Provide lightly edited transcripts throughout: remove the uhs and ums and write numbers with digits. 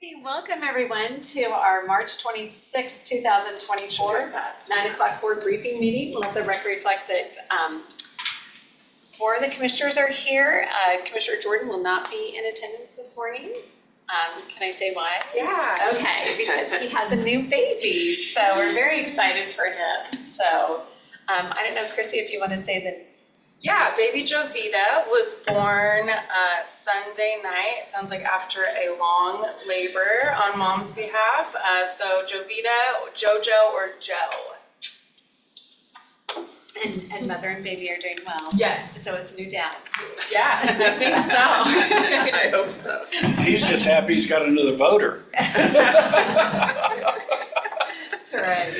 Hey, welcome everyone to our March 26, 2024, 9 o'clock board briefing meeting. Let the record reflect that four of the commissioners are here. Commissioner Jordan will not be in attendance this morning. Can I say why? Yeah. Okay, because he has a new baby, so we're very excited for him. So I don't know, Chrissy, if you want to say that. Yeah, baby Jovita was born Sunday night. It sounds like after a long labor on mom's behalf. So Jovita, Jojo, or Joe? And mother and baby are doing well. Yes. So it's a new dad. Yeah, I think so. I hope so. He's just happy he's got another voter. That's right.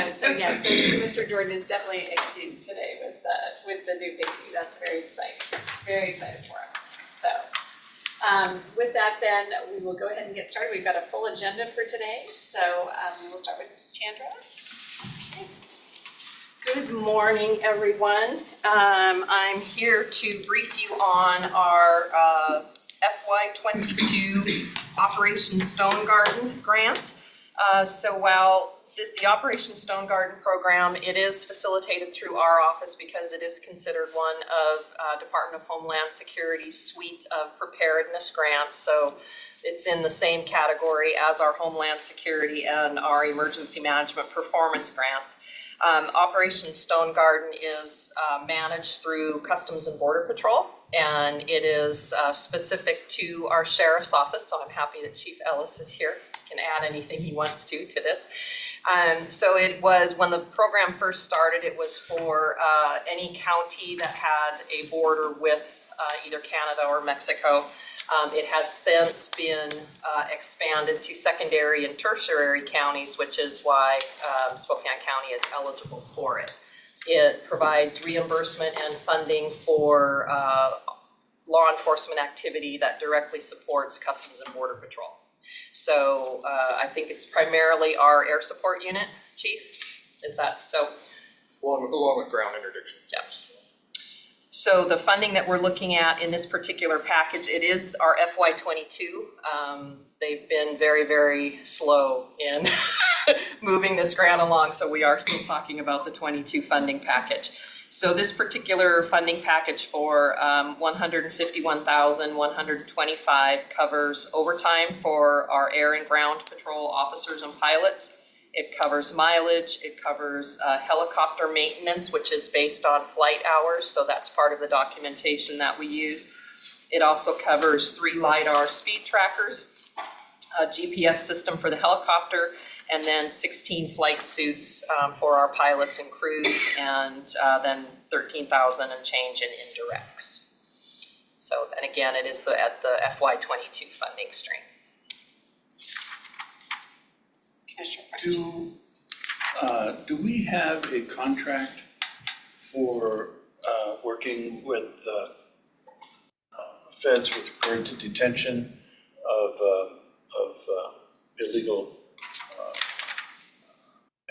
So Mr. Jordan is definitely excused today with the new baby. That's very exciting for him. So with that, then we will go ahead and get started. We've got a full agenda for today. So we'll start with Chandra. Good morning, everyone. I'm here to brief you on our FY22 Operation Stone Garden grant. So while the Operation Stone Garden program, it is facilitated through our office because it is considered one of Department of Homeland Security's suite of preparedness grants. So it's in the same category as our Homeland Security and our Emergency Management Performance grants. Operation Stone Garden is managed through Customs and Border Patrol, and it is specific to our Sheriff's Office, so I'm happy that Chief Ellis is here. He can add anything he wants to this. So it was, when the program first started, it was for any county that had a border with either Canada or Mexico. It has since been expanded to secondary and tertiary counties, which is why Spokane County is eligible for it. It provides reimbursement and funding for law enforcement activity that directly supports Customs and Border Patrol. So I think it's primarily our air support unit, Chief, is that so? Along with ground interdiction. Yeah. So the funding that we're looking at in this particular package, it is our FY22. They've been very, very slow in moving this grant along, so we are still talking about the 22 funding package. So this particular funding package for $151,125 covers overtime for our air and ground patrol officers and pilots. It covers mileage, it covers helicopter maintenance, which is based on flight hours, so that's part of the documentation that we use. It also covers 3 LiDAR speed trackers, a GPS system for the helicopter, and then 16 flight suits for our pilots and crews, and then 13,000 and change in indirects. So, and again, it is at the FY22 funding stream. Do we have a contract for working with the feds with regard to detention of illegal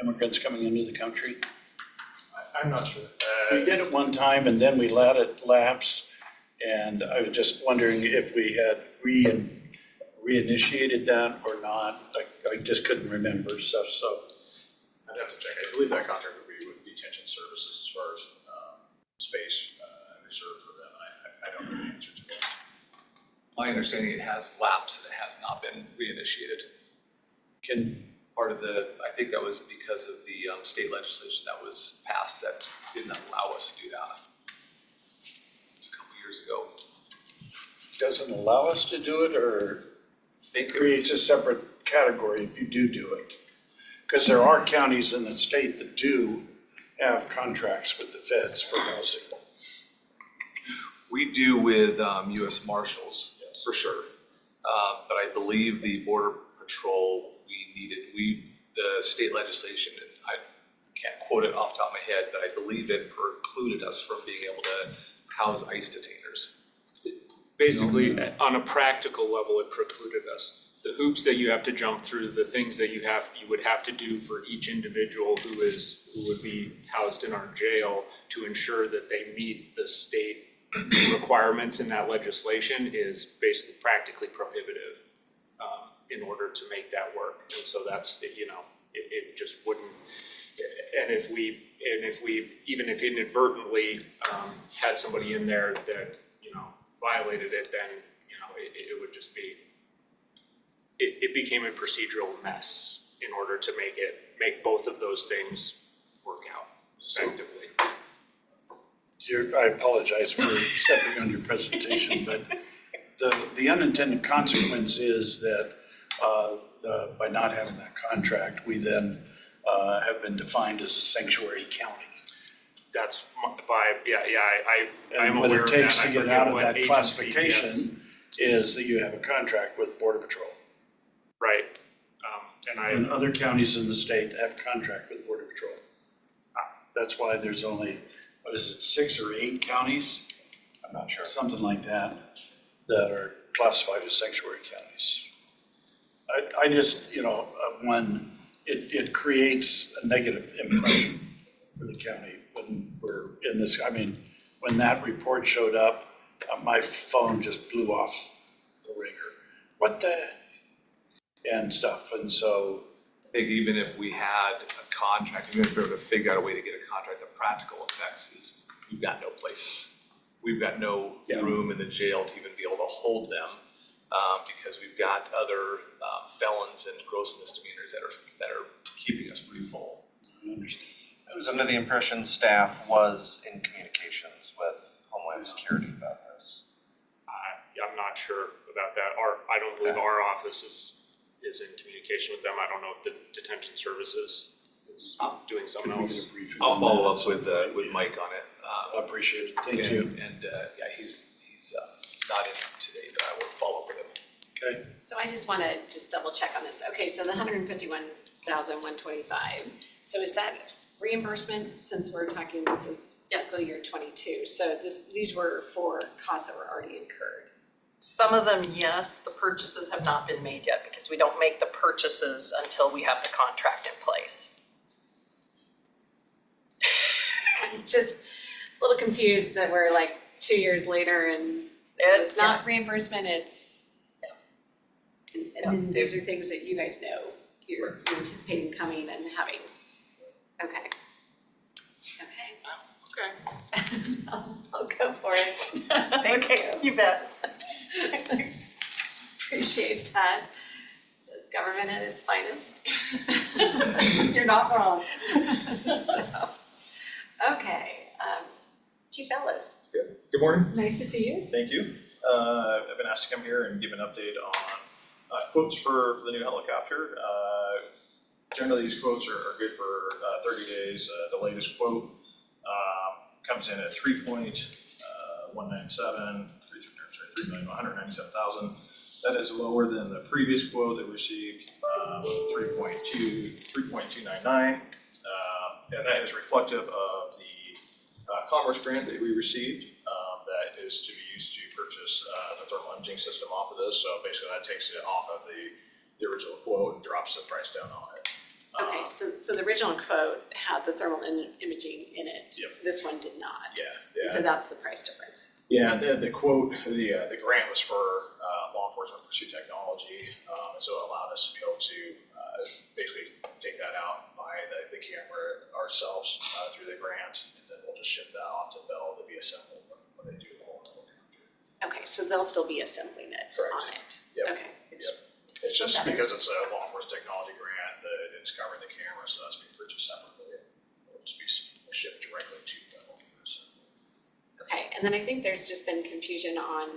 immigrants coming into the country? I'm not sure. We did it one time and then we let it lapse, and I was just wondering if we had reinitiated that or not. I just couldn't remember stuff, so. I'd have to check. I believe that contract would be with detention services as far as space reserved for them. I don't know the answer to that. My understanding, it has lapsed and it has not been reinitiated. Part of the, I think that was because of the state legislation that was passed that didn't allow us to do that. It's a couple years ago. Doesn't allow us to do it, or it creates a separate category if you do it? Because there are counties in the state that do have contracts with the feds for housing. We do with U.S. Marshals, yes, for sure. But I believe the Border Patrol, the state legislation, I can't quote it off the top of my head, but I believe it precluded us from being able to house ICE detainers. Basically, on a practical level, it precluded us. The hoops that you have to jump through, the things that you would have to do for each individual who would be housed in our jail to ensure that they meet the state requirements in that legislation is basically practically prohibitive in order to make that work. And so that's, you know, it just wouldn't, and if we, even if inadvertently had somebody in there that, you know, violated it, then, you know, it would just be, it became a procedural mess in order to make both of those things work out effectively. I apologize for stepping on your presentation, but the unintended consequence is that by not having that contract, we then have been defined as a sanctuary county. That's I'm And what aware it of that. takes I to get forget out of what that agency, yes. classification is that you have a contract with Border Patrol. Right, And other counties in the state have a contract with Border Patrol. That's why there's only, what is it, 6 or 8 counties? I'm not sure. Something like that, that are classified as sanctuary counties. I just, you know, when it creates a negative impression for the county when we're in this, I mean, when that report showed up, my phone just blew off the ringer. What the? And stuff, and so, I think even if we had a contract, even if we were to figure out a way to get a contract, the practical effects is we've got no places. We've got no room in the jail to even be able to hold them, because we've got other felons and gross misdemeanors that are keeping us pretty full. I understand. I was under the impression staff was in communications with Homeland Security about this. I'm not sure about that. I don't believe our office is in communication with them. I don't know if the detention services is doing something Could we get else. a briefing I'll on follow that? up with Mike on it. I appreciate it, thank you. And yeah, he's not in today, but I will follow up with him. Okay, So I just wanna double check on this. Okay, so the $151,125. So is that reimbursement, since we're talking, this is fiscal year 22? So these were for costs that were already incurred. Some of them, yes, the purchases have not been made yet because we don't make the purchases until we have the contract in place. I'm just a little confused that we're like 2 years later and it's not reimbursement, it's. And then those are things that you guys know, you're anticipating coming and having. Okay. Okay. I'll go for it. Thank you. You bet. Appreciate that. It's government at its finest. You're not wrong. So, okay, Chief Ellis, Good morning. nice to see you. Thank you. I've been asked to come here and give an update on quotes for the new helicopter. Generally, these quotes are good for 30 days. The latest quote comes in at 3,197,000. That is lower than the previous quote that we received, 3.299. And that is reflective of the Commerce grant that we received that is to be used to purchase the thermal imaging system off of this. So basically that takes it off of the original quote and drops the price down on it. Okay, so the original quote had the thermal imaging in it. Yep. This one did not. Yeah. So that's the price difference. Yeah, the quote, the grant was for law enforcement pursuit technology, and so it allowed us to be able to basically take that out, buy the camera ourselves through the grant, and then we'll just ship that off to Bell to be assembled when they do the whole helicopter. Okay, so they'll still be assembling it Correct. on it. Yep. Okay. It's just better. because it's a law enforcement technology grant, that it's covering the camera, so that's being purchased separately. It'll just be shipped directly to Bell for assembly. Okay, and then I think there's just been confusion on,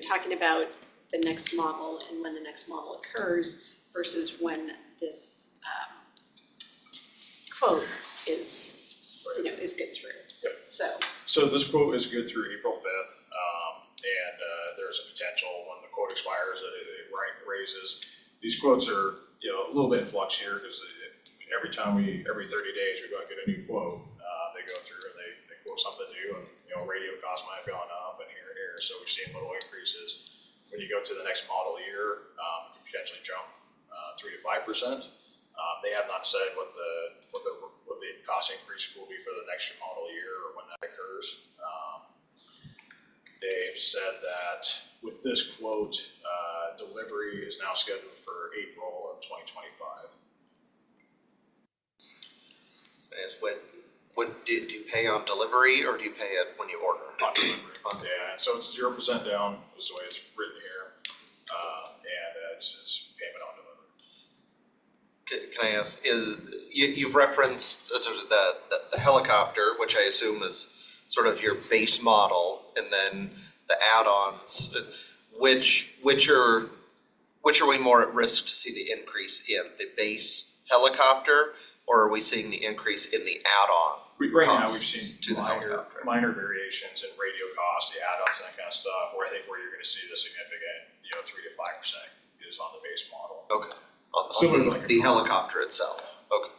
talking about the next model and when the next model occurs versus when this quote is good through. Yep. So, this quote is good through April 5th, and there's a potential when the quote expires that it raises. These quotes are, a little bit in flux here because every 30 days we go and get a new quote. They go through and they quote something new, and radio costs might have gone up and here. So we've seen little increases. When you go to the next model year, you can potentially jump 3 to 5%. They have not said what the what the cost increase will be for the next model year or when that occurs. They've said that with this quote, delivery is now scheduled for April of 2025. Do you pay on delivery or do you pay it when you order? On delivery. Yeah, and so it's 0% down is the way it's written here, and it's payment on delivery. Can I ask, you've referenced sort of the helicopter, which I assume is sort of your base model, and then the add-ons. Which are we more at risk to see the increase in, the base helicopter, or are we seeing the increase in the add-on? Right now, we've costs to seen the helicopter? minor variations in radio costs, the add-ons, and that kind of stuff, where I think where you're gonna see the significant, 3 to 5% is on the base model. Okay, Similar to on like a the car. helicopter itself, okay.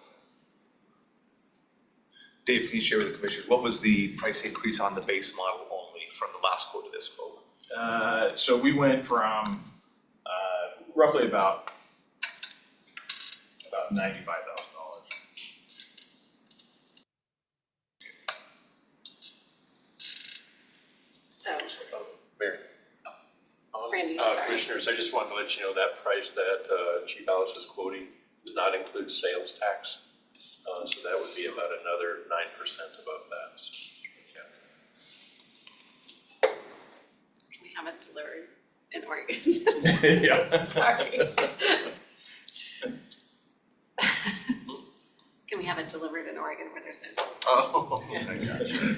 Dave, can you share with the commissioners, what was the price increase on the base model only from the last quote to this quote? So we went from, roughly about $95,000. So, Mary? Randy, sorry. Commissioners, I just wanted to let you know that price that Chief Alice is quoting does not include sales tax. So that would be about another 9% above that. So, yeah. Can we have it delivered in Oregon? Yeah. Sorry. Can we have it delivered in Oregon where there's no sales tax? Oh,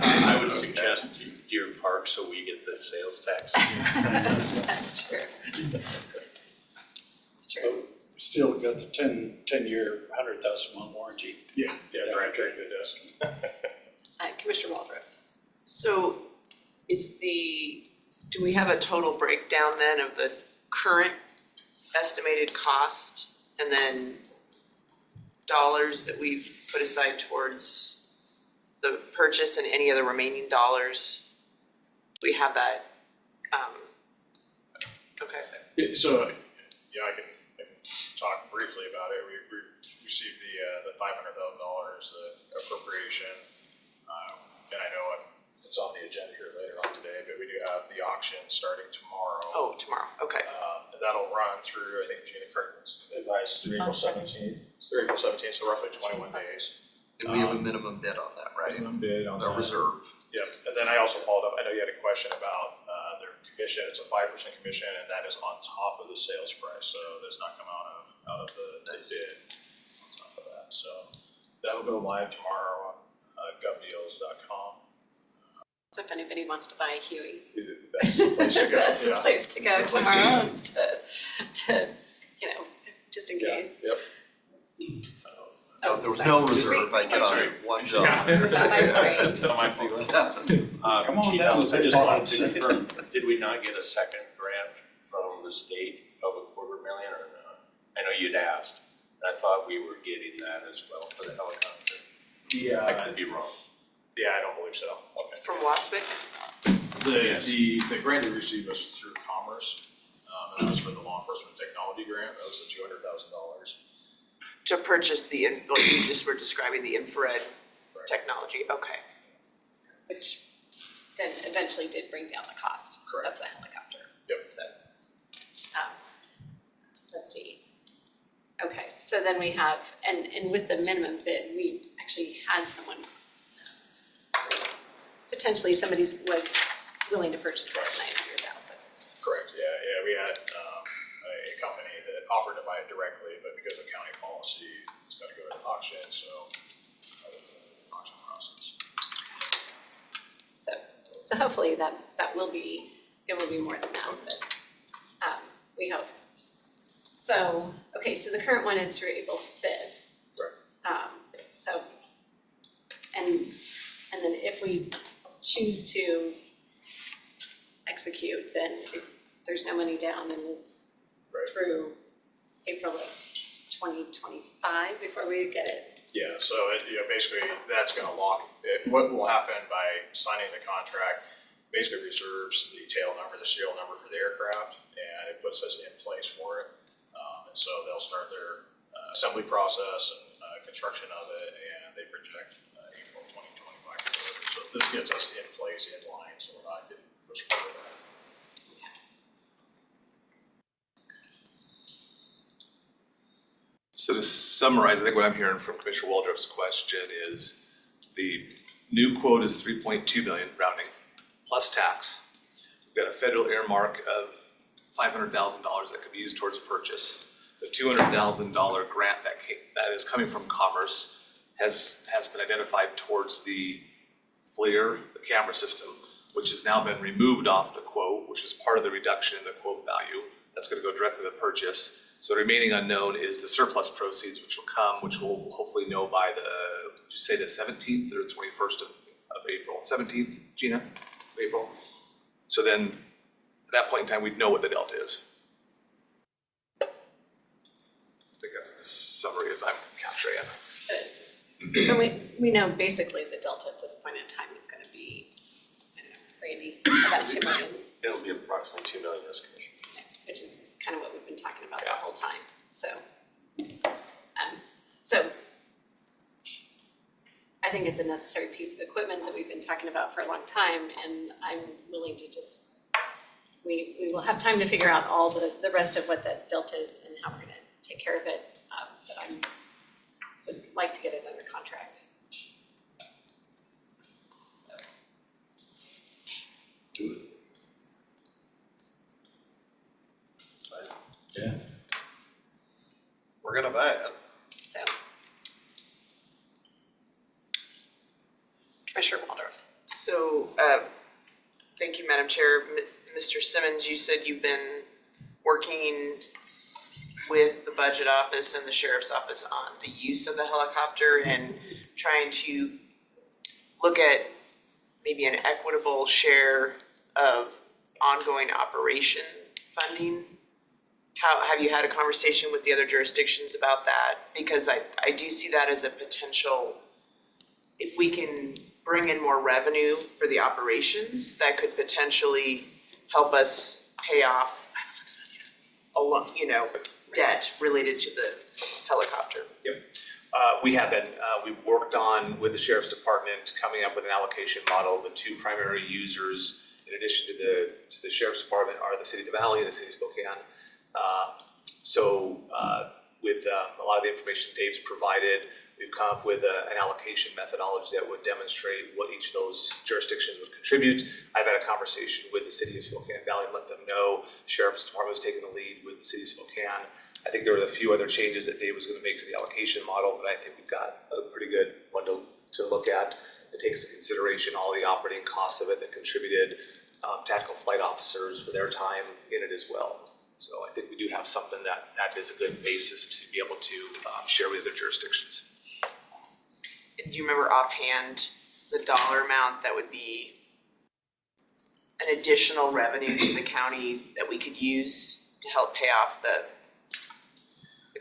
I would suggest Deer Park so we get the sales tax. That's true. It's true. Still got the 10-year, 100,000 warranty. Yeah, Brian Craig does. Commissioner Waldron. So do we have a total breakdown then of the current estimated cost and then dollars that we've put aside towards the purchase and any of the remaining dollars? Do we have that? Okay. So, I can talk briefly about it. We received the $500,000 appropriation. And I know it's on the agenda here later on today, but we do have the auction starting tomorrow. Oh, tomorrow, okay. And that'll run through, I think Gina Curtin's advice, through April 17th. Through April 17th, so roughly 21 days. and we have a minimum bid on that, right? Minimum bid on A that. reserve. Yep, and then I also followed up, I know you had a question about their commission, it's a 5% commission, and that is on top of the sales price, so that's not come out of the bid on top of that, so that'll go live tomorrow on govdeals.com. So if anybody wants to buy a Huey, That's the place to go, that's the yeah. place to go That's the place to tomorrow, go. is to, just in case. Yep. So if there was no reserve, I'd get on one job. Not my See fault. what happens. Come on Chief down, Alice, I just Bob. wanted to confirm, did we not get a second grant from the state of $250,000 or not? I know you'd asked, and I thought we were getting that as well for the helicopter. I could be wrong. Yeah, I don't believe so. Okay. From Waspic? The grant we received was through Commerce, and that was for the law enforcement technology grant, that was the $200,000. To purchase like you just were describing, the infrared technology, okay. Which then eventually did bring down the cost Correct. of the helicopter. Yep. So, let's see. Okay, so then we have, and with the minimum bid, we actually had someone, potentially somebody was willing to purchase it at $900,000. Correct, yeah, we had a company that offered to buy it directly, but because of county policy, it's gotta go to auction, so auction process. So hopefully that will be, it will be more than that, but we hope. So, okay, so the current one is through April 5th. Right. So, and then if we choose to execute, then if there's no money down, then it's Right. through April of 2025 before we get it. Yeah, so basically, that's gonna lock, what will happen by signing the contract, basically reserves the tail number, the serial number for the aircraft, and it puts us in place for it. And so they'll start their assembly process and construction of it, and and they project April 2025 delivery. So this gets us in place, in line, so we're not getting pushed further back. So to summarize, I think what I'm hearing from Commissioner Waldrop's question is the new quote is 3.2 million rounding plus tax. We've got a federal earmark of $500,000 that could be used towards purchase. The $200,000 grant that is coming from Commerce has been identified towards the FLIR, the camera system, which has now been removed off the quote, which is part of the reduction in the quote value. That's going to go directly to the purchase. So the remaining unknown is the surplus proceeds, which will come, which we'll hopefully know by the, did you say the 17th or the 21st of April? 17th, Gina, of April? So then, at that point in time, we'd know what the delta is. I think that's the summary as I'm capturing it. It is. But we know basically the delta at this point in time is gonna be, I don't know, Randy, about 2 million, It'll be approximately 2 million this commission. which is kind of what we've been talking about the whole time, so. So I think it's a necessary piece of equipment that we've been talking about for a long time, and I'm willing to just, we will have time to figure out all the rest of what that delta is and how we're gonna take care of it, but would like to get it under contract. So, Do it. Yeah. We're gonna buy it. so. Commissioner Waldorf. So, thank you, Madam Chair. Mr. Simmons, you said you've been working with the budget office and the sheriff's office on the use of the helicopter and trying to look at maybe an equitable share of ongoing operation funding. How, have you had a conversation with the other jurisdictions about that? Because I do see that as a potential, if we can bring in more revenue for the operations, that could potentially help us pay off a lot, debt related to the helicopter. We have been, we've worked on with the Sheriff's Department, coming up with an allocation model. The two primary users, in addition to the Sheriff's Department, are the City of Valley and the City of Spokane. With a lot of the information Dave's provided, we've come up with an allocation methodology that would demonstrate what each of those jurisdictions would contribute. I've had a conversation with the City of Spokane Valley and let them know Sheriff's Department was taking the lead with the City of Spokane. I think there were a few other changes that Dave was going to make to the allocation model, but I think we've got a pretty good one to look at. It takes into consideration all the operating costs of it that contributed, tactical flight officers for their time in it as well. So I think we do have something that is a good basis to be able to share with other jurisdictions. Do you remember offhand the dollar amount that would be an additional revenue to the county that we could use to help pay off the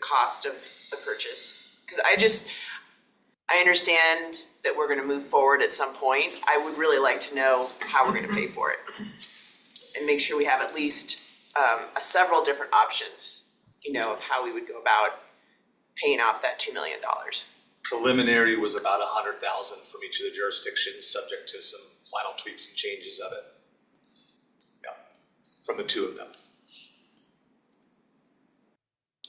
cost of the purchase? Because I understand that we're gonna move forward at some point. I would really like to know how we're gonna pay for it. And make sure we have at least several different options, of how we would go about paying off that $2 million. Preliminary was about 100,000 from each of the jurisdictions, subject to some final tweaks and changes of it. Yeah, from the two of them.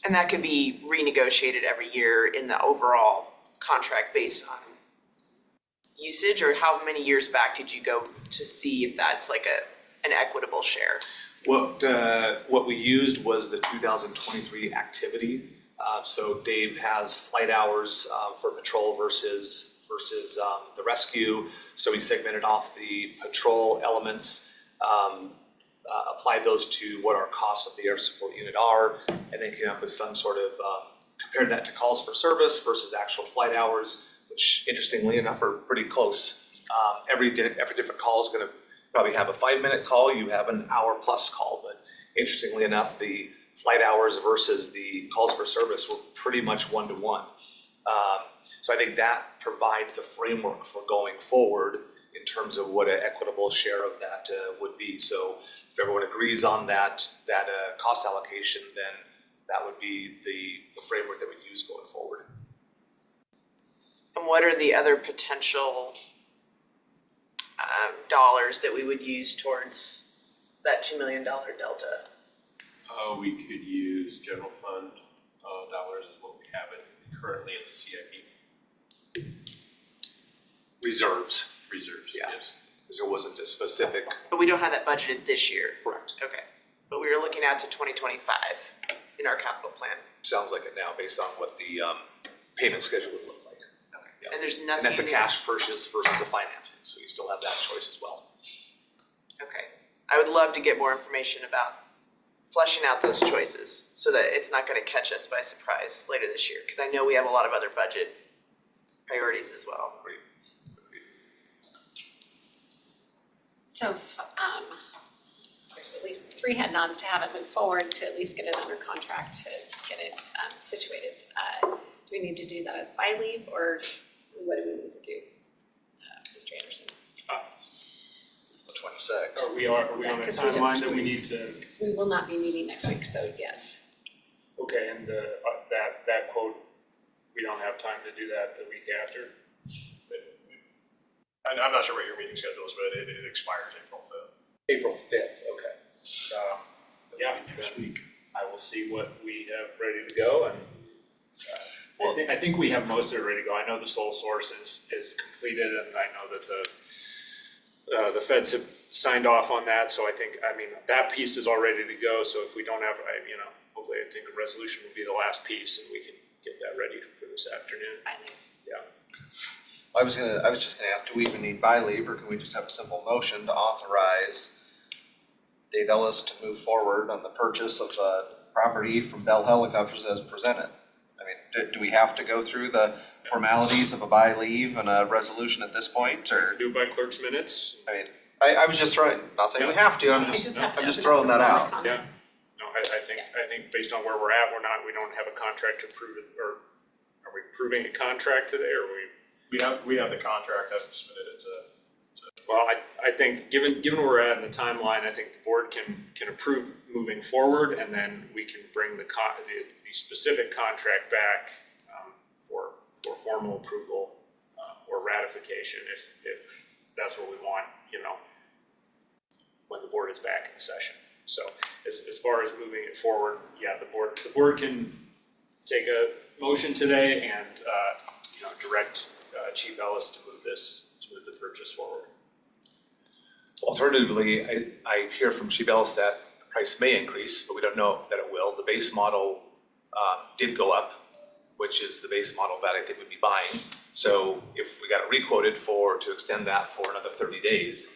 And that could be renegotiated every year in the overall contract based on usage, or how many years back did you go to see if that's like an equitable share? What we used was the 2023 activity. So Dave has flight hours for patrol versus the rescue. So we segmented off the patrol elements, applied those to what our costs of the air support unit are, and then came up with some sort of, compared that to calls for service versus actual flight hours, which interestingly enough are pretty close. Every different call is gonna probably have a 5-minute call, you have an hour plus call, but interestingly enough, the flight hours versus the calls for service were pretty much 1-to-1. So I think that provides the framework for going forward in terms of what an equitable share of that would be. So if everyone agrees on that cost allocation, then that would be the framework that we'd use going forward. And what are the other potential dollars that we would use towards that $2 million delta? We could use general fund dollars is what we have it currently in the CIP Reserves, reserves, Yeah. yes. because there wasn't a specific. But we don't have that budgeted this year. Correct. Okay, but we were looking out to 2025 in our capital plan. Sounds like it now, based on what the payment schedule would look like. Yeah. And there's nothing. And that's a cash purchase versus a financing, so you still have that choice as well. Okay, I would love to get more information about fleshing out those choices so that it's not gonna catch us by surprise later this year, because I know we have a lot of other budget priorities as well. So, there's at least 3 head nods to have it move forward, to at least get it under contract, to get it, situated. Do we need to do that as by leave, or what do we need to do? Mr. Anderson? It's the 26th. Are we Yeah, on a 'cause we don't- timeline that we need to, We will not be meeting next week, so yes. okay, and that quote, we don't have time to do that the week after? I'm not sure what your meeting schedule is, but it expires April 5th. April 5th, okay. Yeah, Next then week. I will see what we have ready to go, and I think we have most of it ready to go. I know the sole source is completed, and I know that the feds have signed off on that, so I mean, that piece is all ready to go, so if we don't have, hopefully I think a resolution will be the last piece, and we can get that ready for this afternoon. By leave. Yeah. I was just gonna ask, do we even need by leave, or can we just have a simple motion to authorize Dave Ellis to move forward on the purchase of the property from Bell Helicopters as presented? I mean, do we have to go through the formalities of a by leave and a resolution at this point, or? Do it by clerk's minutes. I mean, I was just throwing, not saying we have to, I'm We just have to just open throwing up that for out. public comment. Yeah, no, I think based on where we're at, we don't have a contract to approve it, or are we approving a contract today, or are we? We have the contract, I've submitted it to. Well, I think, given where we're at in the timeline, I think the board can approve moving forward, and then we can bring the specific contract back, for formal approval, or ratification, if that's what we want, when the board is back in session. So as far as moving it forward, yeah, the board can take a motion today and, direct Chief Ellis to move the purchase forward. Alternatively, I hear from Chief Ellis that the price may increase, but we don't know that it will. The base model did go up, which is the base model that I think we'd be buying. So if we got it requoted to extend that for another 30 days,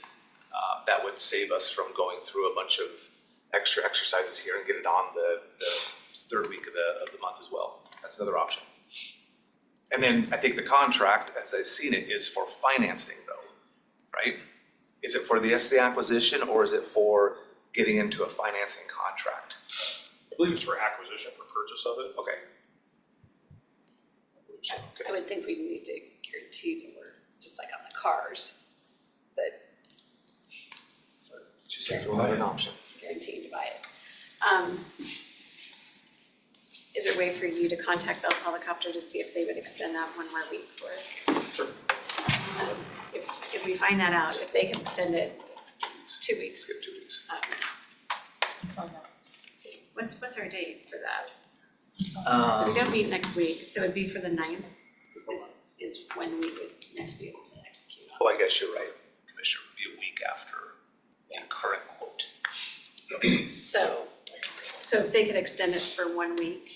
that would save us from going through a bunch of extra exercises here and get it on the third week of the month as well. That's another option. And then I think the contract, as I've seen it, is for financing though, right? Is it for the acquisition, or is it for getting into a financing contract? I believe it's for acquisition for purchase of it. Okay. I would think we need to guarantee that we're, just like on the cars, that Just throw out an option. guaranteed to buy it. Is there a way for you to contact Bell Helicopter to see if they would extend that one more week for us? Sure. If we find that out, if they can extend it 2 weeks. Let's get 2 weeks. Let's see, what's our date for that? So we don't meet next week, so it'd be for the 9th is when we would next be able to execute on. Well, I guess you're right, Commissioner, it would be a week after the current quote. So if they could extend it for 1 week,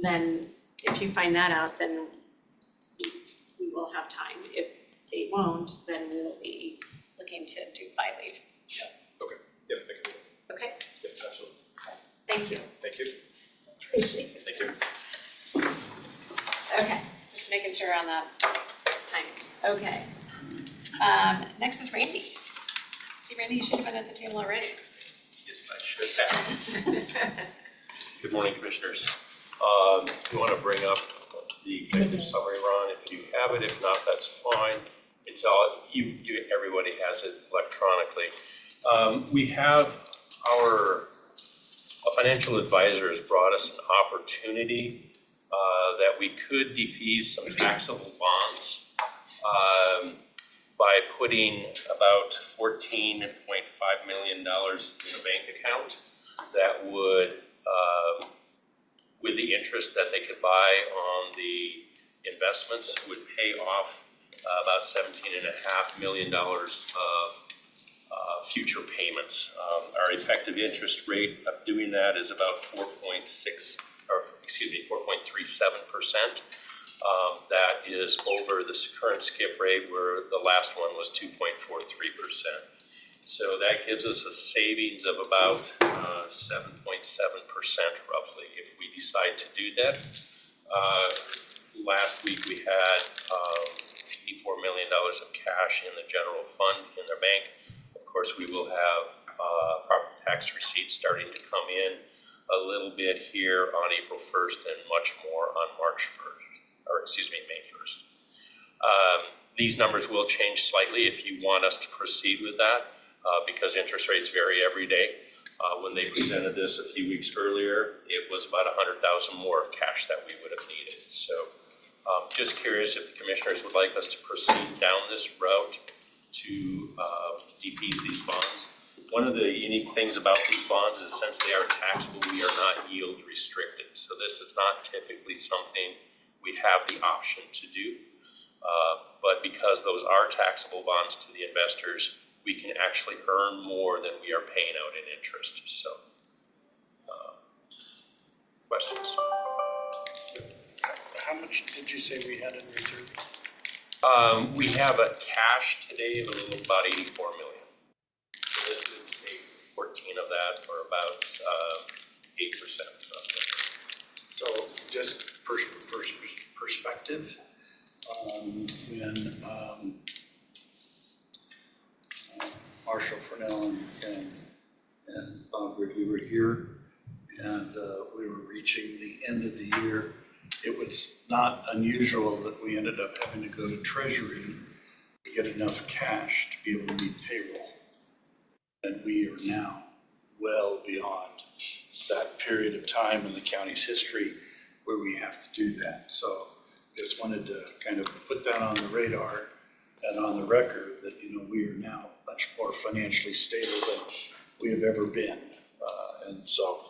then if you find that out, then we will have time. If they won't, then we will be looking to do by leave. Okay, yeah, I can do it. Okay, Yeah, absolutely. thank you. Thank you. Appreciate it. Thank you. Okay, just making sure on that timing. Okay. Next is Randy. See, Randy, you should have been at the table already. Yes, I should have. Good morning, Commissioners. You want to bring up the executive summary, Ron? If you have it, if not, that's fine. It's all, everybody has it electronically. We have our financial advisor has brought us an opportunity that we could defease some taxable bonds by putting about $14.5 million in a bank account that would, with the interest that they could buy on the investments, would pay off about $17.5 million of future payments. Our effective interest rate of doing that is about 4.37%. That is over the current skip rate where the last one was 2.43%. So that gives us a savings of about 7.7% roughly if we decide to do that. Last week we had $84 million of cash in the general fund in their bank. Of course, we will have property tax receipts starting to come in a little bit here on April 1st and much more on May 1st. These numbers will change slightly if you want us to proceed with that because interest rates vary every day. When they presented this a few weeks earlier, it was about $100,000 more of cash that we would have needed. So just curious if the commissioners would like us to proceed down this route to defease these bonds. One of the unique things about these bonds is since they are taxable, we are not yield restricted. So this is not typically something we have the option to do. But because those are taxable bonds to the investors, we can actually earn more than we are paying out in interest. So, questions? How much did you say we had in reserve? We have a cash today of a little about 84 million. So this would take 14 of that, or about 8% roughly. So just perspective, when Marshall Furnell and Bob Ridley were here, and we were reaching the end of the year, it was not unusual that we ended up having to go to Treasury to get enough cash to be able to meet payroll. And we are now well beyond that period of time in the county's history where we have to do that. So just wanted to kind of put that on the radar and on the record that, you know, we are now much more financially stable than we have ever been. And so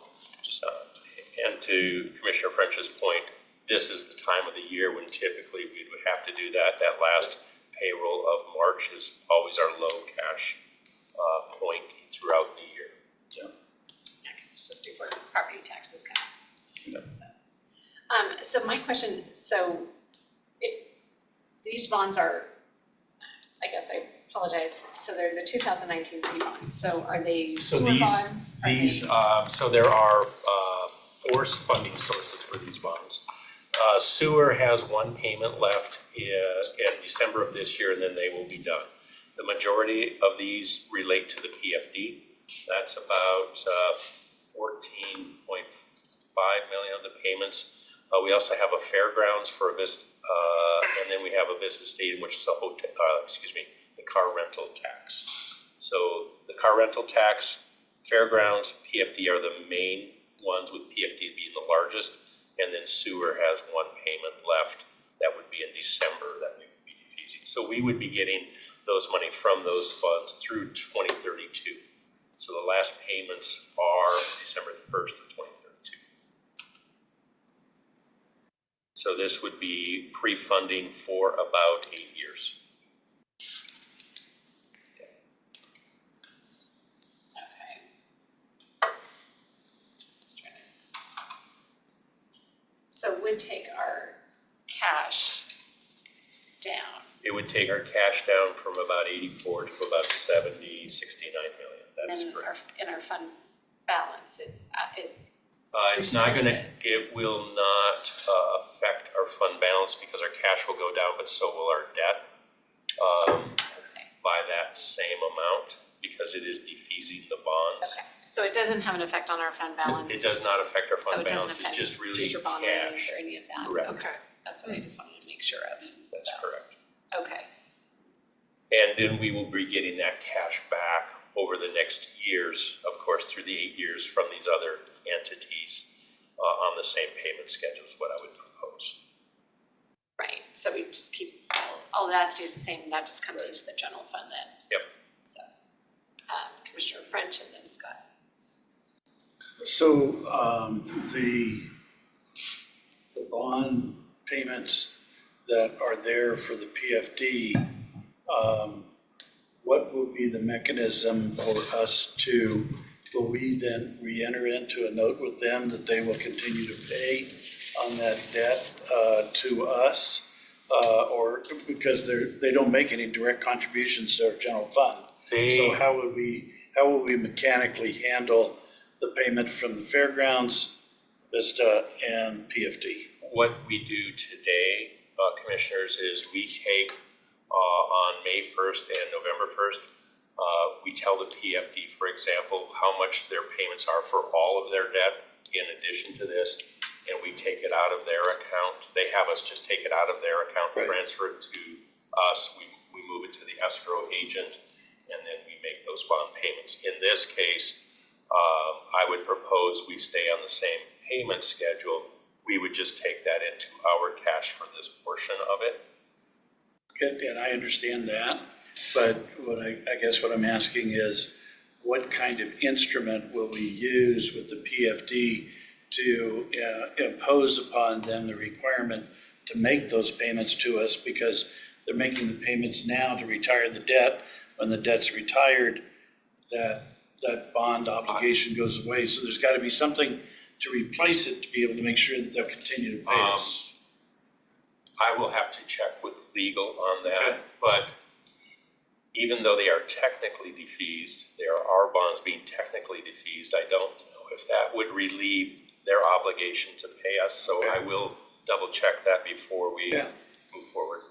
Just, and to Commissioner French's point, this is the time of the year when typically we would have to do that. That last payroll of March is always our low cash point throughout the year. Yeah, 'cause it's just before property taxes come. Yep. So my question, these bonds are, I guess I apologize, so they're the 2019 C bonds, so are they So sewer these- bonds? Are These, they- so there are four funding sources for these bonds. Sewer has one payment left in December of this year, and then they will be done. The majority of these relate to the PFD. That's about 14.5 million of the payments. We also have a fairgrounds for Avista, and then we have Avista Stadium, which is the car rental tax. So the car rental tax, fairgrounds, PFD are the main ones, with PFD being the largest, and then sewer has one payment left that would be in December that we would be defeasing. So we would be getting those money from those funds through 2032. So the last payments are December 1st of 2032. So this would be pre-funding for about 8 years. Okay. Just trying to. So it would take our cash down. It would take our cash down from about 84 to about 69 million. That is And correct. in our fund balance, It's not gonna, restricts it will not affect our fund balance because our cash will go down, but so will our debt by that same amount because it is defeasing the bonds. okay, so it doesn't have an effect on our fund balance? It does not affect our So fund it doesn't balance, it's affect just really future bond ratings cash. or any of that? Correct. Okay, that's what I just wanted to make sure of, That's so, correct. okay, And then we will be getting that cash back over the next years, of course, through the 8 years from these other entities on the same payment schedule is what I would propose. Right, so we just keep, all of that stays the same, and that just comes into the general fund then. Yep. So, Commissioner French and then Scott. So, the bond payments that are there for the PFD, what will be the mechanism for us to, will we then re-enter into a note with them that they will continue to pay on that debt, to us? Or, because they don't make any direct contributions to our general fund. So how will we mechanically handle the payment from the fairgrounds, Vista, and PFD? What we do today, commissioners, is we take on May 1st and November 1st, we tell the PFD, for example, how much their payments are for all of their debt in addition to this, and we take it out of their account. They have us just take it out of their account, Right. transfer it to us, we move it to the escrow agent, and then we make those bond payments. In this case, I would propose we stay on the same payment schedule. We would just take that into our cash for this portion of it. And I understand that, but I guess what I'm asking is, what kind of instrument will we use with the PFD to impose upon them the requirement to make those payments to us? Because they're making the payments now to retire the debt. When the debt's retired, that bond obligation goes away. So there's got to be something to replace it to be able to make sure that they'll continue to pay us. I will have to check with legal on that, Okay. but even though they are technically defeased, there are bonds being technically defeased, I don't know if that would relieve their obligation to pay us, so I will double check that before we Yeah. move forward.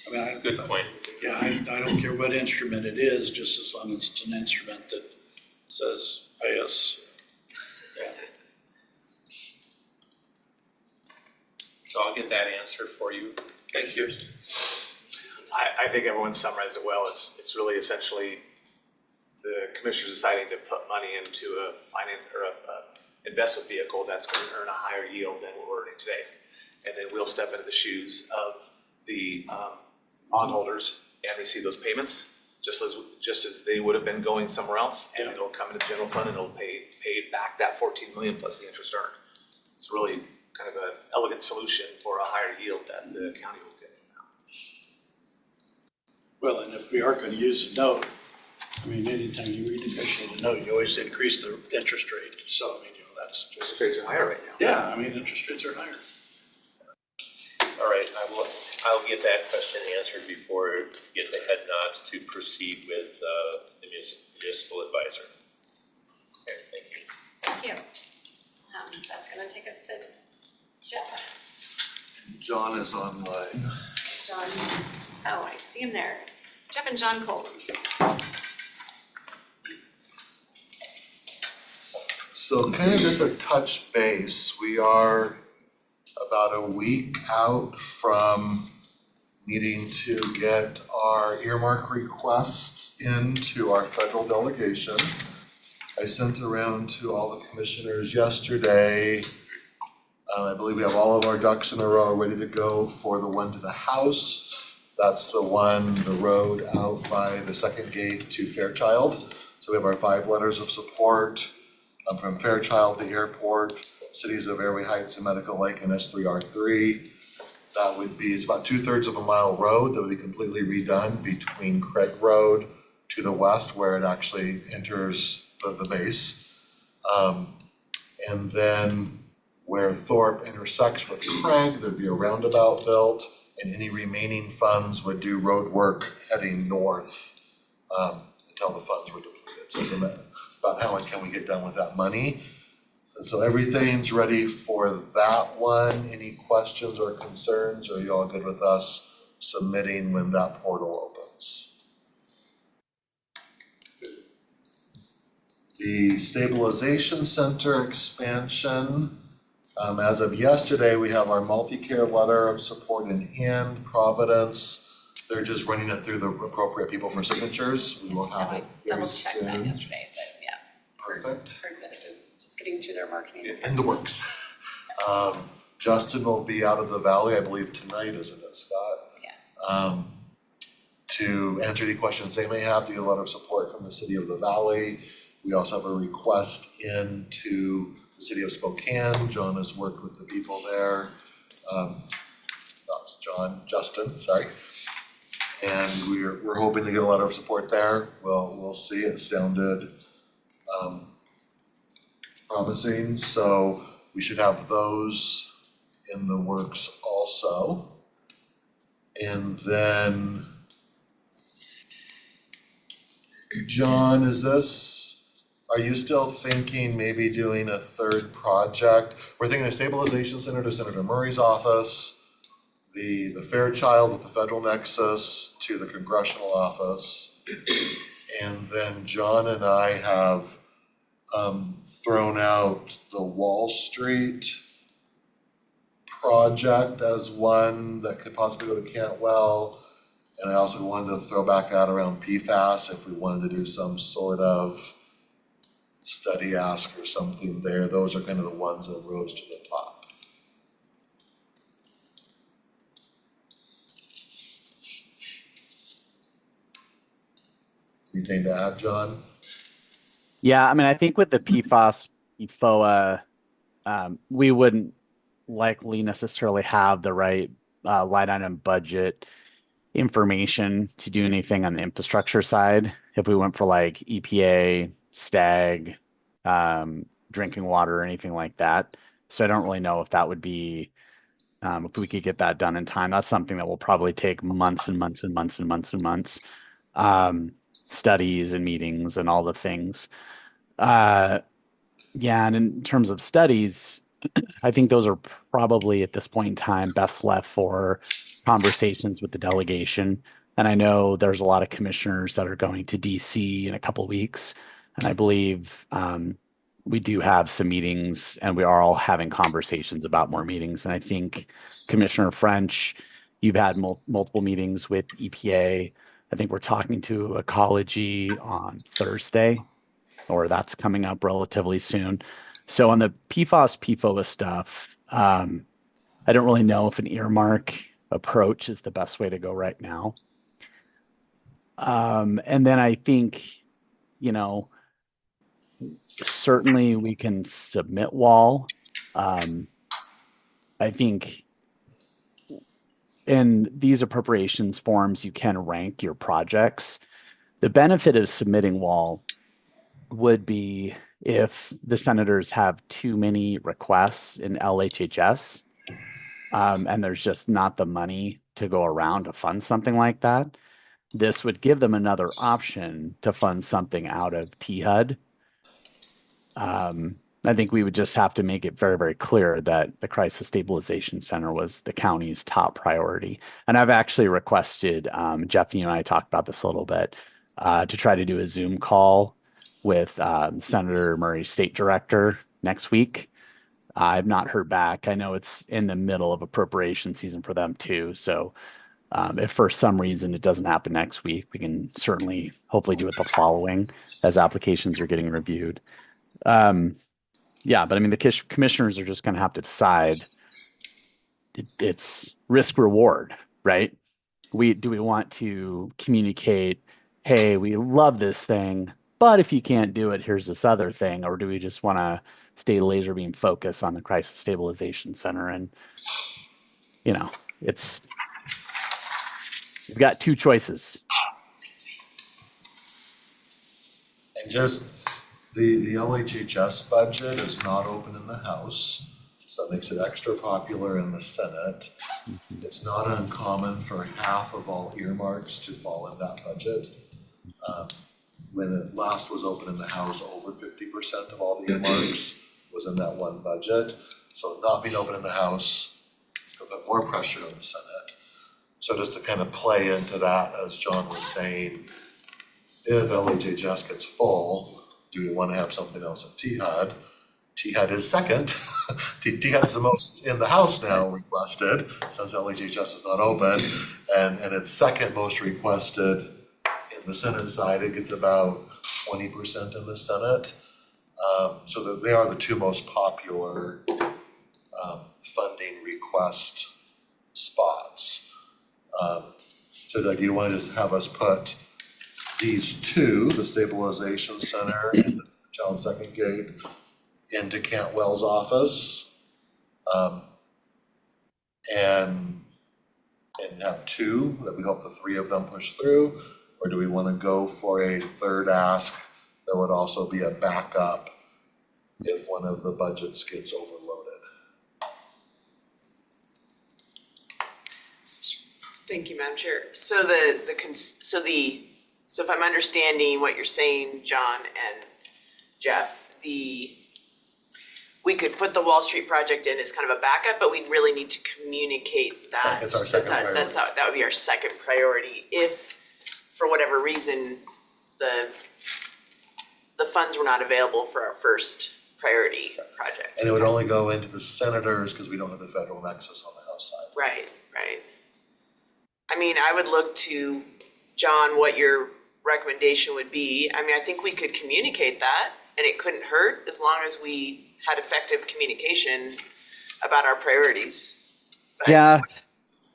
I mean, Good point. Yeah, I don't care what instrument it is, just as long as it's an instrument that says pay us. So I'll get that answer for you. Thank you. I think everyone summarized it well. It's really essentially the commissioners deciding to put money into a finance or a investment vehicle that's going to earn a higher yield than what we're earning today. And then we'll step into the shoes of the bondholders and receive those payments, just as they would have been going somewhere else, and it'll come into the general fund and it'll pay back that 14 million plus the interest earned. It's really kind of an elegant solution for a higher yield that the county will get from that. Well, and if we are going to use a note, I mean, anytime you renegotiate a note, you always increase the interest rate. So, I mean, that's just. Interest rates are higher right now. Yeah, I mean, interest rates are higher. All right, I'll get that question answered before we get the head nods to proceed with the municipal advisor. Okay, thank you. Thank you. That's gonna take us to Jeff. John is online. John, oh, I see him there. Jeff and John Colton. So kind of just a touch base, we are about a week out from needing to get our earmark requests into our federal delegation. I sent around to all the commissioners yesterday. I believe we have all of our ducks in a row ready to go for the one to the House. That's the one, the road out by the second gate to Fairchild. So we have our 5 letters of support from Fairchild to airport, cities of Airway Heights and Medical Lake and S3R3. That would be, it's about 2/3 of a mile road that would be completely redone between Craig Road to the west where it actually enters the base. And then where Thorpe intersects with Craig, there'd be a roundabout built, and any remaining funds would do road work heading north until the funds were depleted. So it's about how much can we get done with that money? And so everything's ready for that one. Any questions or concerns, or are you all good with us submitting when that portal opens? The stabilization center expansion, as of yesterday, we have our multi-care letter of support in hand, Providence. They're just running it through the appropriate people for signatures. We will have it very Double checked that soon. yesterday, but yeah. Perfect. Heard that it was just getting through their marketing. in the works. Justin will be out of the valley, I believe tonight, isn't it, Scott? Yeah. To answer any questions they may have, to get a letter of support from the city of the valley. We also have a request in to the city of Spokane. John has worked with the people there. Justin, sorry. And we're hoping to get a letter of support there. We'll see. It sounded promising, so we should have those in the works also. And then, John, are you still thinking maybe doing a third project? We're thinking a stabilization center to Senator Murray's office, the Fairchild with the Federal Nexus to the congressional office. And then John and I have thrown out the Wall Street project as one that could possibly go to Cantwell. And I also wanted to throw back out around PFAS if we wanted to do some sort of study ask or something there. Those are kind of the ones that rose to the top. Anything to add, John? Yeah, I mean, I think with the PFAS, PFOA, we wouldn't likely necessarily have the right line item budget information to do anything on the infrastructure side. If we went for like EPA, STAG, drinking water, or anything like that. So I don't really know if that would be, if we could get that done in time. That's something that will probably take months and months and months and months and months. Studies and meetings and all the things. Yeah, and in terms of studies, I think those are probably at this point in time best left for conversations with the delegation. And I know there's a lot of commissioners that are going to DC in a couple of weeks. And I believe we do have some meetings and we are all having conversations about more meetings. And I think Commissioner French, you've had multiple meetings with EPA. I think we're talking to Ecology on Thursday, or that's coming up relatively soon. So on the PFAS, PFOA stuff, I don't really know if an earmark approach is the best way to go right now. And then I think, certainly we can submit WAL. I think in these appropriations forms, you can rank your projects. The benefit of submitting WAL would be if the senators have too many requests in LHHS, and there's just not the money to go around to fund something like that. This would give them another option to fund something out of THUD. I think we would just have to make it very, very clear that the Crisis Stabilization Center was the county's top priority. And I've actually requested, Jeff, you and I talked about this a little bit, to try to do a Zoom call with Senator Murray's state director next week. I've not heard back. I know it's in the middle of appropriation season for them too. So if for some reason it doesn't happen next week, we can certainly hopefully do it the following as applications are getting reviewed. Yeah, but I mean, the commissioners are just going to have to decide. It's risk reward, right? Do we want to communicate, hey, we love this thing, but if you can't do it, here's this other thing, or do we just want to stay laser beam focused on the Crisis Stabilization Center? And you've got two choices. And just the LHHS budget is not open in the House, so that makes it extra popular in the Senate. It's not uncommon for half of all earmarks to fall in that budget. When it last was open in the House, over 50% of all the earmarks was in that one budget. So not being open in the House, a bit more pressure on the Senate. So just to kind of play into that, as John was saying, if LHHS gets full, do we want to have something else in THUD? THUD is second. THUD's the most in the House now requested, since LHHS is not open, and it's second most requested in the Senate side. It gets about 20% in the Senate. So that they are the two most popular funding request spots. So Doug, do you want to just have us put these two, the stabilization center and the child second gate, into Cantwell's office? And have two that we hope the three of them push through? Or do we want to go for a third ask that would also be a backup if one of the budgets gets overloaded? Thank you, Madam Chair. So so if I'm understanding what you're saying, John and Jeff, we could put the Wall Street project in as kind of a backup, but we really need to communicate that. It's our second priority. That would be our second priority if, for whatever reason, the funds were not available for our first priority project. And it would only go into the senators because we don't have the federal nexus on the House side. Right. I mean, I would look to, John, what your recommendation would be. I mean, I think we could communicate that and it couldn't hurt as long as we had effective communication about our priorities. But Yeah,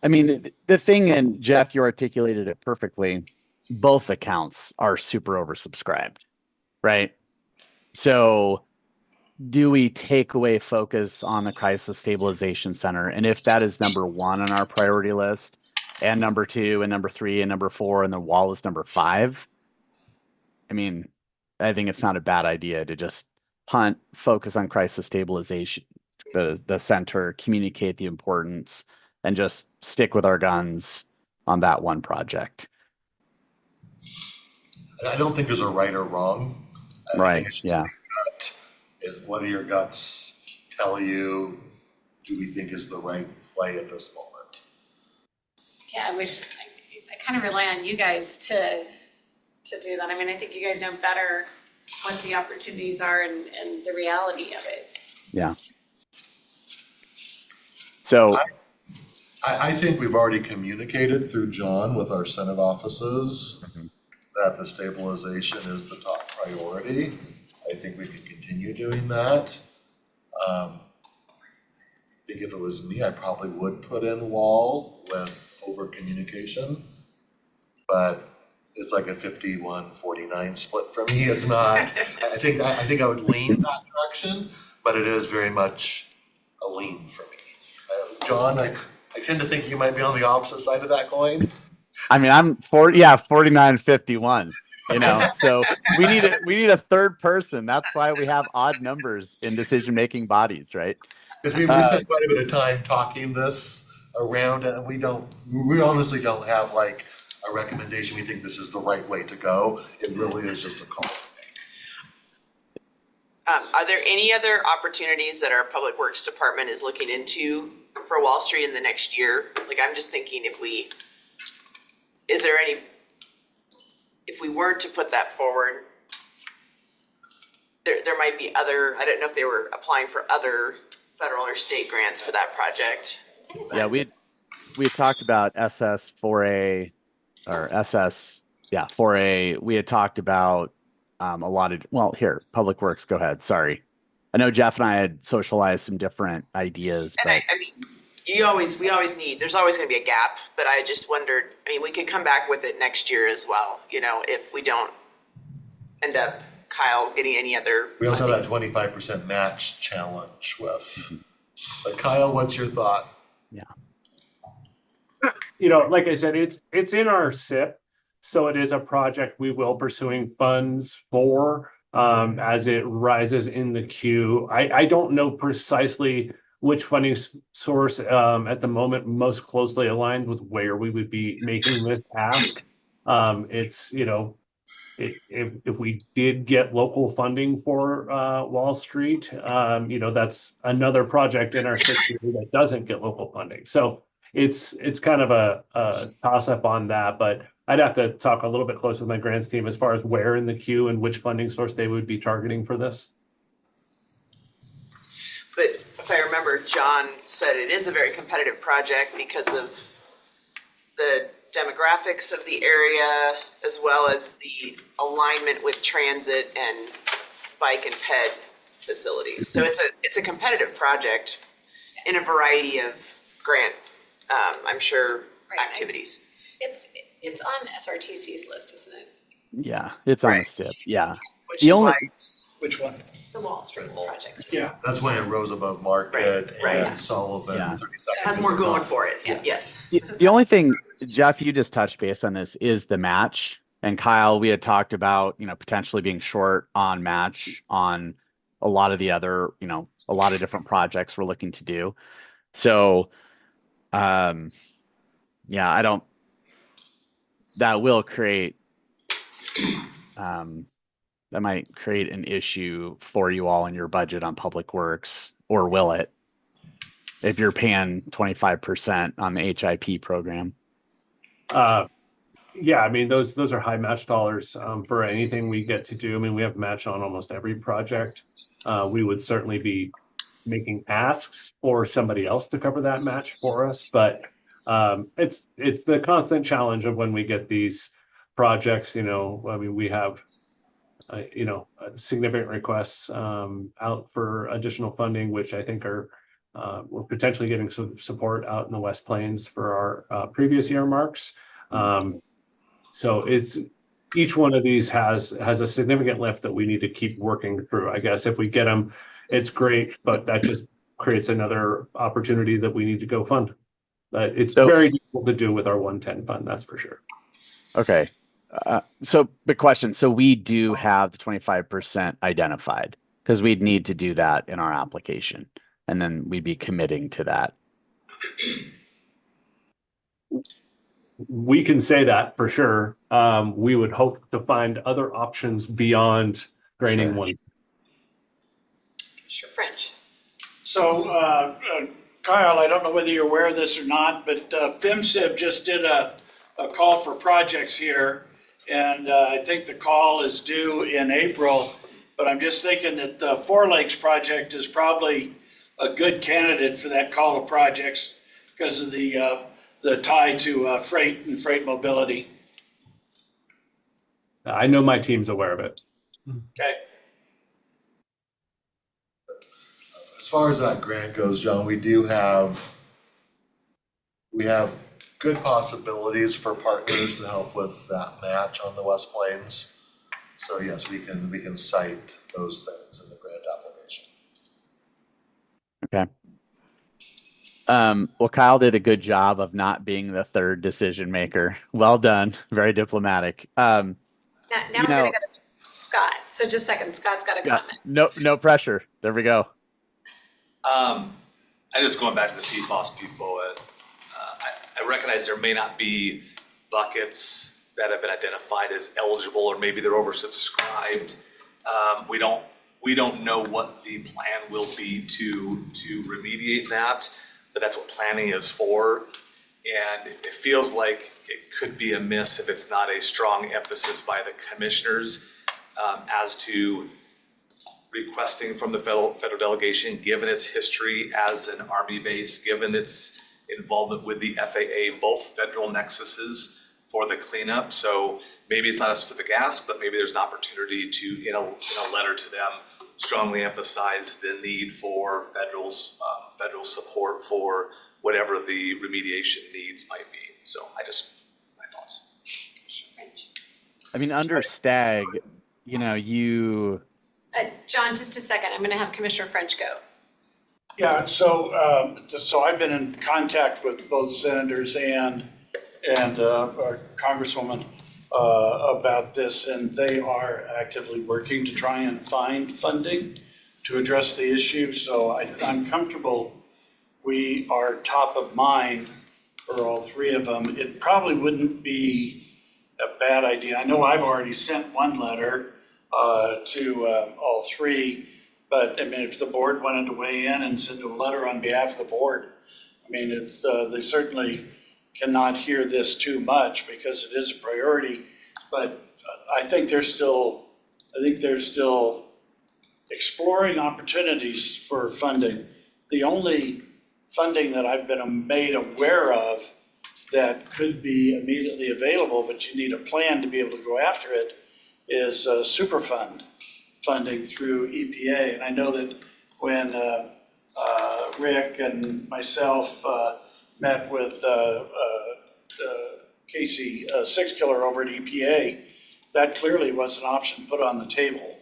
I mean, the thing, and Jeff, you articulated it perfectly, both accounts are super oversubscribed, right? So do we take away focus on the Crisis Stabilization Center? And if that is number one on our priority list, and number two, and number three, and number four, and the wall is number 5, I mean, I think it's not a bad idea to just punt, focus on crisis stabilization, the center, communicate the importance, and just stick with our guns on that one project. And I don't think there's a right or wrong. I Right, think it's just yeah. a gut. What do your guts tell you, do we think is the right play at this moment? Yeah, I kind of rely on you guys to do that. I mean, I think you guys know better what the opportunities are and the reality of it. Yeah. So, I think we've already communicated through John with our Senate offices that the stabilization is the top priority. I think we can continue doing that. I think if it was me, I probably would put in wall with over communication. But it's like a 51-49 split for me. It's not, I think I would lean that direction, but it is very much a lean for me. John, I tend to think you might be on the opposite side of that coin. I mean, I'm 49-51, you know, so we need a third person. That's why we have odd numbers in decision-making bodies, right? Because we spent quite a bit of time talking this around, and we honestly don't have like a recommendation. We think this is the right way to go. It really is just a call. are there any other opportunities that our Public Works Department is looking into for Wall Street in the next year? Like, I'm just thinking if we were to put that forward, there might be other, I don't know if they were applying for other federal or state grants for that project. Yeah, we had talked about SS4A or SS, 4A. We had talked about a lot of, well, here, Public Works, go ahead, sorry. I know Jeff and I had socialized some different ideas, And but I mean, we always need, there's always gonna be a gap, but I just wondered, I mean, we could come back with it next year as well, you know, if we don't end up, Kyle, getting any other We also have funding. that 25% match challenge with. But Kyle, what's your thought? You know, like I said, it's in our SIP, so it is a project we will pursuing funds for as it rises in the queue. I don't know precisely which funding source at the moment most closely aligned with where we would be making this ask. It's, you know, if we did get local funding for Wall Street, you know, that's another project in our SIP that doesn't get local funding. So it's kind of a toss up on that, but I'd have to talk a little bit closer with my grants team as far as where in the queue and which funding source they would be targeting for this. But if I remember, John said it is a very competitive project because of the demographics of the area as well as the alignment with transit and bike and ped facilities. So it's a competitive project in a variety of grant, I'm sure, Right. activities. It's on SRTC's list, isn't it? Yeah, it's on the Right. STIP, yeah. Which The is only- why it's, Which one? The Wall Street project. Yeah. That's why it rose above Market Right. and Sullivan, Yeah. 30 seconds. has more going for it, Yes. yes. The only thing, Jeff, you just touched base on this is the match. And Kyle, we had talked about, potentially being short on match on a lot of the other, a lot of different projects we're looking to do. So, yeah, that will create, that might create an issue for you all in your budget on Public Works, or will it? If you're paying 25% on the HIP program. Yeah, I mean, those are high match dollars for anything we get to do. I mean, we have match on almost every project. We would certainly be making asks for somebody else to cover that match for us, but it's the constant challenge of when we get these projects, I mean, we have significant requests out for additional funding, which I think are we're potentially getting some support out in the West Plains for our previous earmarks. So it's each one of these has a significant lift that we need to keep working through. I guess if we get them, it's great, but that just creates another opportunity that we need to go fund. But it's very difficult to do with our 110 fund, that's for sure. Okay. So the question, so we do have the 25% identified, because we'd need to do that in our application, and then we'd be committing to that. We can say that for sure. We would hope to find other options beyond draining one. Sure, French. So, Kyle, I don't know whether you're aware of this or not, but FMCIB just did a call for projects here. And I think the call is due in April, but I'm just thinking that the Four Lakes project is probably a good candidate for that call of projects because of the tie to freight and freight mobility. I know my team's aware of it. Okay. As far as that grant goes, John, we have good possibilities for partners to help with that match on the West Plains. So yes, we can cite those things in the grant application. Okay. Well, Kyle did a good job of not being the third decision maker. Well done. Very diplomatic. Now we're gonna go to Scott. So just a second, Scott's got a comment. No pressure. There we go. I just going back to the PFAS, PFOA. I recognize there may not be buckets that have been identified as eligible, or maybe they're oversubscribed. We don't know what the plan will be to remediate that, but that's what planning is for. And it feels like it could be a miss if it's not a strong emphasis by the commissioners as to requesting from the federal delegation, given its history as an Army base, given its involvement with the FAA, both federal nexuses for the cleanup. So maybe it's not a specific ask, but maybe there's an opportunity to, in a letter to them, strongly emphasize the need for federal support for whatever the remediation needs might be. So my thoughts. I mean, under STAG, John, just a second. I'm gonna have Commissioner French go. Yeah, so I've been in contact with both senators and our Congresswoman about this, and they are actively working to try and find funding to address the issue. So I'm comfortable we are top of mind for all three of them. It probably wouldn't be a bad idea. I know I've already sent one letter to all three, but I mean, if the board wanted to weigh in and send a letter on behalf of the board, I mean, they certainly cannot hear this too much because it is a priority. But I think they're still exploring opportunities for funding. The only funding that I've been made aware of that could be immediately available, but you need a plan to be able to go after it, is Superfund. funding through EPA. And I know that when Rick and myself met with Casey Sixkiller over at EPA, that clearly was an option put on the table.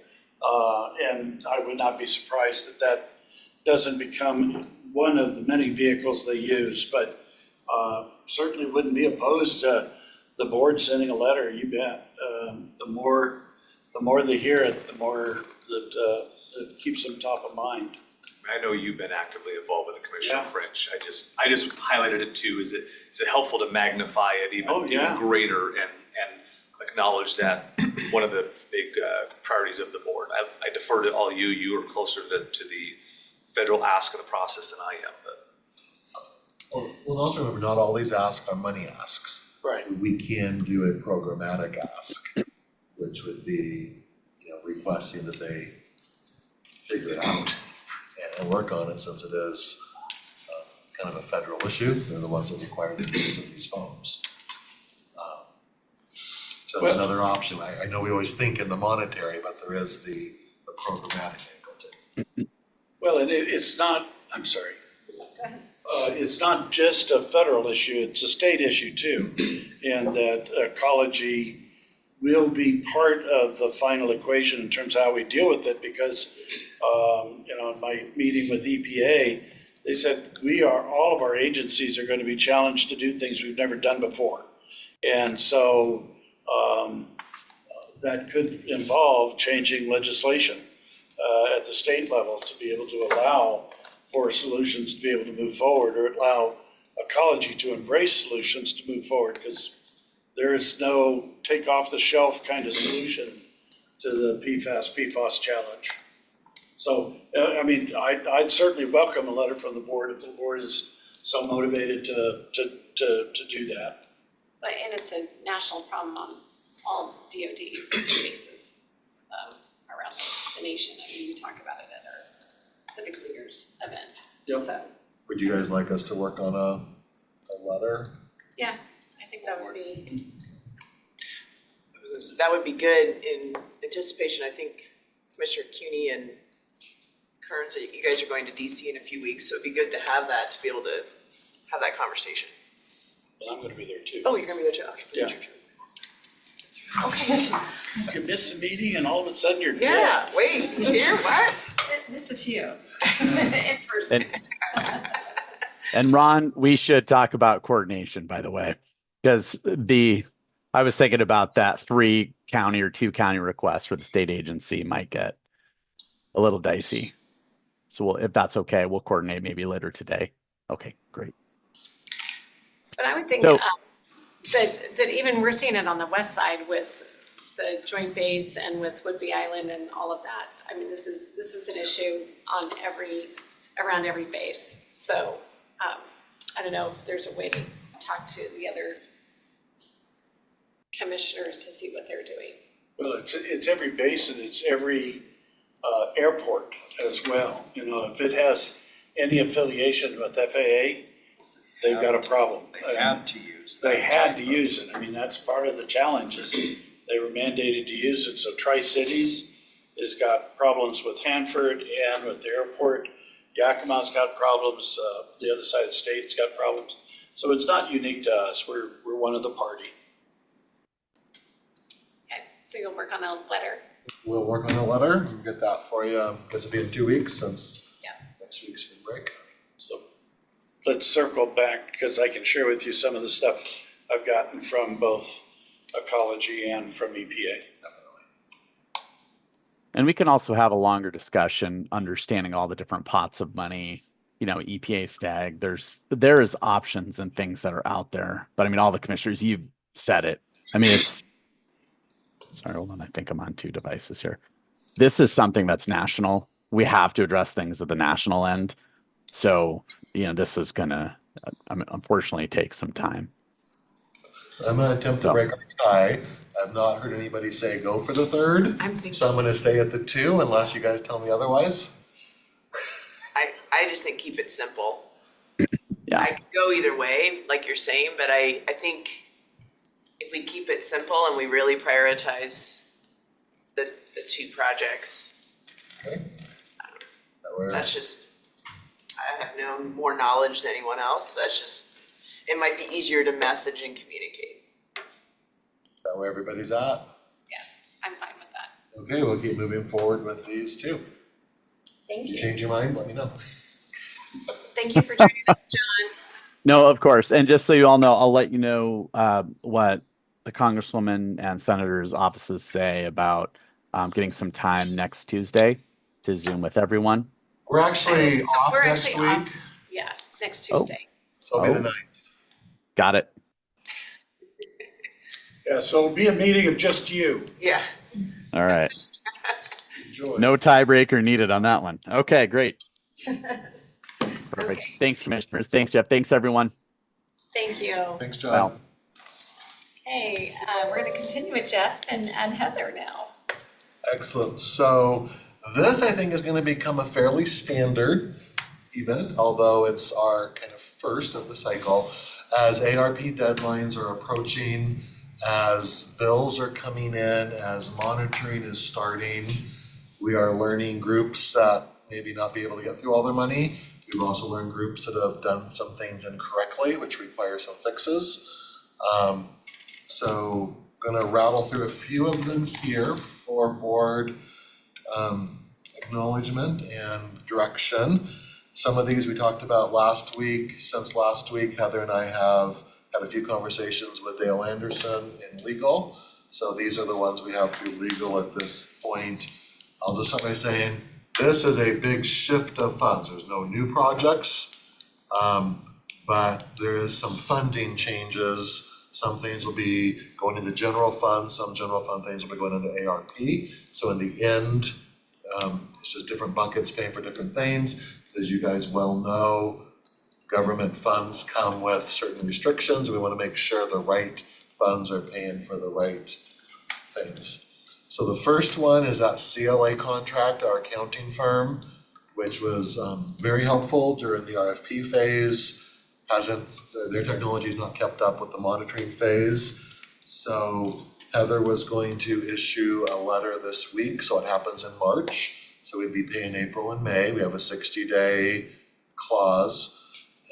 And I would not be surprised that that doesn't become one of the many vehicles they use, but certainly wouldn't be opposed to the board sending a letter, you bet. The more they hear it, the more that it keeps them top of mind. I know you've been actively involved with the Commissioner Yeah. French. I just highlighted it too. Is it helpful to magnify it even greater and acknowledge that one of the big priorities of the board? I defer to all you. You are closer to the federal ask of the process than I am, but. Well, also remember, not all these asks are money asks. Right. We can do a programmatic ask, which would be, requesting that they figure it out and work on it, since it is kind of a federal issue. They're the ones that require the use of these phones. So that's another option. I know we always think in the monetary, but there is the programmatic angle too. Well, and it's not, I'm sorry. It's not just a federal issue, it's a state issue too. And that ecology will be part of the final equation in terms of how we deal with it, because, in my meeting with EPA, they said, all of our agencies are going to be challenged to do things we've never done before. And so that could involve changing legislation at the state level to be able to allow for solutions to be able to move forward, or allow ecology to embrace solutions to move forward, because there is no take off the shelf kind of solution to the PFAS challenge. So, I'd certainly welcome a letter from the board if the board is so motivated to do that. But, and it's a national problem on all DOD bases around the nation. I mean, we talk about it at our civic leaders event, Yep. so, Would you guys like us to work on a letter? yeah, I think that would be, That would be good in anticipation. I think Commissioner CUNY and Kearns, you guys are going to DC in a few weeks, so it'd be good to have that, to be able to have that conversation. But I'm gonna be there too. Oh, you're gonna be there too, okay. Yeah. Okay. You miss a meeting and all of a sudden you're dead. Yeah, wait, he's here, what? missed a few in person. And Ron, we should talk about coordination, by the way, because I was thinking about that 3 county or 2 county request for the state agency might get a little dicey. So if that's okay, we'll coordinate maybe later today. Okay, great. But I would think So- that even we're seeing it on the west side with the Joint Base and with Whidbey Island and all of that. I mean, this is an issue on around every base. So I don't know if there's a way to talk to the other commissioners to see what they're doing. Well, it's every base and it's every airport as well. If it has any affiliation with FAA, they've got a problem. They had to use that. They had to type of- use it. I mean, that's part of the challenge is they were mandated to use it. So Tri-Cities has got problems with Hanford and with the airport. Yakima's got problems. The other side of the state's got problems. So it's not unique to us. We're one of the party. Okay, so you'll work on a letter. We'll work on a letter and get that for you. Guess it'll be in 2 weeks since Yeah. next week's spring break. So let's circle back because I can share with you some of the stuff I've gotten from both ecology and from EPA. Definitely. And we can also have a longer discussion, understanding all the different pots of money, EPA STAG. There is options and things that are out there. But I mean, all the commissioners, you've said it. I mean, sorry, hold on. I think I'm on 2 devices here. This is something that's national. We have to address things at the national end. So, this is gonna, unfortunately, take some time. I'm gonna attempt to break our tie. I've not heard anybody say go for the 3rd. I'm thinking, So I'm gonna stay at the 2 unless you guys tell me otherwise. I just think keep it simple. Yeah. I could go either way, like you're saying, but I think if we keep it simple and we really prioritize the two projects. Okay. That way, That's just, I have no more knowledge than anyone else, that's just, it might be easier to message and communicate. that way everybody's at. I'm fine with that. Okay, we'll keep moving forward with these two. Thank You you. change your mind, let me know. Thank you for joining us, John. No, of course. And just so you all know, I'll let you know what the Congresswoman and Senator's offices say about getting some time next Tuesday to Zoom with everyone. We're actually So off we're next actually week, off. Yeah, next Oh. Tuesday. so it'll be the 9th. Got it. Yeah, so it'll be a meeting of just you. Yeah. All right. Enjoy. No tiebreaker needed on that one. Okay, great. Perfect. Okay. Thanks, commissioners. Thanks, Jeff. Thanks, everyone. Thank you. Thanks, John. Well. Hey, we're gonna continue with Jeff and Heather now. Excellent. So this, I think, is going to become a fairly standard event, although it's our kind of first of the cycle. As ARP deadlines are approaching, as bills are coming in, as monitoring is starting, we are learning groups that maybe not be able to get through all their money. We've also learned groups that have done some things incorrectly, which require some fixes. So gonna rattle through a few of them here for board acknowledgement and direction. Some of these we talked about last week. Since last week, Heather and I have had a few conversations with Dale Anderson in legal. So these are the ones we have through legal at this point. I'll just start by saying, this is a big shift of funds. There's no new projects, but there is some funding changes. Some things will be going into general fund, some general fund things will be going into ARP. So in the end, it's just different buckets paying for different things. As you guys well know, government funds come with certain restrictions. We want to make sure the right funds are paying for the right things. So the first one is that CLA contract, our accounting firm, which was very helpful during the RFP phase. Their technology has not kept up with the monitoring phase. So Heather was going to issue a letter this week, so it happens in March. So we'd be paying April and May. We have a 60-day clause,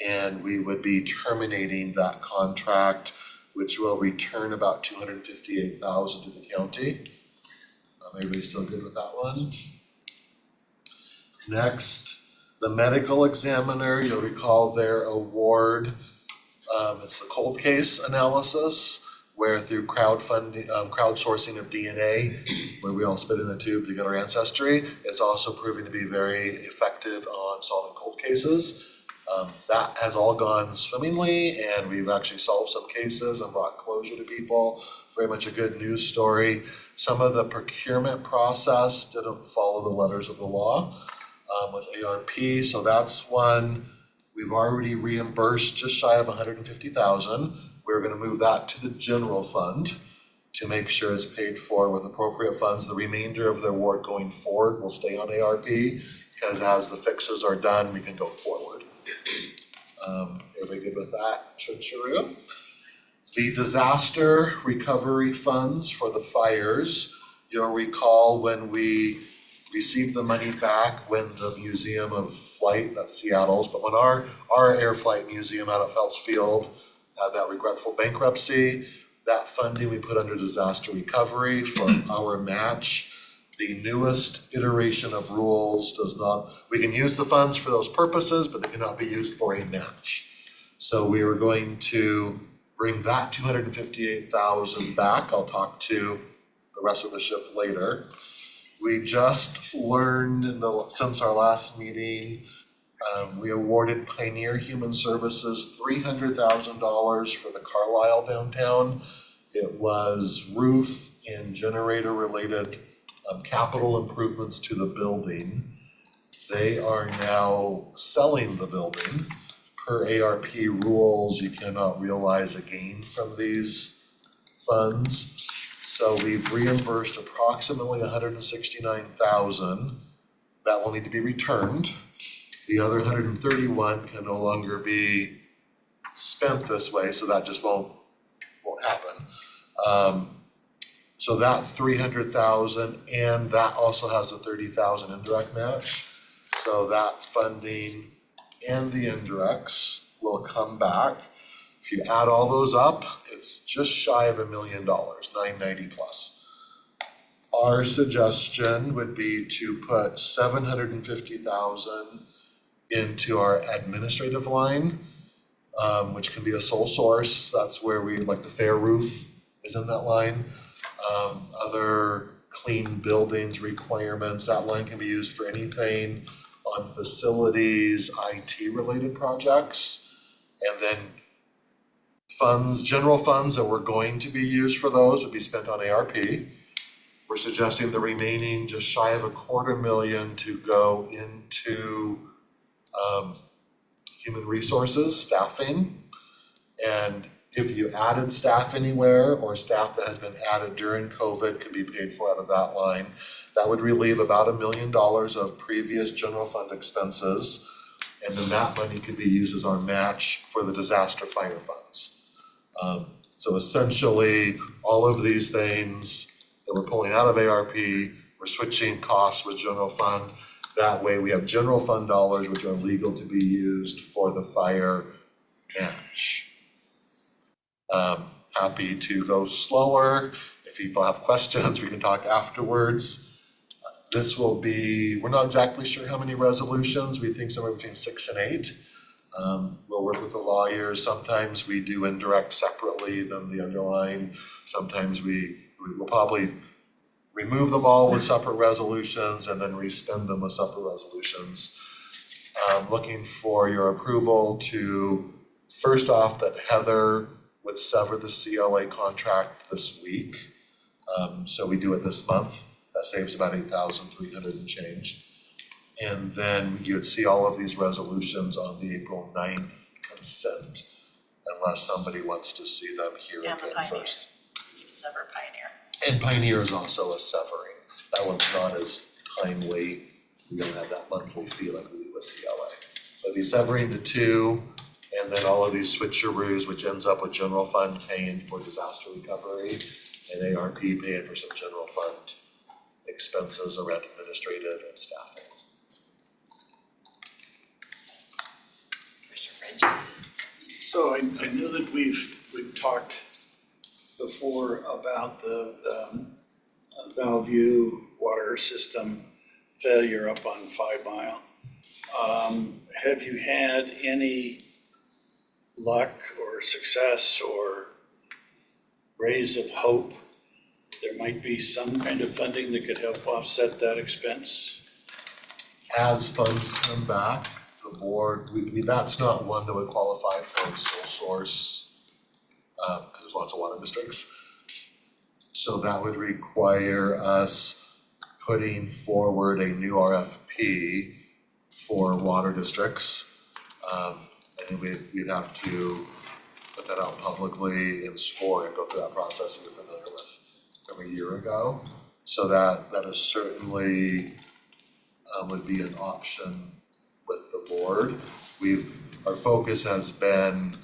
and we would be terminating that contract, which will return about $258,000 to the county. Everybody's still good with that one? Next, the medical examiner, you'll recall their award. It's the cold case analysis, where through crowdsourcing of DNA, where we all spit in a tube to get our ancestry, it's also proving to be very effective on solving cold cases. That has all gone swimmingly, and we've actually solved some cases and brought closure to people. Very much a good news story. Some of the procurement process didn't follow the letters of the law with ARP, so that's one. We've already reimbursed just shy of $150,000. We're gonna move that to the general fund to make sure it's paid for with appropriate funds. The remainder of the award going forward will stay on ARP, because as the fixes are done, we can go forward. Everybody good with that, Chiru? The disaster recovery funds for the fires, you'll recall when we received the money back when the Museum of Flight, that's Seattle's, but when our air flight museum out at Phelps Field had that regretful bankruptcy, that funding we put under disaster recovery for our match. The newest iteration of rules does not, we can use the funds for those purposes, but they cannot be used for a match. So we were going to bring that $258,000 back. I'll talk to the rest of the shift later. We just learned since our last meeting, we awarded Pioneer Human Services $300,000 for the Carlisle downtown. It was roof and generator related capital improvements to the building. They are now selling the building. Per ARP rules, you cannot realize a gain from these funds. So we've reimbursed approximately $169,000. That will need to be returned. The other 131 can no longer be spent this way, so that just won't happen. So that 300,000, and that also has a 30,000 indirect match. So that funding and the indirects will come back. If you add all those up, it's just shy of $1 million, 990 plus. Our suggestion would be to put 750,000 into our administrative line, which can be a sole source. That's where we, like the fair roof is in that line. Other clean buildings requirements, that line can be used for anything on facilities, IT related projects. And then funds, general funds that were going to be used for those would be spent on ARP. We're suggesting the remaining just shy of $250,000 to go into human resources, staffing. And if you added staff anywhere or staff that has been added during COVID could be paid for out of that line, that would relieve about $1 million of previous general fund expenses. And then that money could be used as our match for the disaster fire funds. So essentially, all of these things that we're pulling out of ARP, we're switching costs with general fund. That way we have general fund dollars which are legal to be used for the fire match. Happy to go slower. If people have questions, we can talk afterwards. This will be, we're not exactly sure how many resolutions. We think somewhere between 6 and 8. We'll work with the lawyers. Sometimes we do indirect separately than the underlying. Sometimes we will probably remove them all with separate resolutions and then respend them with separate resolutions. Looking for your approval to, first off, that Heather would sever the CLA contract this week. So we do it this month. That saves about 8,300 and change. And then you would see all of these resolutions on the April 9th consent, unless somebody wants to see them here again first. Sever Pioneer. And Pioneer is also a severing. That one's not as timely. We don't have that monthly fee like we do with CLA. So it'd be severing to 2, and then all of these switcheroos, which ends up with general fund paying for disaster recovery and ARP paying for some general fund expenses around administrative and staffing. So I know that we've talked before about the Valview water system failure up on 5 Mile. Have you had any luck or success or rays of hope there might be some kind of funding that could help offset that expense? As funds come back, the board, that's not one that would qualify for a sole source, because there's lots of water districts. So that would require us putting forward a new RFP for water districts. And we'd have to put that out publicly and score and go through that process you're familiar with from a year ago. So that is certainly would be an option with the board. Our focus has been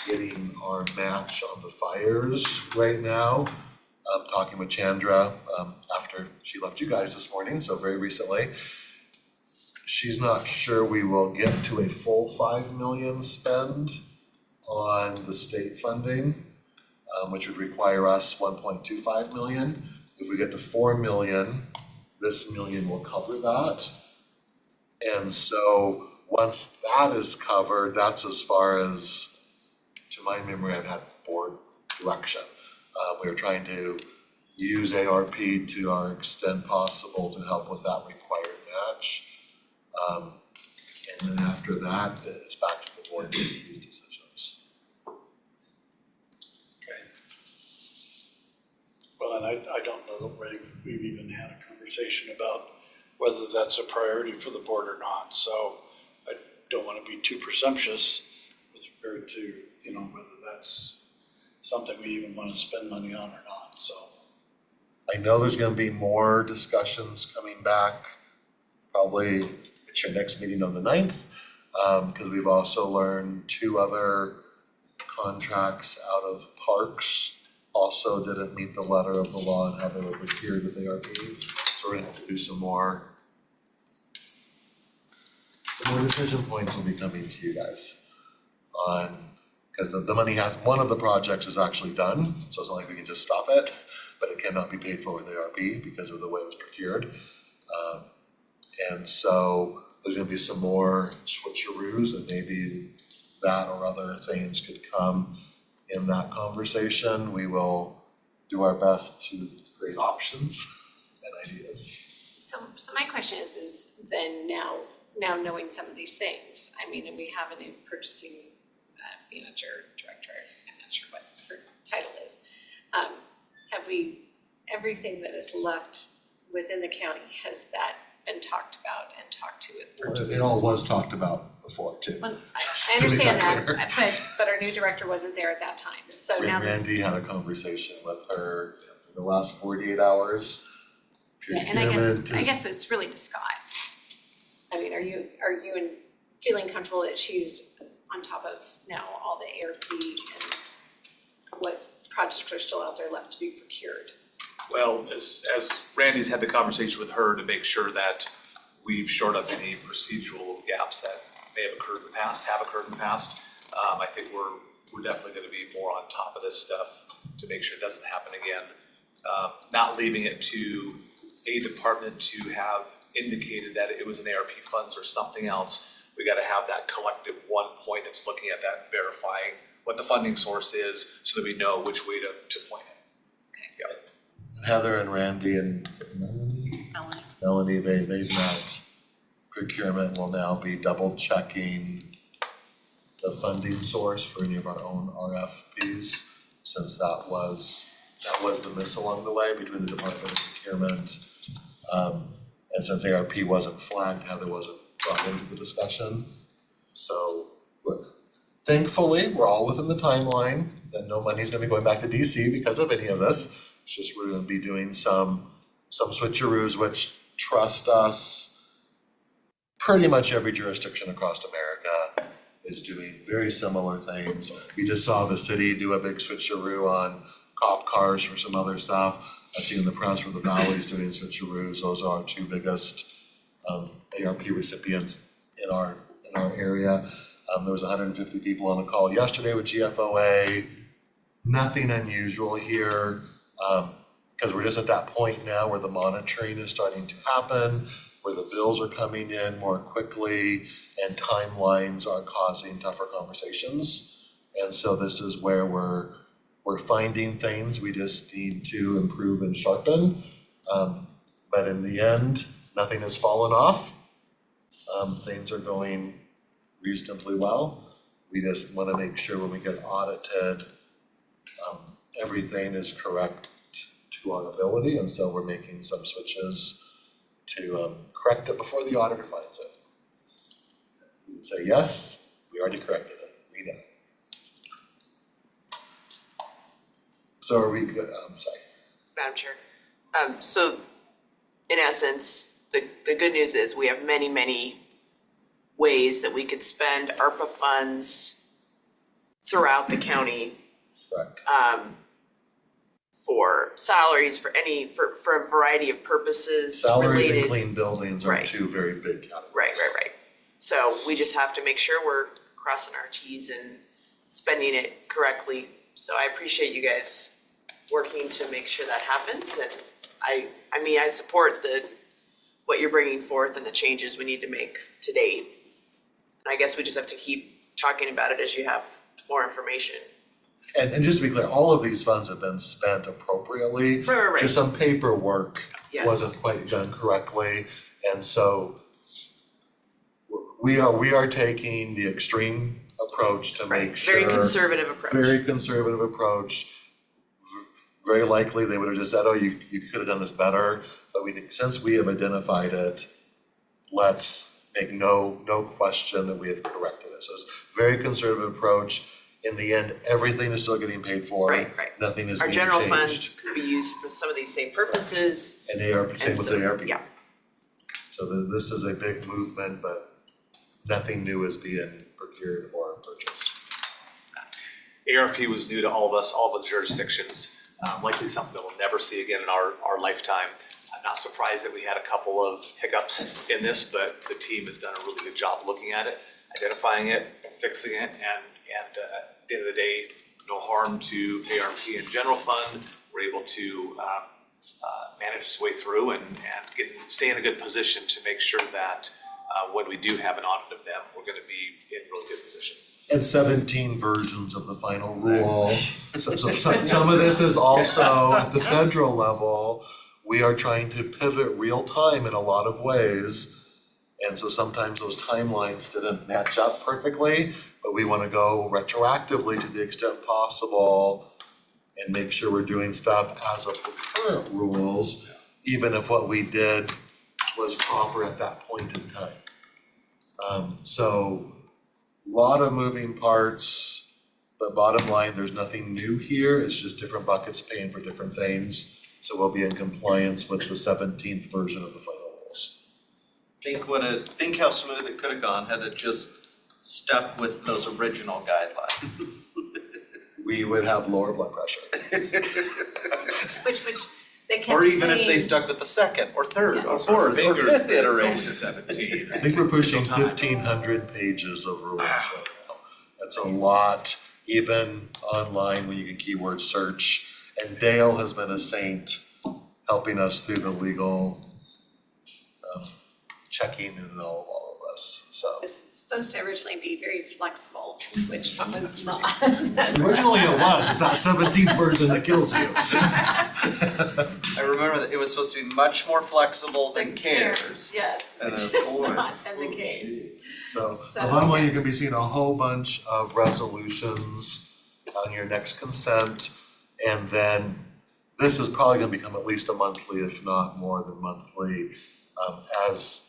getting our match on the fires right now. I'm talking with Chandra after she left you guys this morning, so very recently. She's not sure we will get to a full 5 million spend on the state funding, which would require us 1.25 million. If we get to 4 million, this million will cover that. And so once that is covered, that's as far as, to my memory, I've had board direction. We are trying to use ARP to our extent possible to help with that required match. And then after that, it's back to the board to make these decisions. Okay. Well, and I don't know that we've even had a conversation about whether that's a priority for the board or not. So I don't want to be too presumptuous with regard to, whether that's something we even want to spend money on or not, so. I know there's gonna be more discussions coming back, probably at your next meeting on the 9th, because we've also learned 2 other contracts out of parks also didn't meet the letter of the law and how they were procured with ARP. So we're gonna have to do some more decision points will be coming to you guys on, because the money has, one of the projects is actually done, so it's not like we can just stop it, but it cannot be paid for with ARP because of the way it was procured. And so there's gonna be some more switcheroos, and maybe that or other things could come in that conversation. We will do our best to create options and ideas. So my question is then now knowing some of these things, I mean, and we have a new purchasing manager, director, I'm not sure what her title is. Have we, everything that is left within the county, has that been talked about and talked to with purchasing? It all was talked about before too. Well, I understand that, but our new director wasn't there at that time, so now that. Randy had a conversation with her in the last 48 hours. Yeah, and I guess it's really to Scott. I mean, are you feeling comfortable that she's on top of now all the ARP and what projects are still out there left to be procured? Well, as Randy's had the conversation with her to make sure that we've shored up any procedural gaps that may have occurred in the past, I think we're definitely gonna be more on top of this stuff to make sure it doesn't happen again. Not leaving it to a department to have indicated that it was an ARP funds or something else. We gotta have that collective one point that's looking at that, verifying what the funding source is, so that we know which way to point it. Yep. Heather and Randy and Melanie, they met. Procurement will now be double checking the funding source for any of our own RFPs, since that was the miss along the way between the Department of Procurement. And since ARP wasn't flagged, Heather wasn't brought into the discussion. So thankfully, we're all within the timeline, that no money's gonna be going back to DC because of any of this. It's just we're gonna be doing some switcheroos, which, trust us, pretty much every jurisdiction across America is doing very similar things. We just saw the city do a big switcheroo on cop cars for some other stuff. I've seen in the press where the Valley's doing switcheroos. Those are our two biggest ARP recipients in our area. There was 150 people on a call yesterday with GFOA. Nothing unusual here, because we're just at that point now where the monitoring is starting to happen, where the bills are coming in more quickly and timelines are causing tougher conversations. And so this is where we're finding things we just need to improve and sharpen. But in the end, nothing has fallen off. Things are going reasonably well. We just want to make sure when we get audited, everything is correct to our ability, and so we're making some switches to correct it before the auditor finds it. We can say, yes, we already corrected it, we know. So are we good? Sorry. Madam Chair. So in essence, the good news is we have many ways that we could spend ARPA funds throughout the county. Correct. For salaries, for a variety of purposes Salaries related. and clean buildings are Right. two very big categories. Right. So we just have to make sure we're crossing our Ts and spending it correctly. So I appreciate you guys working to make sure that happens, and I mean, I support what you're bringing forth and the changes we need to make to date. And I guess we just have to keep talking about it as you have more information. And just to be clear, all of these funds have been spent appropriately. Right. Just some paperwork Yes. wasn't quite done correctly, and so we are taking the extreme approach to make sure. Very conservative approach. Very conservative approach. Very likely, they would have just said, oh, you could have done this better, but we think since we have identified it, let's make no question that we have corrected it. So it's a very conservative approach. In the end, everything is still getting paid for. Right. Nothing is Our being general changed. funds could be used for some of these same purposes. And ARP, same And with so, the ARP. yeah. So this is a big movement, but nothing new is being procured or purchased. ARP was new to all of us, all of the jurisdictions. likely something that we'll never see again in our lifetime. I'm not surprised that we had a couple of hiccups in this, but the team has done a really good job looking at it, identifying it, fixing it, and at the end of the day, no harm to ARP and general fund. We're able to manage its way through and stay in a good position to make sure that when we do have an audit of them, we're gonna be in really good position. And 17 versions of the final rule. So some of this is also at the federal level, we are trying to pivot real time in a lot of ways. And so sometimes those timelines didn't match up perfectly, but we wanna go retroactively to the extent possible and make sure we're doing stuff as of the current rules, even if what we did was proper at that point in time. So lot of moving parts, but bottom line, there's nothing new here. It's just different buckets paying for different things. So we'll be in compliance with the 17th version of the final rules. Think how smooth it could have gone had it just stuck with those original guidelines. We would have lower blood pressure. Which they kept Or even if they saying- stuck with the second or third or Yes. fourth or fifth It's only iteration. 17. I think we're pushing Still time. 1,500 pages of rules right now. That's a lot, even online when you can keyword search. And Dale has been a saint helping us through the legal checking and all of this, so. It was supposed to originally be very flexible, which was not. Originally it was, it's that 17th version that kills you. I remember that it was supposed to be much more flexible than CARES. Yes, And which of is course. not been the case. So, the So, bottom line, you're yes. gonna be seeing a whole bunch of resolutions on your next consent. And then this is probably gonna become at least a monthly, if not more than monthly, as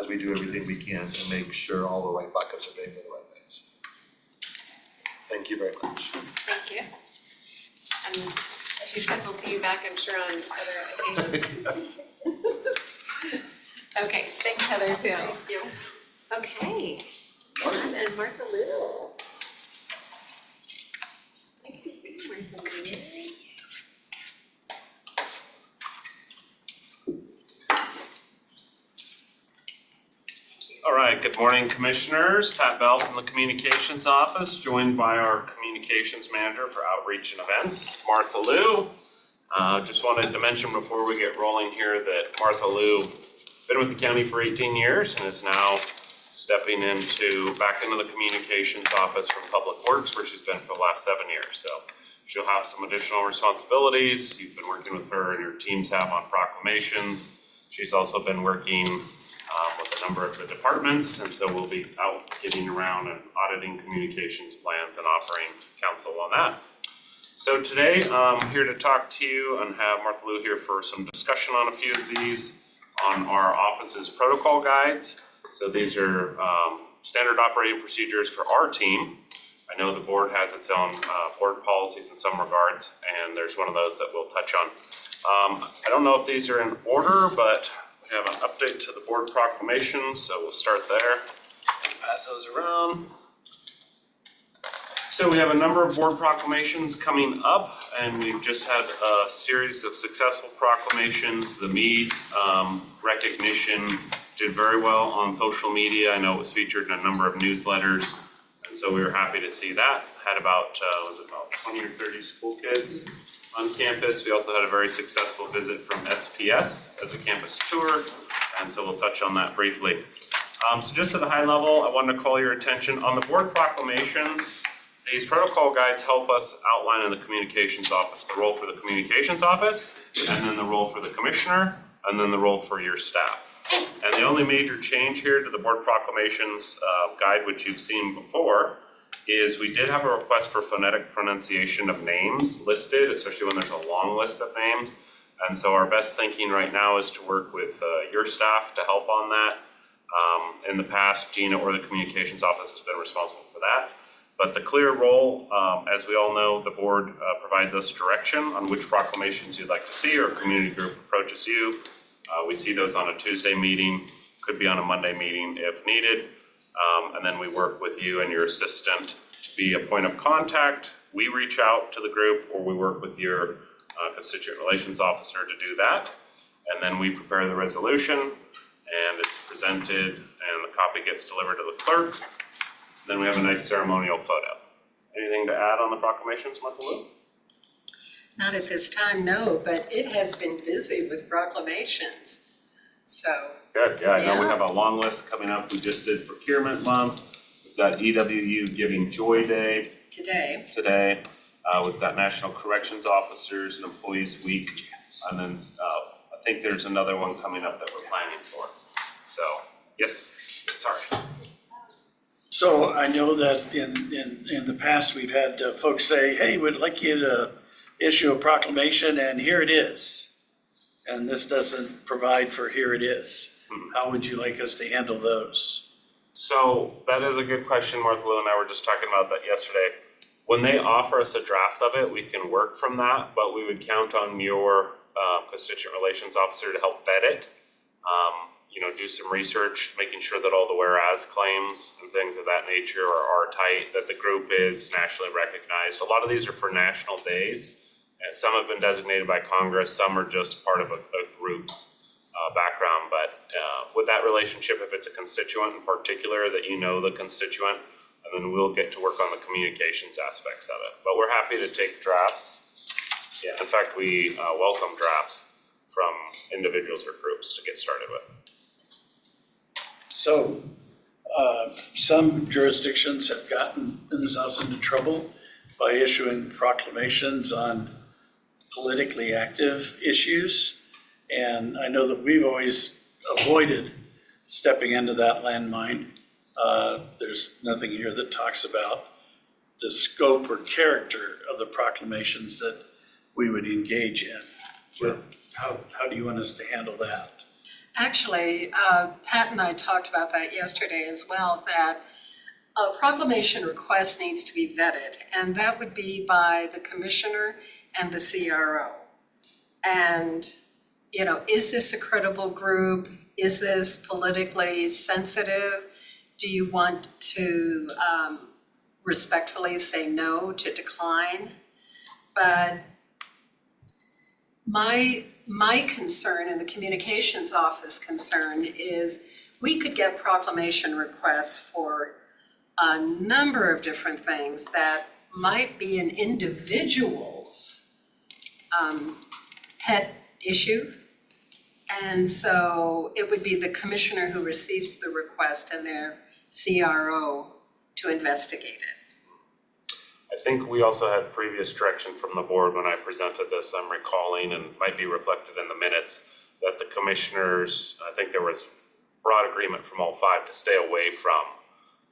we do everything we can to make sure all the right buckets are paying for the right things. Thank you very much. Thank you. And as you said, we'll see you back, I'm sure, on other occasions. Yes. Okay, thanks Heather too. Thank you. Okay, and Martha Lou. Nice to see you, Martha Lou. Good to see you. All right, good morning, Commissioners. Pat Bell from the Communications Office, joined by our Communications Manager for Outreach and Events, Martha Lou. Just wanted to mention before we get rolling here that Martha Lou been with the county for 18 years and is now stepping back into the Communications Office from Public Works, where she's been for the last 7 years. So she'll have some additional responsibilities. You've been working with her and your teams have on proclamations. She's also been working with a number of the departments, and so we'll be out getting around and auditing communications plans and offering counsel on that. So today, I'm here to talk to you and have Martha Lou here for some discussion on a few of these on our office's protocol guides. So these are standard operating procedures for our team. I know the board has its own board policies in some regards, and there's one of those that we'll touch on. I don't know if these are in order, but we have an update to the board proclamations, so we'll start there. Pass those around. So we have a number of board proclamations coming up, and we've just had a series of successful proclamations. The Mead recognition did very well on social media. I know it was featured in a number of newsletters, and so we were happy to see that. Had about 20 or 30 school kids on campus. We also had a very successful visit from SPS as a campus tour, and so we'll touch on that briefly. So just at a high level, I wanted to call your attention on the board proclamations. These protocol guides help us outline in the communications office the role for the communications office, and then the role for the commissioner, and then the role for your staff. And the only major change here to the board proclamations guide, which you've seen before, is we did have a request for phonetic pronunciation of names listed, especially when there's a long list of names. And so our best thinking right now is to work with your staff to help on that. In the past, Gina or the communications office has been responsible for that. But the clear role, as we all know, the board provides us direction on which proclamations you'd like to see, or a community group approaches you. We see those on a Tuesday meeting, could be on a Monday meeting if needed. And then we work with you and your assistant to be a point of contact. We reach out to the group, or we work with your constituent relations officer to do that. And then we prepare the resolution and it's presented and the copy gets delivered to the clerk. Then we have a nice ceremonial photo. Anything to add on the proclamations, Martha Lou? Not at this time, no, but it has been busy with proclamations, so. Good, yeah, I know we Yeah. have a long list coming up. We just did procurement month. We've got EWU Giving Joy Day Today, today. We've got National Corrections Officers and Employees Week. And then I think there's another one coming up that we're planning for. So, yes, sorry. So I know that in the past, we've had folks say, hey, we'd like you to issue a proclamation and here it is. And this doesn't provide for here it is. How would you like us to handle those? So that is a good question. Martha Lou and I were just talking about that yesterday. When they offer us a draft of it, we can work from that, but we would count on your constituent relations officer to help vet it. Do some research, making sure that all the whereas claims and things of that nature are tight, that the group is nationally recognized. A lot of these are for national days. And some have been designated by Congress, some are just part of a group's background. But with that relationship, if it's a constituent in particular, that you know the constituent, and then we'll get to work on the communications aspects of it. But we're happy to take drafts. Yeah, in fact, we welcome drafts from individuals or groups to get started with. So some jurisdictions have gotten themselves into trouble by issuing proclamations on politically active issues. And I know that we've always avoided stepping into that landmine. There's nothing here that talks about the scope or character of the proclamations that we would engage in. But how do you want us to handle that? actually, Pat and I talked about that yesterday as well, that a proclamation request needs to be vetted, and that would be by the commissioner and the CRO. And, you know, is this a credible group? Is this politically sensitive? Do you want to respectfully say no, to decline? But my concern and the communications office concern is we could get proclamation requests for a number of different things that might be an individual's pet issue. And so it would be the commissioner who receives the request and their CRO to investigate it. I think we also had previous direction from the board when I presented this, I'm recalling, and might be reflected in the minutes, that the commissioners, I think there was broad agreement from all five to stay away from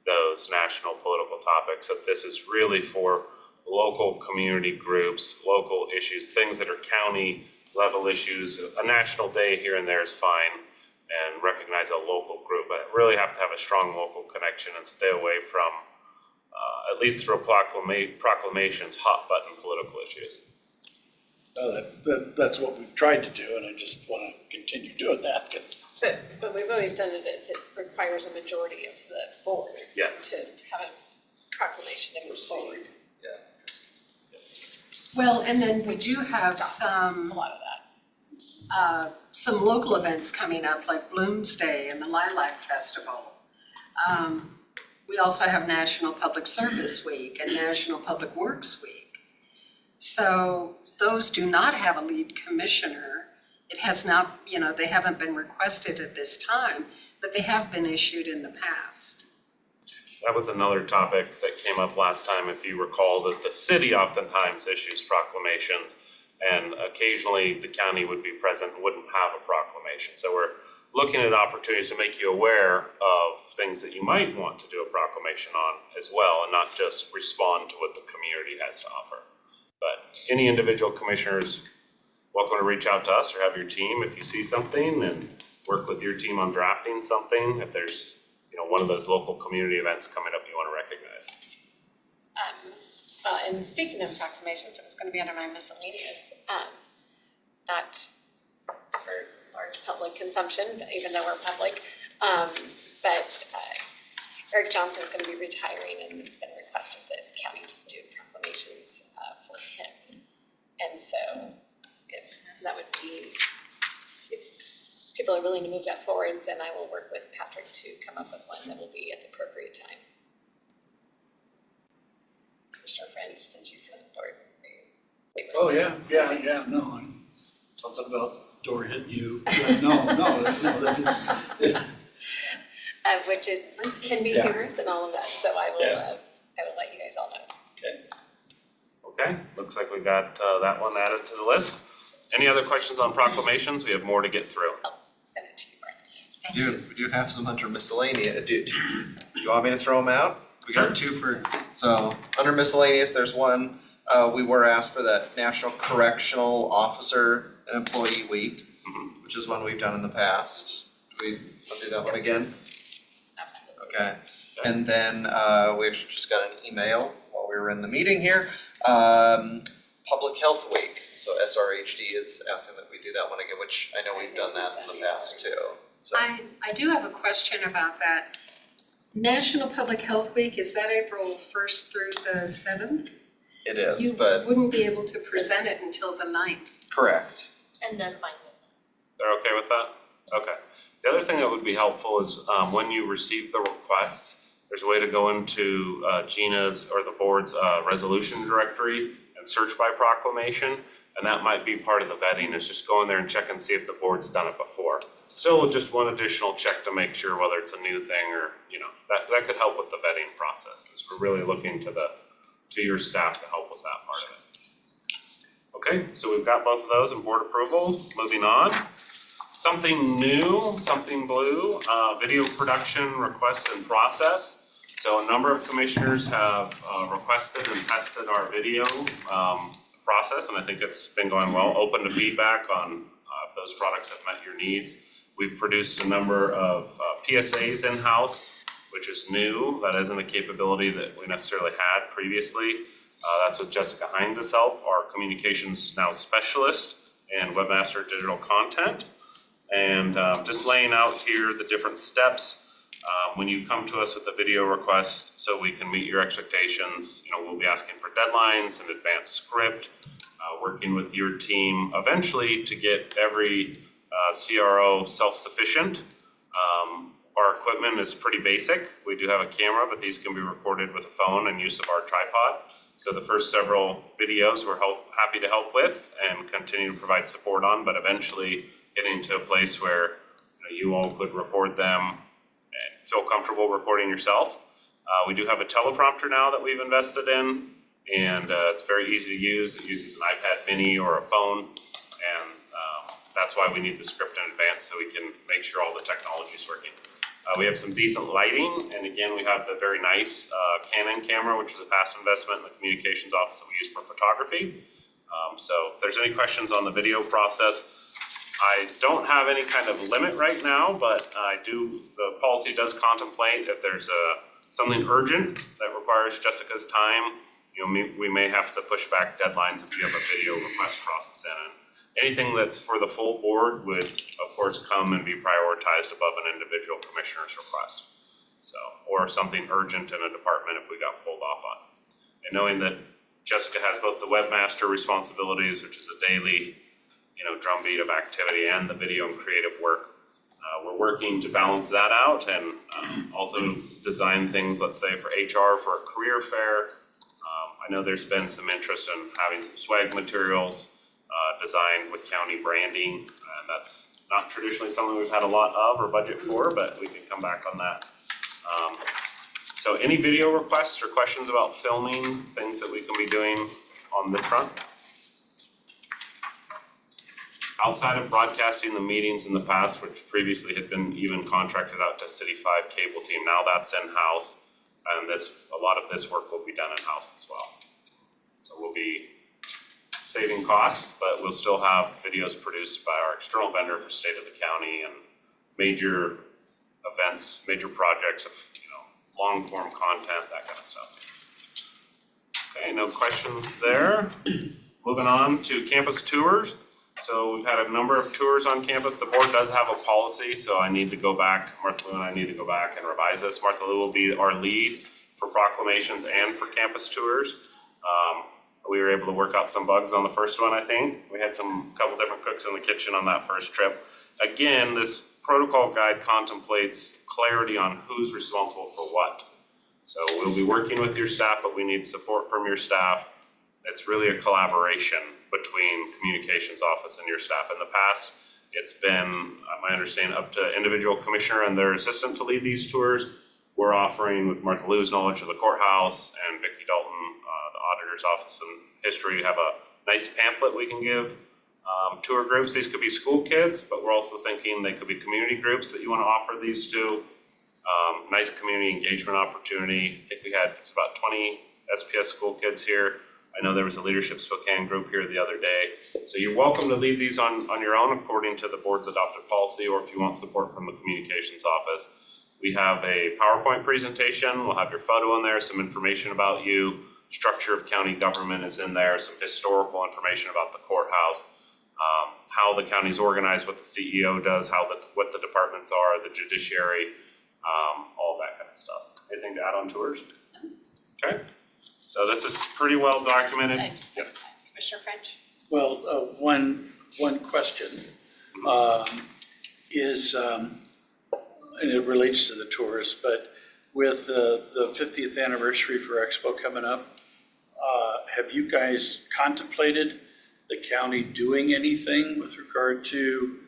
those national political topics, that this is really for local community groups, local issues, things that are county level issues. A national day here and there is fine, and recognize a local group, but really have to have a strong local connection and stay away from, at least through proclamations, hot button political issues. No, that's what we've tried to do, and I just want to continue doing that, because. But we've always done it as it requires a majority of the board. Yes. To have a proclamation and move forward. Well, and then we do have Stops some a lot of that. some local events coming up, like Bloomsday and the Lilac Festival. We also have National Public Service Week and National Public Works Week. So those do not have a lead commissioner. It has not, you know, they haven't been requested at this time, but they have been issued in the past. That was another topic that came up last time, if you recall, that the city oftentimes issues proclamations, and occasionally the county would be present and wouldn't have a proclamation. So we're looking at opportunities to make you aware of things that you might want to do a proclamation on as well, and not just respond to what the community has to offer. But any individual commissioners, welcome to reach out to us or have your team if you see something, and work with your team on drafting something if there's, you know, one of those local community events coming up you want to recognize. And speaking of proclamations, it was gonna be under my miscellaneous, not for large public consumption, but even though we're public. But Eric Johnson's gonna be retiring, and it's been requested that counties do proclamations for him. And so if that would be, if people are willing to move that forward, then I will work with Patrick to come up with one that will be at the appropriate time. Commissioner Friend, since you sit on the board. Oh, yeah, no, something about door hitting you, no, Which it can be Yeah. humorous and all of that, so I will let you guys all know. Okay, looks like we got that one added to the list. Any other questions on proclamations? We have more to get through. I'll send it to you, Martha. We do have some under miscellaneous. Do you want me to throw them out? We got two for, so under miscellaneous, there's one, we were asked for the National Correctional Officer and Employee Week, which is one we've done in the past. Do we want to do that one again? Absolutely. Okay, and then we actually just got an email while we were in the meeting here. Public Health Week, so SRHD is asking that we do that one again, which I know we've done that in the past too, so. I do have a question about that. National Public Health Week, is that April 1st through the 7th? It is, You but wouldn't be able to present it until the 9th. correct. And then fine. They're okay with that? Okay. The other thing that would be helpful is when you receive the requests, there's a way to go into Gina's or the board's resolution directory and search by proclamation. And that might be part of the vetting, is just go in there and check and see if the board's done it before. Still just one additional check to make sure whether it's a new thing or, that could help with the vetting process. Is we're really looking to your staff to help with that part of it. Okay, so we've got both of those and board approval. Moving on. Something new, something blue, video production request and process. So a number of commissioners have requested and tested our video process, and I think it's been going well. Open to feedback on if those products have met your needs. We've produced a number of PSAs in-house, which is new. That isn't a capability that we necessarily had previously. That's with Jessica Hines' help, our communications now specialist and webmaster of digital content. And just laying out here the different steps when you come to us with a video request so we can meet your expectations. We'll be asking for deadlines and advanced script, working with your team eventually to get every CRO self-sufficient. Our equipment is pretty basic. We do have a camera, but these can be recorded with a phone and use of our tripod. So the first several videos we're happy to help with and continue to provide support on, but eventually getting to a place where you all could record them and feel comfortable recording yourself. We do have a teleprompter now that we've invested in, and it's very easy to use. It uses an iPad mini or a phone, and that's why we need the script in advance so we can make sure all the technology is working. We have some decent lighting, and again, we have the very nice Canon camera, which is a past investment in the communications office that we use for photography. So if there's any questions on the video process, I don't have any kind of limit right now, but the policy does contemplate if there's something urgent that requires Jessica's time, we may have to push back deadlines if you have a video request process in it. Anything that's for the full board would, of course, come and be prioritized above an individual commissioner's request. So, or something urgent in a department if we got pulled off on. And knowing that Jessica has both the webmaster responsibilities, which is a daily, drumbeat of activity, and the video and creative work, we're working to balance that out and also design things, let's say for HR, for a career fair. I know there's been some interest in having some swag materials designed with county branding, and that's not traditionally something we've had a lot of or budget for, but we can come back on that. So any video requests or questions about filming, things that we can be doing on this front? Outside of broadcasting the meetings in the past, which previously had been even contracted out to City 5 cable team, now that's in-house, and a lot of this work will be done in-house as well. So we'll be saving costs, but we'll still have videos produced by our external vendor for state of the county and major events, major projects of, long form content, that kind of stuff. Okay, no questions there. Moving on to campus tours. So we've had a number of tours on campus. The board does have a policy, so I need to go back, Martha Lou and I need to go back and revise this. Martha Lou will be our lead for proclamations and for campus tours. We were able to work out some bugs on the first one, I think. We had couple different cooks in the kitchen on that first trip. Again, this protocol guide contemplates clarity on who's responsible for what. So we'll be working with your staff, but we need support from your staff. It's really a collaboration between communications office and your staff. In the past, it's been, my understanding, up to individual commissioner and their assistant to lead these tours. We're offering, with Martha Lou's knowledge of the courthouse and Vicki Dalton, the auditor's office and history, have a nice pamphlet we can give. Tour groups, these could be school kids, but we're also thinking they could be community groups that you want to offer these to. Nice community engagement opportunity. I think it's about 20 SPS school kids here. I know there was a Leadership Spokane group here the other day. So you're welcome to lead these on your own according to the board's adopted policy, or if you want support from the communications office. We have a PowerPoint presentation. We'll have your photo in there, some information about you. Structure of county government is in there, some historical information about the courthouse, how the county's organized, what the CEO does, what the departments are, the judiciary, all that kind of stuff. Anything to add on tours? Okay, so this is pretty well documented. Yes. Commissioner French? Well, one question is, and it relates to the tours, but with the 50th anniversary for Expo coming up, have you guys contemplated the county doing anything with regard to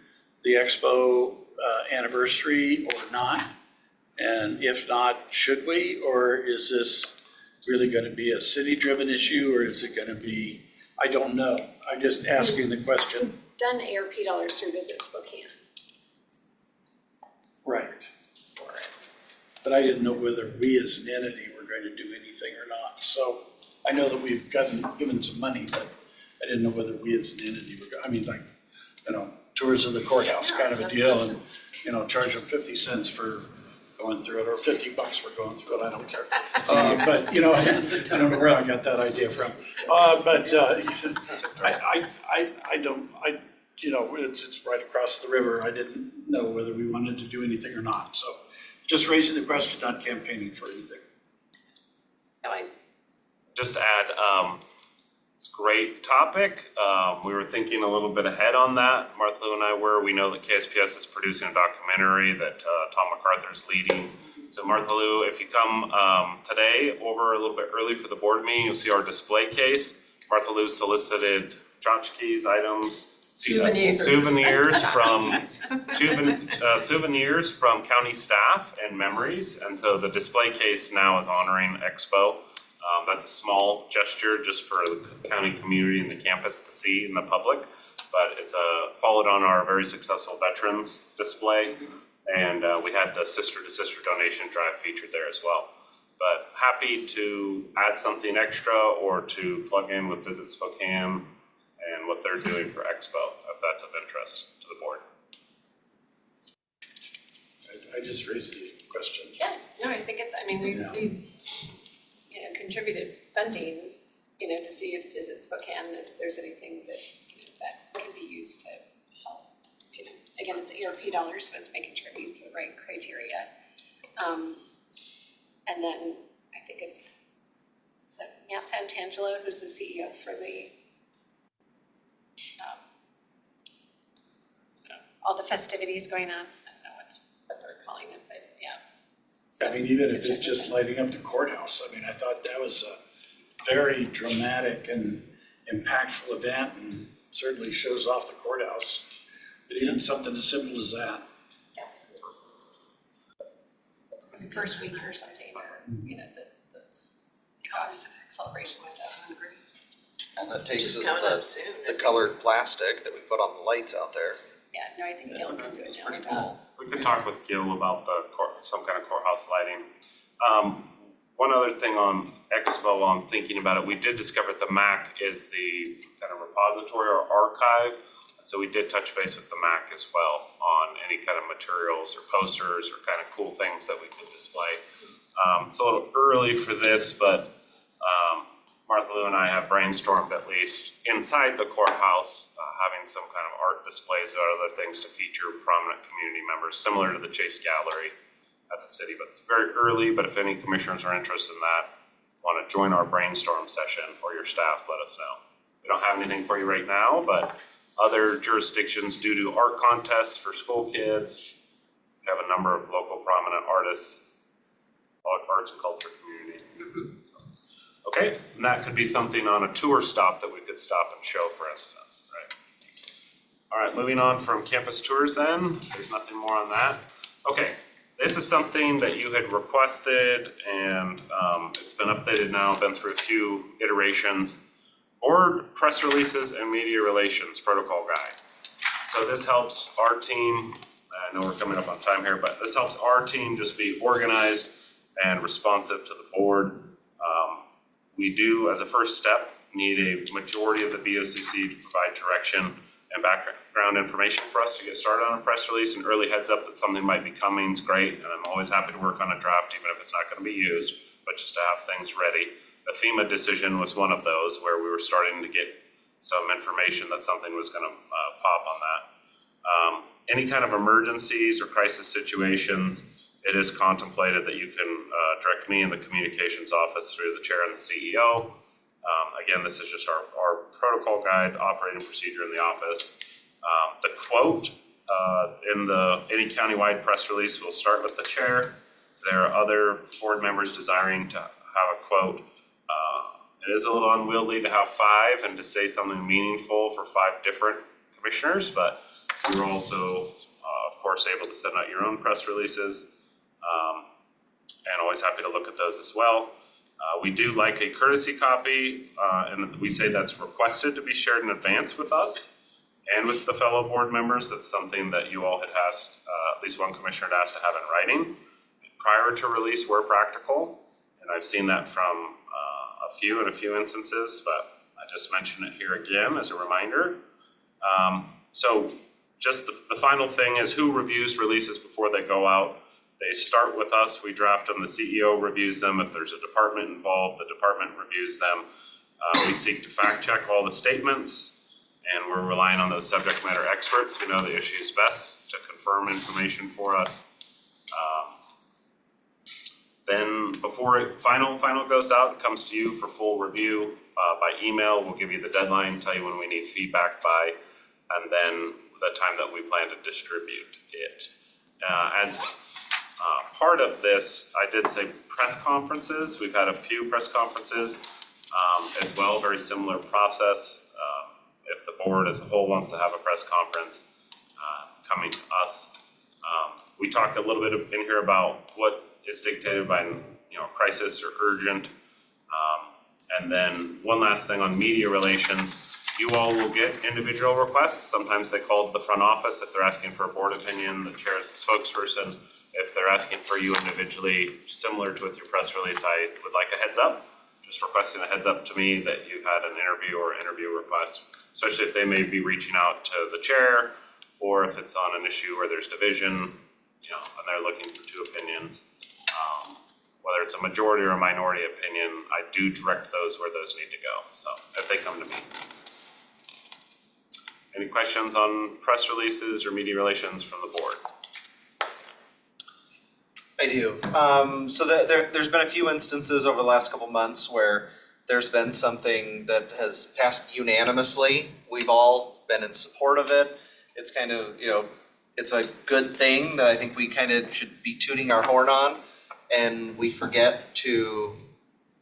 the Expo anniversary or not? And if not, should we, or is this really going to be a city-driven issue, or is it going to be, I don't know. I'm just asking the question. Done ARP dollars through Visit Spokane. Right. But I didn't know whether we as an entity were going to do anything or not. So I know that we've given some money, but I didn't know whether we as an entity were, tours of the courthouse kind of a deal, and, charge them 50 cents for going through it, or $50 for going through it, I don't care. But, I don't know where I got that idea from. It's right across the river. I didn't know whether we wanted to do anything or not. So just raising the question, not campaigning for anything. Just to add, it's a great topic. We were thinking a little bit ahead on that. Martha Lou and I were. We know that KSPS is producing a documentary that Tom MacArthur's leading. So Martha Lou, if you come today over a little bit early for the board meeting, you'll see our display case. Martha Lou solicited tchotchkes, items, souvenirs from county staff and memories. And so the display case now is honoring Expo. That's a small gesture just for the county community and the campus to see in the public, but it's followed on our very successful veterans display, and we had the sister to sister donation drive featured there as well. But happy to add something extra or to plug in with Visit Spokane and what they're doing for Expo, if that's of interest to the board. I just raised the question. Yeah, no, I think we've contributed funding, to see if Visit Spokane, if there's anything that, that can be used to help. Again, it's ARP dollars, so it's making sure it meets the right criteria. And then I think it's Matt Santangelo, who's the CEO for the all the festivities going on. I don't know what they're calling it, but yeah. So, even if it's just lighting up the courthouse, I thought that was a very dramatic and impactful event, and certainly shows off the courthouse. But even something as simple as that. Yeah. It was the first week or something, or, the celebration stuff. And that takes Which is us coming up soon. the colored plastic that we put on the lights out there. Yeah, no, I think Gil can do it now. Pretty cool. We could talk with Gil about some kind of courthouse lighting. One other thing on Expo, I'm thinking about it, we did discover that the MAC is the kind of repository or archive. So we did touch base with the MAC as well on any kind of materials or posters or kind of cool things that we could display. It's a little early for this, but Martha Lou and I have brainstormed, at least inside the courthouse, having some kind of art displays or other things to feature prominent community members, similar to the Chase Gallery at the city. But it's very early, but if any commissioners are interested in that, want to wanna join our brainstorm session, or your staff, let us know. We don't have anything for you right now, but other jurisdictions do art contests for school kids. We have a number of local prominent artists, arts and culture community. Okay, and that could be something on a tour stop that we could stop and show, for instance, right? All right, moving on from campus tours then, there's nothing more on that. Okay, this is something that you had requested, and it's been updated now, been through a few iterations. Board press releases and media relations protocol guide. So this helps our team, I know we're coming up on time here, but this helps our team just be organized and responsive to the board. We do, as a first step, need a majority of the BOCC to provide direction and background information for us to get started on a press release. An early heads up that something might be coming is great, and I'm always happy to work on a draft, even if it's not gonna be used, but just to have things ready. The FEMA decision was one of those where we were starting to get some information that something was gonna pop on that. Any kind of emergencies or crisis situations, it is contemplated that you can direct me in the communications office through the chair and the CEO. Again, this is just our protocol guide, operating procedure in the office. The quote in any countywide press release will start with the chair. If there are other board members desiring to have a quote, it is a little unwieldy to have 5 and to say something meaningful for 5 different commissioners, but you're also, of course, able to send out your own press releases. And always happy to look at those as well. We do like a courtesy copy, and we say that's requested to be shared in advance with us and with the fellow board members. That's something that you all had asked, at least one commissioner had asked to have in writing prior to release where practical. And I've seen that from in a few instances, but I just mentioned it here again as a reminder. So just the final thing is who reviews releases before they go out. They start with us, we draft them, the CEO reviews them. If there's a department involved, the department reviews them. We seek to fact check all the statements, and we're relying on those subject matter experts who know the issues best to confirm information for us. Then before final goes out, it comes to you for full review by email. We'll give you the deadline, tell you when we need feedback by, and then the time that we plan to distribute it. As part of this, I did say press conferences. We've had a few press conferences as well, very similar process. If the board as a whole wants to have a press conference coming to us. We talked a little bit in here about what is dictated by crisis or urgent. And then one last thing on media relations, you all will get individual requests. Sometimes they call the front office if they're asking for a board opinion, the chair is the spokesperson. If they're asking for you individually, similar to with your press release, I would like a heads up, just requesting a heads up to me that you've had an interview or interview request, especially if they may be reaching out to the chair or if it's on an issue where there's division, and they're looking for 2 opinions. Whether it's a majority or a minority opinion, I do direct those where those need to go, so if they come to me. Any questions on press releases or media relations from the board? I do. So there's been a few instances over the last couple months where there's been something that has passed unanimously. We've all been in support of it. It's kind of, it's a good thing that I think we kind of should be tooting our horn on. And we forget to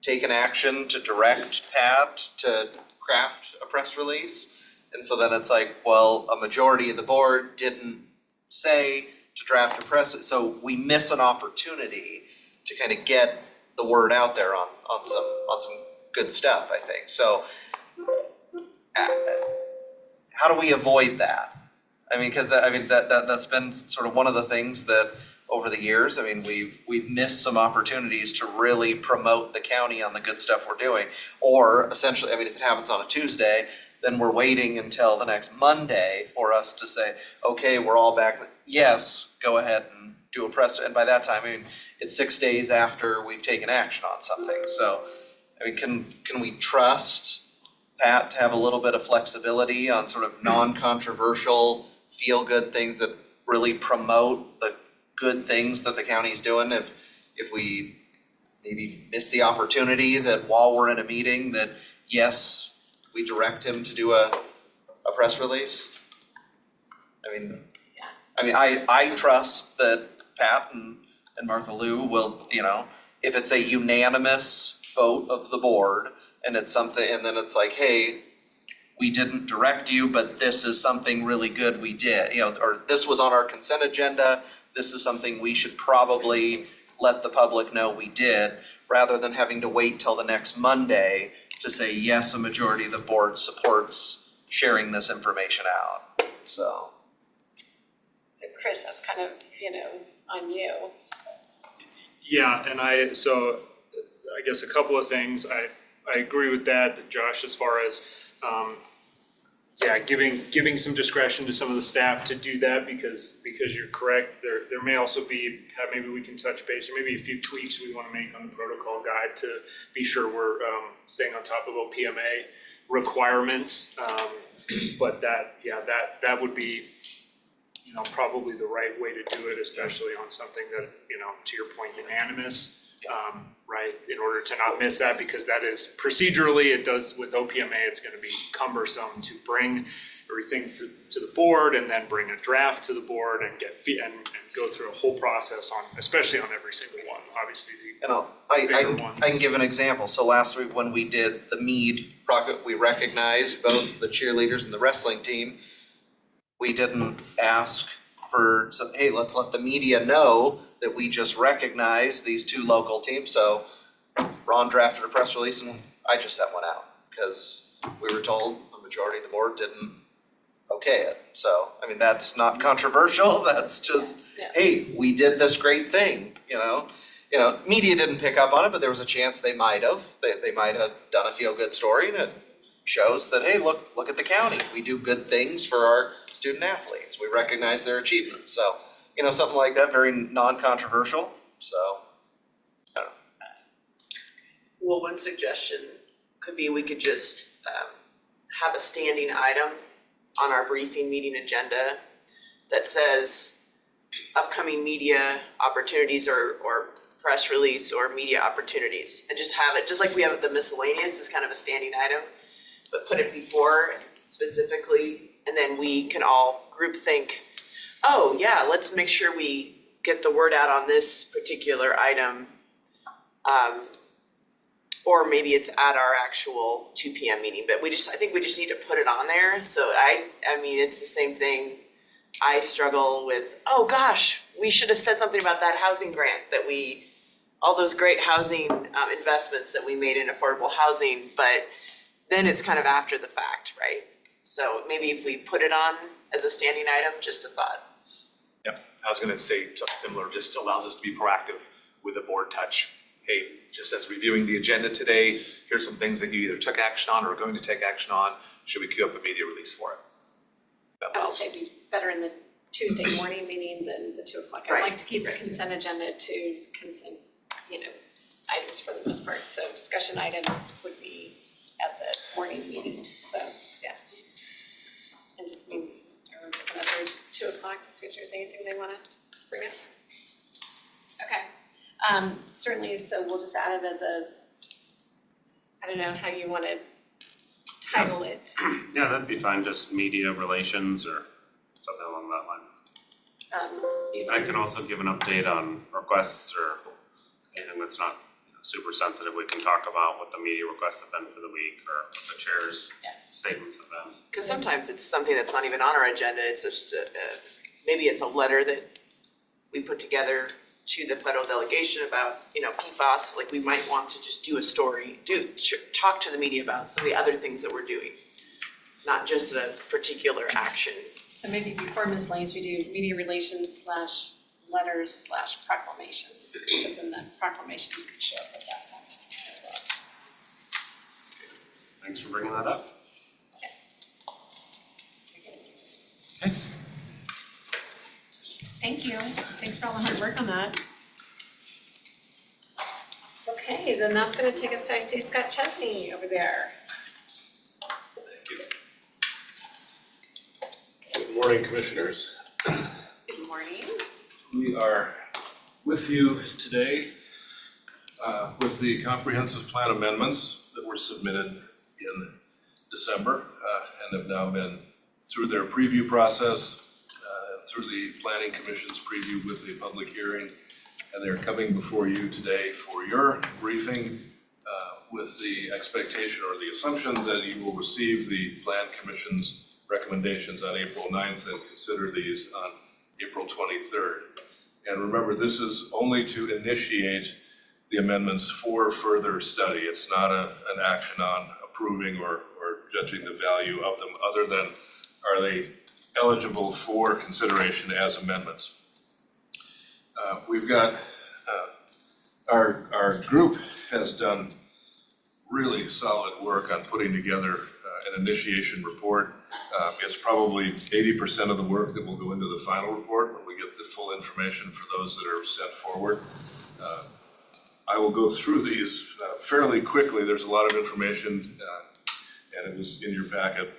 take an action to direct Pat to craft a press release. And so then it's like, well, a majority of the board didn't say to draft a press, so we miss an opportunity to kind of get the word out there on some good stuff, I think. So how do we avoid that? I mean, because that's been sort of one of the things that over the years, I mean, we've missed some opportunities to really promote the county on the good stuff we're doing. Or essentially, I mean, if it happens on a Tuesday, then we're waiting until the next Monday for us to say, okay, we're all back. Yes, go ahead and do a press. And by that time, I mean, it's 6 days after we've taken action on something. So, I mean, can we trust Pat to have a little bit of flexibility on sort of non-controversial, feel-good things that really promote the good things that the county's doing? If we maybe missed the opportunity that while we're in a meeting that, yes, we direct him to do a press release? I trust that Pat and Martha Lou will, if it's a unanimous vote of the board and it's something, and then it's like, hey, we didn't direct you, but this is something really good we did, or this was on our consent agenda, this is something we should probably let the public know we did, rather than having to wait till the next Monday to say, yes, a majority of the board supports sharing this information out, so. So Chris, that's kind of, on you. Yeah, and I guess a couple of things, I agree with that, Josh, as far as, giving some discretion to some of the staff to do that, because you're correct, there may also be, maybe we can touch base, or maybe a few tweaks we wanna make on the protocol guide to be sure we're, staying on top of OPMA requirements. But that would be, probably the right way to do it, especially on something that, to your point, unanimous. Right, in order to not miss that, because that is procedurally, it does with OPMA, it's gonna be cumbersome to bring everything to the board and then bring a draft to the board and get and go through a whole process on, especially on every single one, obviously the bigger ones. I can give an example. So last week when we did the Mead Rocket, we recognized both the cheerleaders and the wrestling team. We didn't ask for, hey, let's let the media know that we just recognized these two local teams. So Ron drafted a press release and I just sent one out because we were told the majority of the board didn't okay it. So, that's not controversial. That's just, hey, we did this great thing, Media didn't pick up on it, but there was a chance they might have. They might have done a feel-good story, and it shows that, hey, look at the county. We do good things for our student athletes. We recognize their achievements. So, something like that, very non-controversial. So, I don't know. Well, one suggestion could be we could just have a standing item on our briefing meeting agenda that says upcoming media opportunities or press release or media opportunities, and just have it, just like we have the miscellaneous as kind of a standing item, but put it before specifically, and then we can all group think, oh yeah, let's make sure we get the word out on this particular item. Or maybe it's at our actual 2 p.m. meeting, but I think we just need to put it on there. So it's the same thing. I struggle with, oh gosh, we should have said something about that housing grant all those great housing investments that we made in affordable housing, but then it's kind of after the fact, right? So maybe if we put it on as a standing item, just a thought. Yep, I was gonna say something similar, just allows us to be proactive with the board touch. Hey, just as reviewing the agenda today, here's some things that you either took action on or are going to take action on. Should we queue up a media release for it? That I would allows. say it'd be better in the Tuesday morning meeting than the 2 o'clock. I'd Right. like to keep the consent agenda to consent, items for the most part. So discussion items would be at the morning meeting, so, yeah. It just means everyone's looking at their 2 o'clock to see if there's anything they wanna bring up. Okay, certainly, so we'll just add it as I don't know how you wanna title it. Yeah, that'd be fine, just media relations or something along that lines. I can also give an update on requests or anything that's not super sensitive. We can talk about what the media requests have been for the week or what the chair's statements have been. Because sometimes it's something that's not even on our agenda, it's just, maybe it's a letter that we put together to the federal delegation about, PFAS, like we might want to just do a story, talk to the media about some of the other things that we're doing, not just a particular action. So maybe before miscellaneous, we do media relations / letters / proclamations, because then the proclamations could show up at that point as well. Thanks for bringing that up. Thank you. Thanks for all the hard work on that. Okay, then that's gonna take us to, I see Scott Chesney over there. Good morning, Commissioners. Good morning. We are with you today With the comprehensive plan amendments that were submitted in December and have now been through their preview process, through the Planning Commission's preview with a public hearing, and they're coming before you today for your briefing with the expectation or the assumption that you will receive the Plan Commission's recommendations on April 9th and consider these on April 23rd. And remember, this is only to initiate the amendments for further study. It's not an action on approving or judging the value of them, other than are they eligible for consideration as amendments. We've got, our group has done really solid work on putting together an initiation report. It's probably 80% of the work that will go into the final report when we get the full information for those that are sent forward. I will go through these fairly quickly. There's a lot of information and it was in your packet.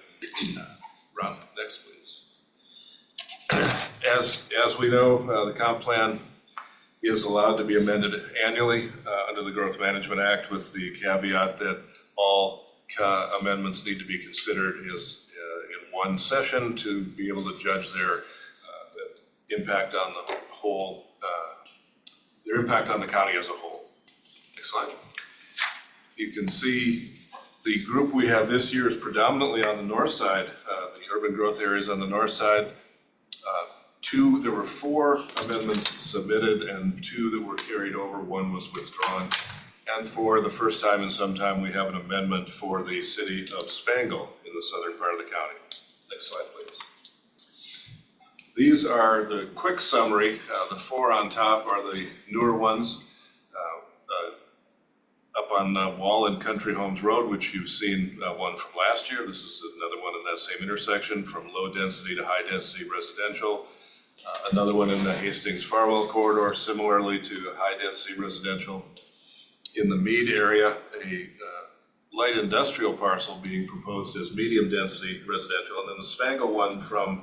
Ron, next please. As we know, the comp plan is allowed to be amended annually under the Growth Management Act, with the caveat that all amendments need to be considered as in one session to be able to judge their impact on the whole, their impact on the county as a whole. Next slide. You can see the group we have this year is predominantly on the north side, the urban growth areas on the north side. There were 4 amendments submitted and 2 that were carried over. 1 was withdrawn. And for the first time in some time, we have an amendment for the city of Spangle in the southern part of the county. Next slide, please. These are the quick summary. The 4 on top are the newer ones. Up on Wall and Country Homes Road, which you've seen one from last year. This is another one in that same intersection, from low density to high density residential. Another one in the Hastings Farwell corridor, similarly to high density residential. In the Meade area, a light industrial parcel being proposed as medium density residential. And then the Spangle one from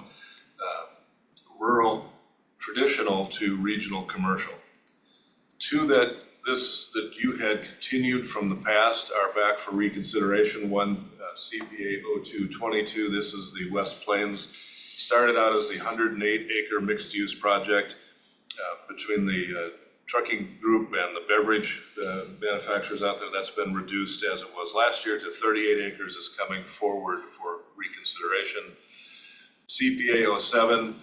rural traditional to regional commercial. 2 that you had continued from the past are back for reconsideration. One, CPA 0222, this is the West Plains. Started out as the 108-acre mixed-use project between the trucking group and the beverage manufacturers out there. That's been reduced, as it was last year, to 38 acres is coming forward for reconsideration. CPA 07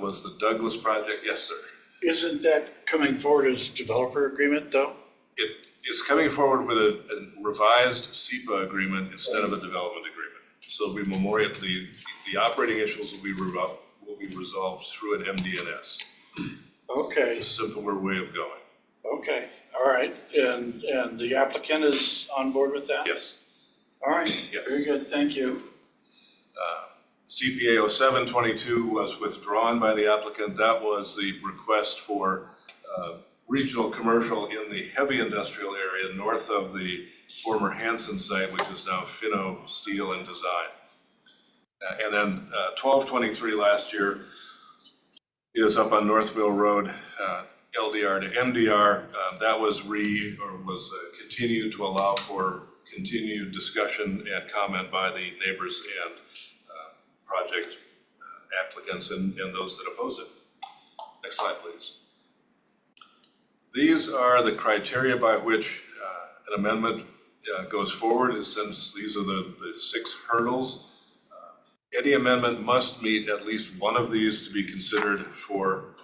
was the Douglas project. Yes, sir. Isn't that coming forward as developer agreement though? It is coming forward with a revised SEPA agreement instead of a development agreement. So we memorial, the operating issues will be resolved through an MDNS. Okay. It's a simpler way of going. Okay, all right, and the applicant is on board with that? Yes. All right, Yes. very good, thank you. CPA 0722 was withdrawn by the applicant. That was the request for regional commercial in the heavy industrial area north of the former Hanson site, which is now Finno Steel and Design. And then 1223 last year is up on North Mill Road, LDR to MDR. That was continued to allow for continued discussion and comment by the neighbors and project applicants and those that oppose it. Next slide, please. These are the criteria by which an amendment goes forward, since these are the 6 hurdles. Any amendment must meet at least one of these to be considered for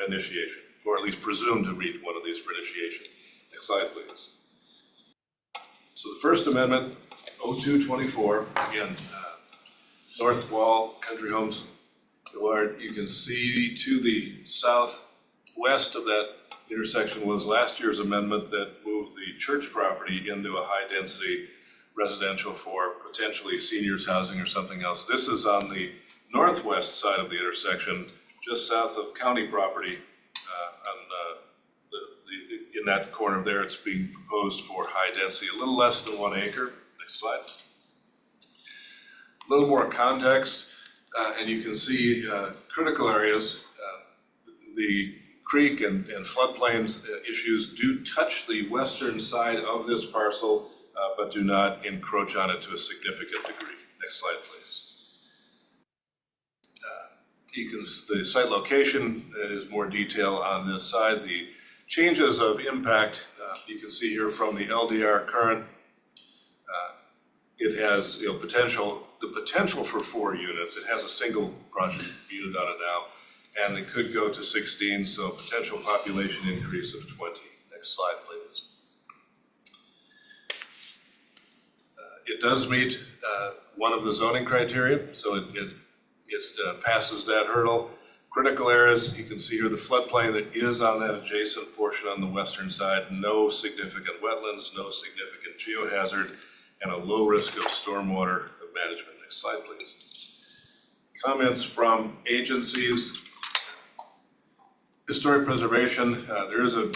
initiation, or at least presumed to meet one of these for initiation. Next slide, please. So the first amendment, 0224, again, North Wall, Country Homes, you can see to the southwest of that intersection was last year's amendment that moved the church property into a high-density residential for potentially seniors housing or something else. This is on the northwest side of the intersection, just south of county property. In that corner there, it's being proposed for high density, a little less than 1 acre. Next slide. A little more context, and you can see critical areas. The creek and floodplains issues do touch the western side of this parcel, but do not encroach on it to a significant degree. Next slide, please. The site location is more detail on this side. The changes of impact, you can see here from the LDR current. It has, the potential for 4 units. It has a single project unit on it now, and it could go to 16, so potential population increase of 20. Next slide, please. It does meet one of the zoning criteria, so it passes that hurdle. Critical areas, you can see here the floodplain that is on that adjacent portion on the western side, no significant wetlands, no significant geohazard, and a low risk of stormwater management. Next slide, please. Comments from agencies. Historic preservation, there is a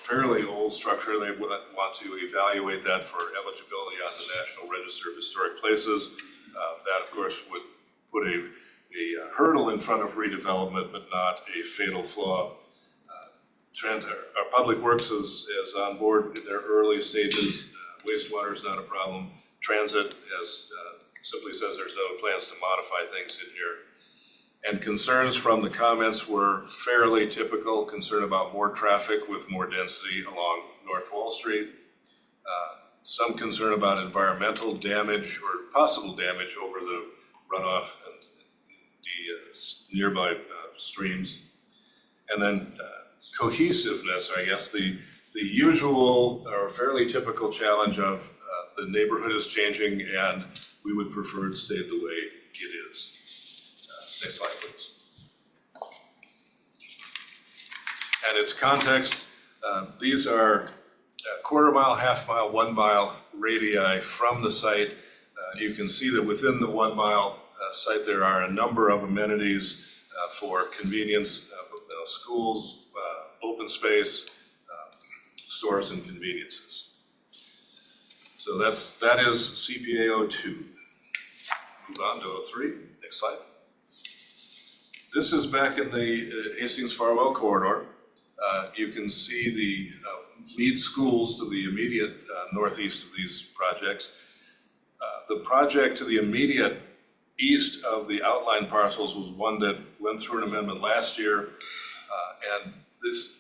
fairly old structure. They want to evaluate that for eligibility on the National Register of Historic Places. That, of course, would put a hurdle in front of redevelopment, but not a fatal flaw. Our Public Works is on board in their early stages. Wastewater is not a problem. Transit simply says there's no plans to modify things in here. And concerns from the comments were fairly typical. Concern about more traffic with more density along North Wall Street. Some concern about environmental damage or possible damage over the runoff and the nearby streams. And then cohesiveness, I guess, the usual or fairly typical challenge of the neighborhood is changing and we would prefer it stayed the way it is. Next slide, please. And its context, these are quarter mile, half mile, 1 mile radii from the site. You can see that within the 1 mile site there are a number of amenities for convenience, schools, open space, stores and conveniences. So that is CPA 02. Move on to 03. Next slide. This is back in the Hastings Farwell corridor. You can see the lead schools to the immediate northeast of these projects. The project to the immediate east of the outline parcels was one that went through an amendment last year. And this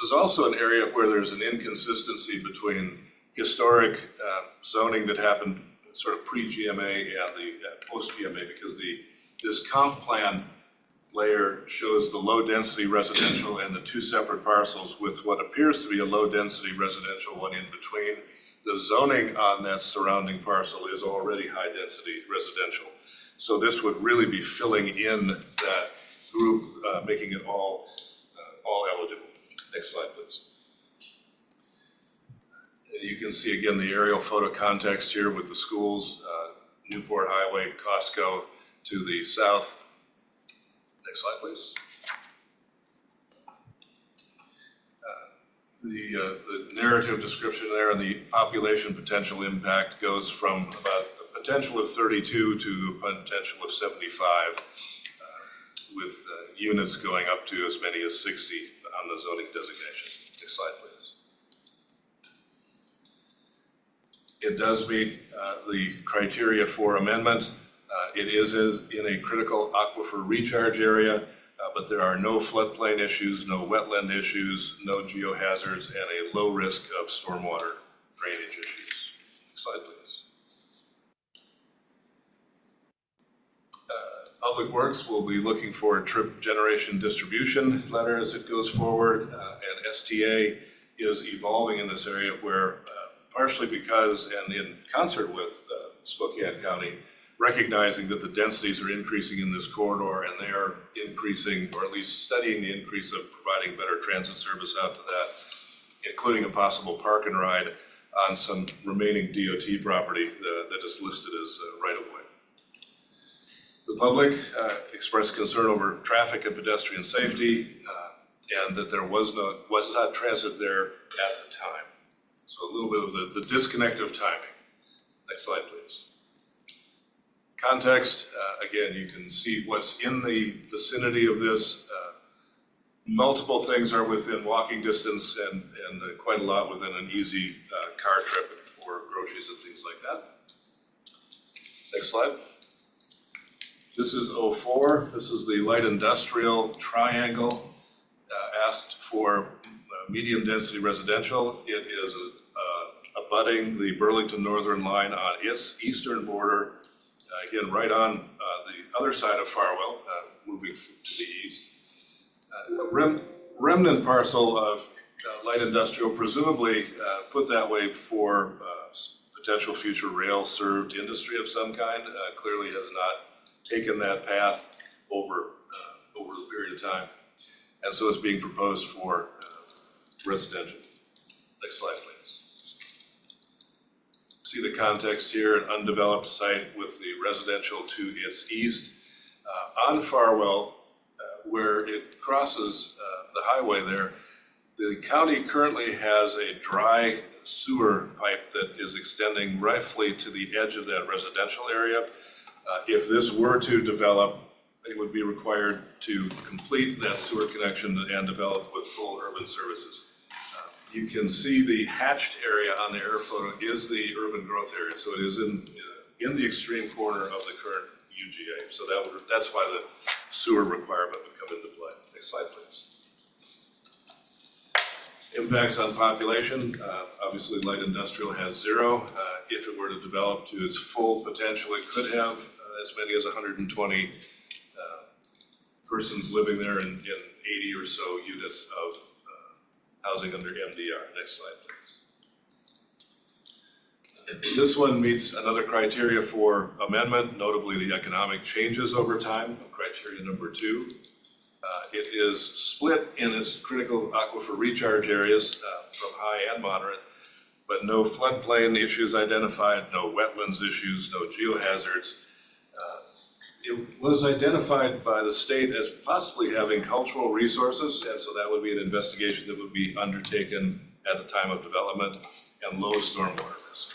is also an area where there's an inconsistency between historic zoning that happened sort of pre-GMA and the post-GMA, because this comp plan layer shows the low density residential and the 2 separate parcels with what appears to be a low density residential one in between. The zoning on that surrounding parcel is already high density residential. So this would really be filling in that group, making it all eligible. Next slide, please. And you can see again the aerial photo context here with the schools, Newport Highway, Costco to the south. Next slide, please. The narrative description there and the population potential impact goes from about a potential of 32 to a potential of 75, with units going up to as many as 60 on the zoning designation. Next slide, please. It does meet the criteria for amendment. It is in a critical aquifer recharge area, but there are no floodplain issues, no wetland issues, no geohazards, and a low risk of stormwater drainage issues. Next slide, please. Public Works will be looking for a trip generation distribution letter as it goes forward, and STA is evolving in this area where partially because and in concert with Spokane County, recognizing that the densities are increasing in this corridor and they are increasing, or at least studying the increase of providing better transit service out to that, including a possible park and ride on some remaining DOT property that is listed as right of way. The public expressed concern over traffic and pedestrian safety and that there was not transit there at the time. So a little bit of the disconnect of timing. Next slide, please. Context, again, you can see what's in the vicinity of this. multiple things are within walking distance and quite a lot within an easy car trip for groceries and things like that. Next slide. This is 04. This is the light industrial triangle asked for medium density residential. It is abutting the Burlington Northern line on its eastern border, again, right on the other side of Farwell, moving to the east. Remnant parcel of light industrial, presumably put that way for potential future rail-served industry of some kind, clearly has not taken that path over a period of time. And so it's being proposed for residential. Next slide, please. See the context here, an undeveloped site with the residential to its east. On Farwell, where it crosses the highway there, the county currently has a dry sewer pipe that is extending roughly to the edge of that residential area. If this were to develop, it would be required to complete that sewer connection and develop with full urban services. You can see the hatched area on the air photo is the urban growth area, so it is in the extreme corner of the current UGA. So that's why the sewer requirement would come into play. Next slide, please. Impacts on population, obviously light industrial has 0. If it were to develop to its full potential, it could have as many as 120 persons living there in 80 or so units of housing under MDR. Next slide, please. This one meets another criteria for amendment, notably the economic changes over time, criteria number 2. It is split in its critical aquifer recharge areas from high and moderate, but no floodplain issues identified, no wetlands issues, no geohazards. It was identified by the state as possibly having cultural resources, and so that would be an investigation that would be undertaken at the time of development, and low stormwater risk.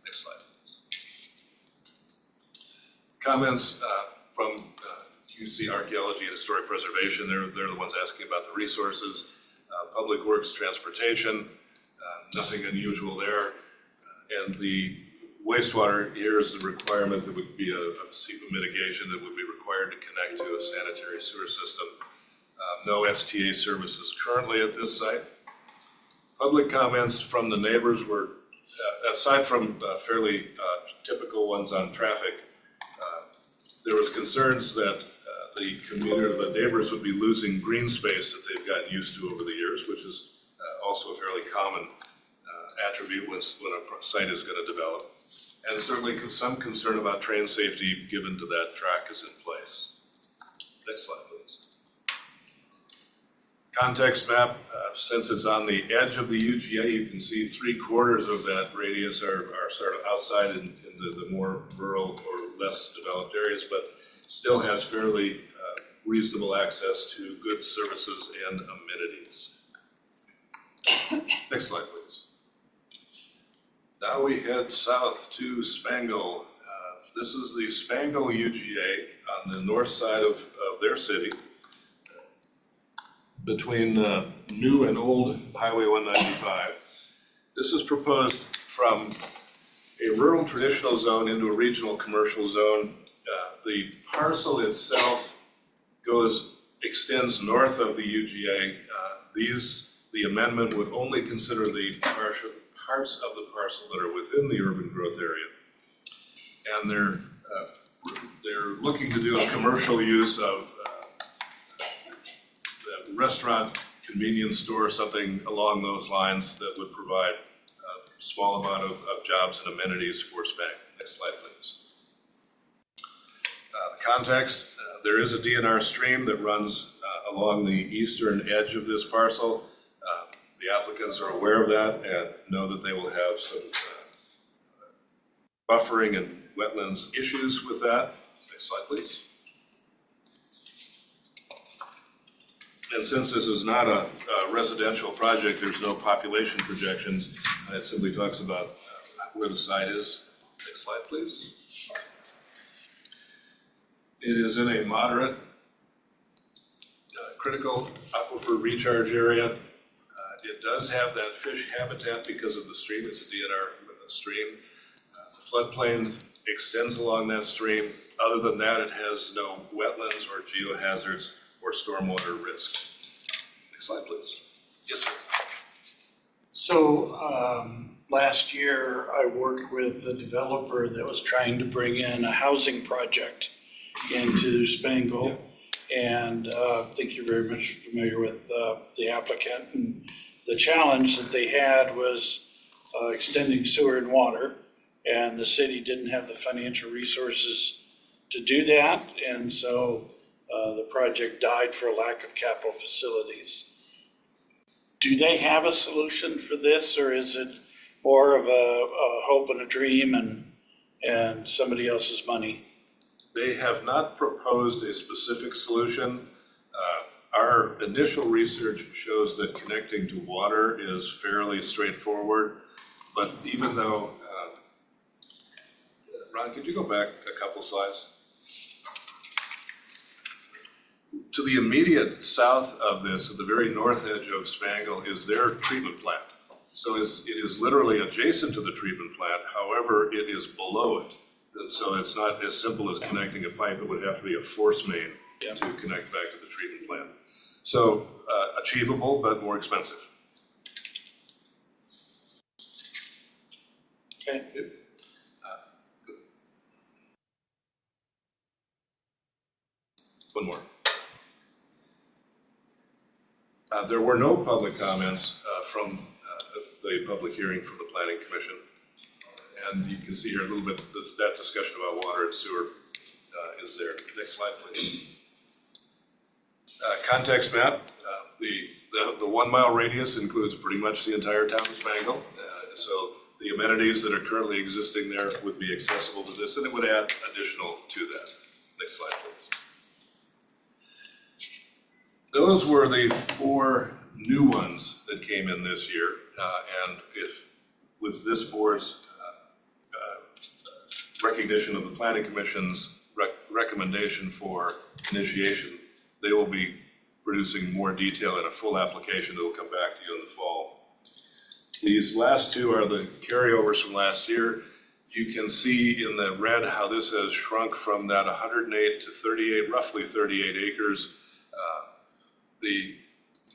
Next slide, please. Comments from UC Archaeology and Historic Preservation. They're the ones asking about the resources. Public Works, Transportation, nothing unusual there. And the wastewater, here is the requirement that would be a SEPA mitigation that would be required to connect to a sanitary sewer system. No STA services currently at this site. Public comments from the neighbors were, aside from fairly typical ones on traffic, there was concerns that the community, the neighbors would be losing green space that they've gotten used to over the years, which is also a fairly common attribute when a site is going to develop. And certainly some concern about train safety given to that track is in place. Next slide, please. Context map, since it's on the edge of the UGA, you can see 3/4 of that radius are sort of outside in the more rural or less developed areas, but still has fairly reasonable access to good services and amenities. Next slide, please. Now we head south to Spangle. This is the Spangle UGA on the north side of their city, between new and old Highway 195. This is proposed from a rural traditional zone into a regional commercial zone. The parcel itself extends north of the UGA. The amendment would only consider the parts of the parcel that are within the urban growth area. And they're looking to do a commercial use of the restaurant, convenience store, something along those lines that would provide a small amount of jobs and amenities for Spangle. Next slide, please. The context, there is a DNR stream that runs along the eastern edge of this parcel. The applicants are aware of that and know that they will have some buffering and wetlands issues with that. Next slide, please. And since this is not a residential project, there's no population projections. It simply talks about where the site is. Next slide, please. It is in a moderate critical aquifer recharge area. It does have that fish habitat because of the stream, it's a DNR with the stream. The floodplain extends along that stream. Other than that, it has no wetlands or geohazards or stormwater risk. Next slide, please. Yes, sir. So, last year I worked with a developer that was trying to bring in a housing project into Spangle. And I think you're very much familiar with the applicant. And the challenge that they had was extending sewer and water. And the city didn't have the financial resources to do that. And so the project died for lack of capital facilities. Do they have a solution for this, or is it more of a hope and a dream and somebody else's money? They have not proposed a specific solution. Our initial research shows that connecting to water is fairly straightforward. But even though, Ron, could you go back a couple slides? To the immediate south of this, at the very north edge of Spangle, is their treatment plant. So it is literally adjacent to the treatment plant, however, it is below it. And so it's not as simple as connecting a pipe, it would have to be a force main to connect back to the treatment plant. So achievable, but more expensive. Okay. Good. One more. There were no public comments from the public hearing from the Planning Commission. And you can see here a little bit that discussion about water and sewer is there. Next slide, please. Context map. The 1 mile radius includes pretty much the entire town of Spangle. So the amenities that are currently existing there would be accessible to this, and it would add additional to that. Next slide, please. Those were the 4 new ones that came in this year, and if with this board's recognition of the Planning Commission's recommendation for initiation, they will be producing more detail in a full application that will come back to you in the fall. These last 2 are the carryovers from last year. You can see in the red how this has shrunk from that 108 to 38, roughly 38 acres. The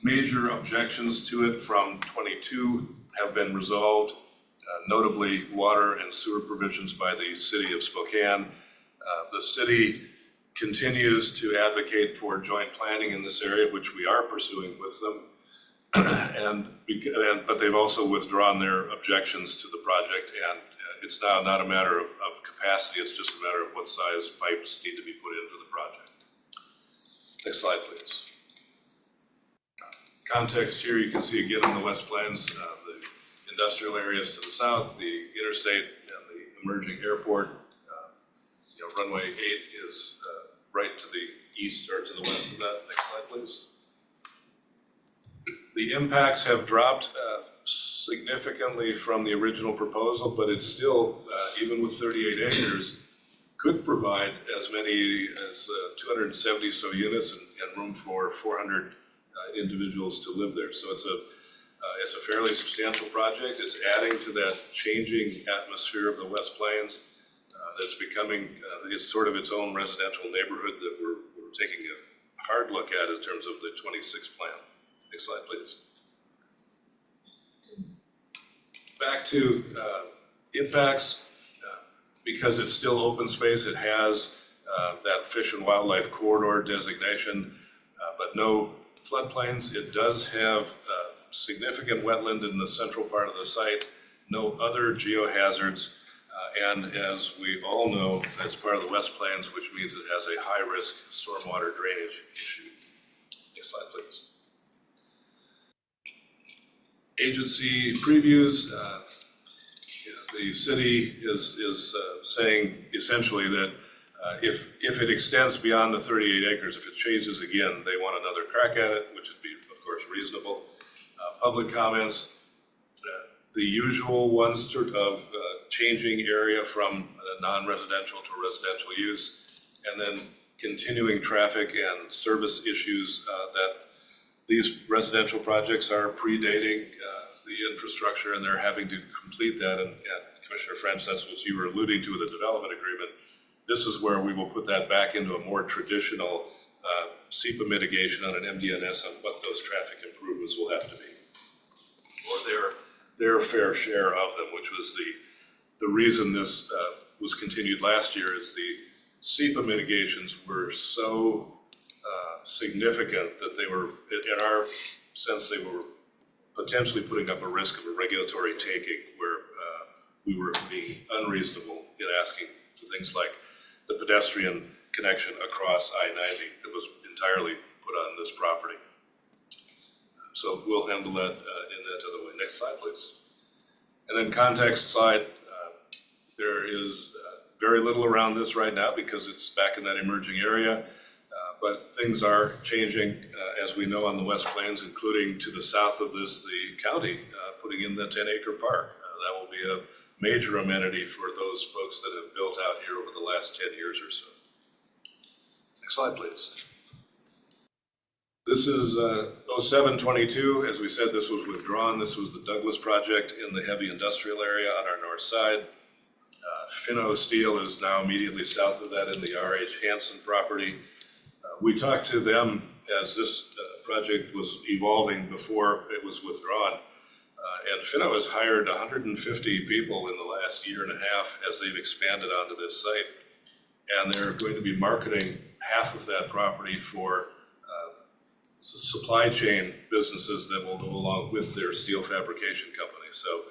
major objections to it from 22 have been resolved, notably water and sewer provisions by the city of Spokane. The city continues to advocate for joint planning in this area, which we are pursuing with them. But they've also withdrawn their objections to the project, and it's now not a matter of capacity, it's just a matter of what size pipes need to be put in for the project. Next slide, please. Context here, you can see again on the West Plains, the industrial areas to the south, the interstate and the emerging airport. Runway 8 is right to the east or to the west of that. Next slide, please. The impacts have dropped significantly from the original proposal, but it's still, even with 38 acres, could provide as many as 270 so units and room for 400 individuals to live there. So it's a fairly substantial project. It's adding to that changing atmosphere of the West Plains that's becoming, it's sort of its own residential neighborhood that we're taking a hard look at in terms of the 26 plan. Next slide, please. Back to impacts. Because it's still open space, it has that fish and wildlife corridor designation, but no floodplains. It does have significant wetland in the central part of the site, no other geohazards, and as we all know, that's part of the West Plains, which means it has a high-risk stormwater drainage issue. Next slide, please. Agency previews. The city is saying essentially that if it extends beyond the 38 acres, if it changes again, they want another crack at it, which would be, of course, reasonable. Public comments, the usual ones of changing area from non-residential to residential use, and then continuing traffic and service issues that these residential projects are predating the infrastructure, and they're having to complete that. And Commissioner French, that's what you were alluding to with the development agreement. This is where we will put that back into a more traditional SEPA mitigation on an MDNS on what those traffic improvements will have to be, or their fair share of them, which was the reason this was continued last year. Is the SEPA mitigations were so significant that they were, in our sense, they were potentially putting up a risk of a regulatory taking, where we were being unreasonable in asking for things like the pedestrian connection across I-90 that was entirely put on this property. So we'll handle that in that other way. Next slide, please. And then context slide, there is very little around this right now because it's back in that emerging area, but things are changing, as we know, on the West Plains, including to the south of this, the county putting in the 10-acre park. That will be a major amenity for those folks that have built out here over the last 10 years or so. Next slide, please. This is 0722. As we said, this was withdrawn. This was the Douglas project in the heavy industrial area on our north side. Finno Steel is now immediately south of that in the R.H. Hansen property. We talked to them as this project was evolving before it was withdrawn. And Finno has hired 150 people in the last year and a half as they've expanded onto this site. And they're going to be marketing half of that property for supply chain businesses that will go along with their steel fabrication company. So,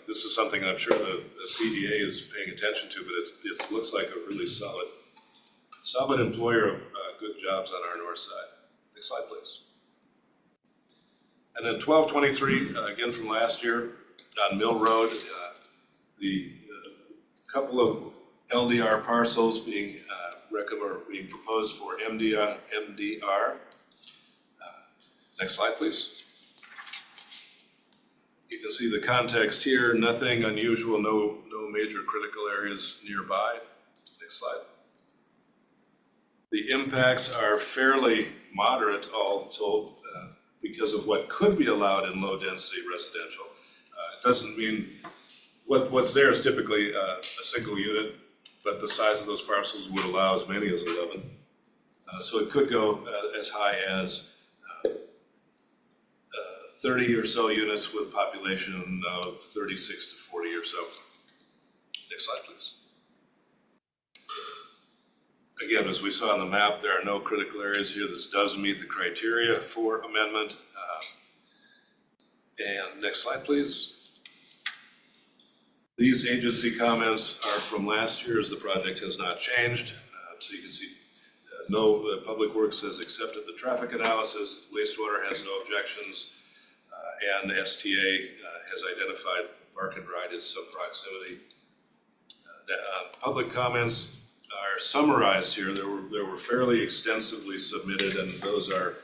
this is something I'm sure the PDA is paying attention to, but it looks like a really solid employer of good jobs on our north side. Next slide, please. And then 1223, again from last year, on Mill Road, the couple of LDR parcels being proposed for MDR. Next slide, please. You can see the context here, nothing unusual, no major critical areas nearby. Next slide. The impacts are fairly moderate, all told, because of what could be allowed in low-density residential. It doesn't mean, what's there is typically a single unit, but the size of those parcels would allow as many as 11. So it could go as high as 30 or so units with population of 36 to 40 or so. Next slide, please. Again, as we saw on the map, there are no critical areas here. This does meet the criteria for amendment. And next slide, please. These agency comments are from last year, as the project has not changed. So you can see Public Works has accepted the traffic analysis, wastewater has no objections, and STA has identified Park and Ride as some proximity. Public comments are summarized here. There were fairly extensively submitted, and those are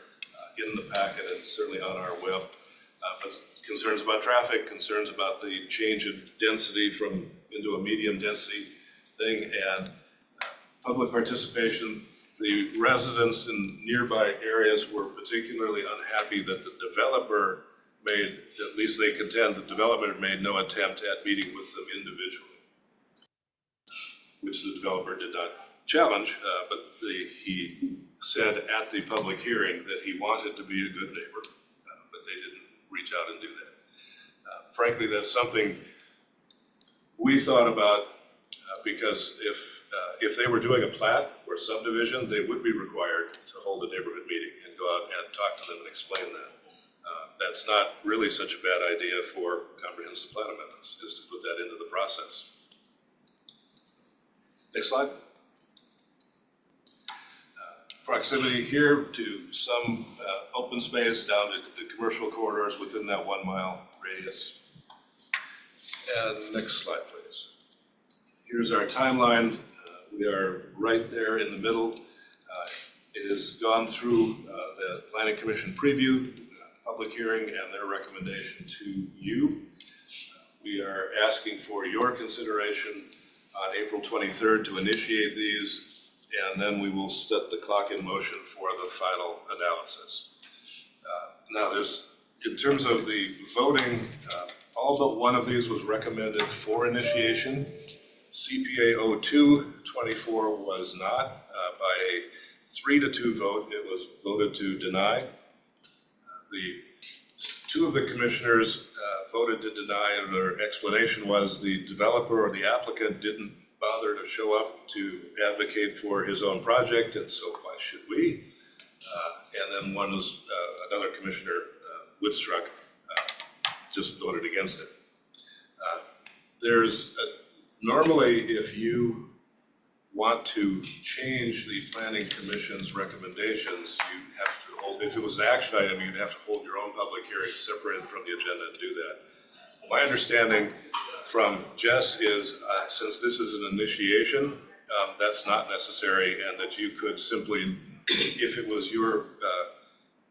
in the packet and certainly on our web. But concerns about traffic, concerns about the change in density into a medium density thing, and public participation. The residents in nearby areas were particularly unhappy that the developer made, at least they contend, the developer made no attempt at meeting with them individually, which the developer did not challenge, but he said at the public hearing that he wanted to be a good neighbor, but they didn't reach out and do that. Frankly, that's something we thought about because if they were doing a plat or subdivision, they would be required to hold a neighborhood meeting and go out and talk to them and explain that. That's not really such a bad idea for comprehensive plan amendments, is to put that into the process. Next slide. Proximity here to some open space down to the commercial corridors within that 1 mile radius. And next slide, please. Here's our timeline. We are right there in the middle. It has gone through the Planning Commission preview, public hearing, and their recommendation to you. We are asking for your consideration on April 23rd to initiate these. and then we will set the clock in motion for the final analysis. Now, in terms of the voting, all but one of these was recommended for initiation. CPA 0224 was not. By a 3-2 vote, it was voted to deny. Two of the commissioners voted to deny, and their explanation was the developer or the applicant didn't bother to show up to advocate for his own project, and so why should we? And then one was, another commissioner, Woodstruck, just voted against it. Normally, if you want to change the planning commission's recommendations, you have to hold, if it was an action item, you'd have to hold your own public hearing separated from the agenda and do that. My understanding from Jess is, since this is an initiation, that's not necessary, and that you could simply, if it was your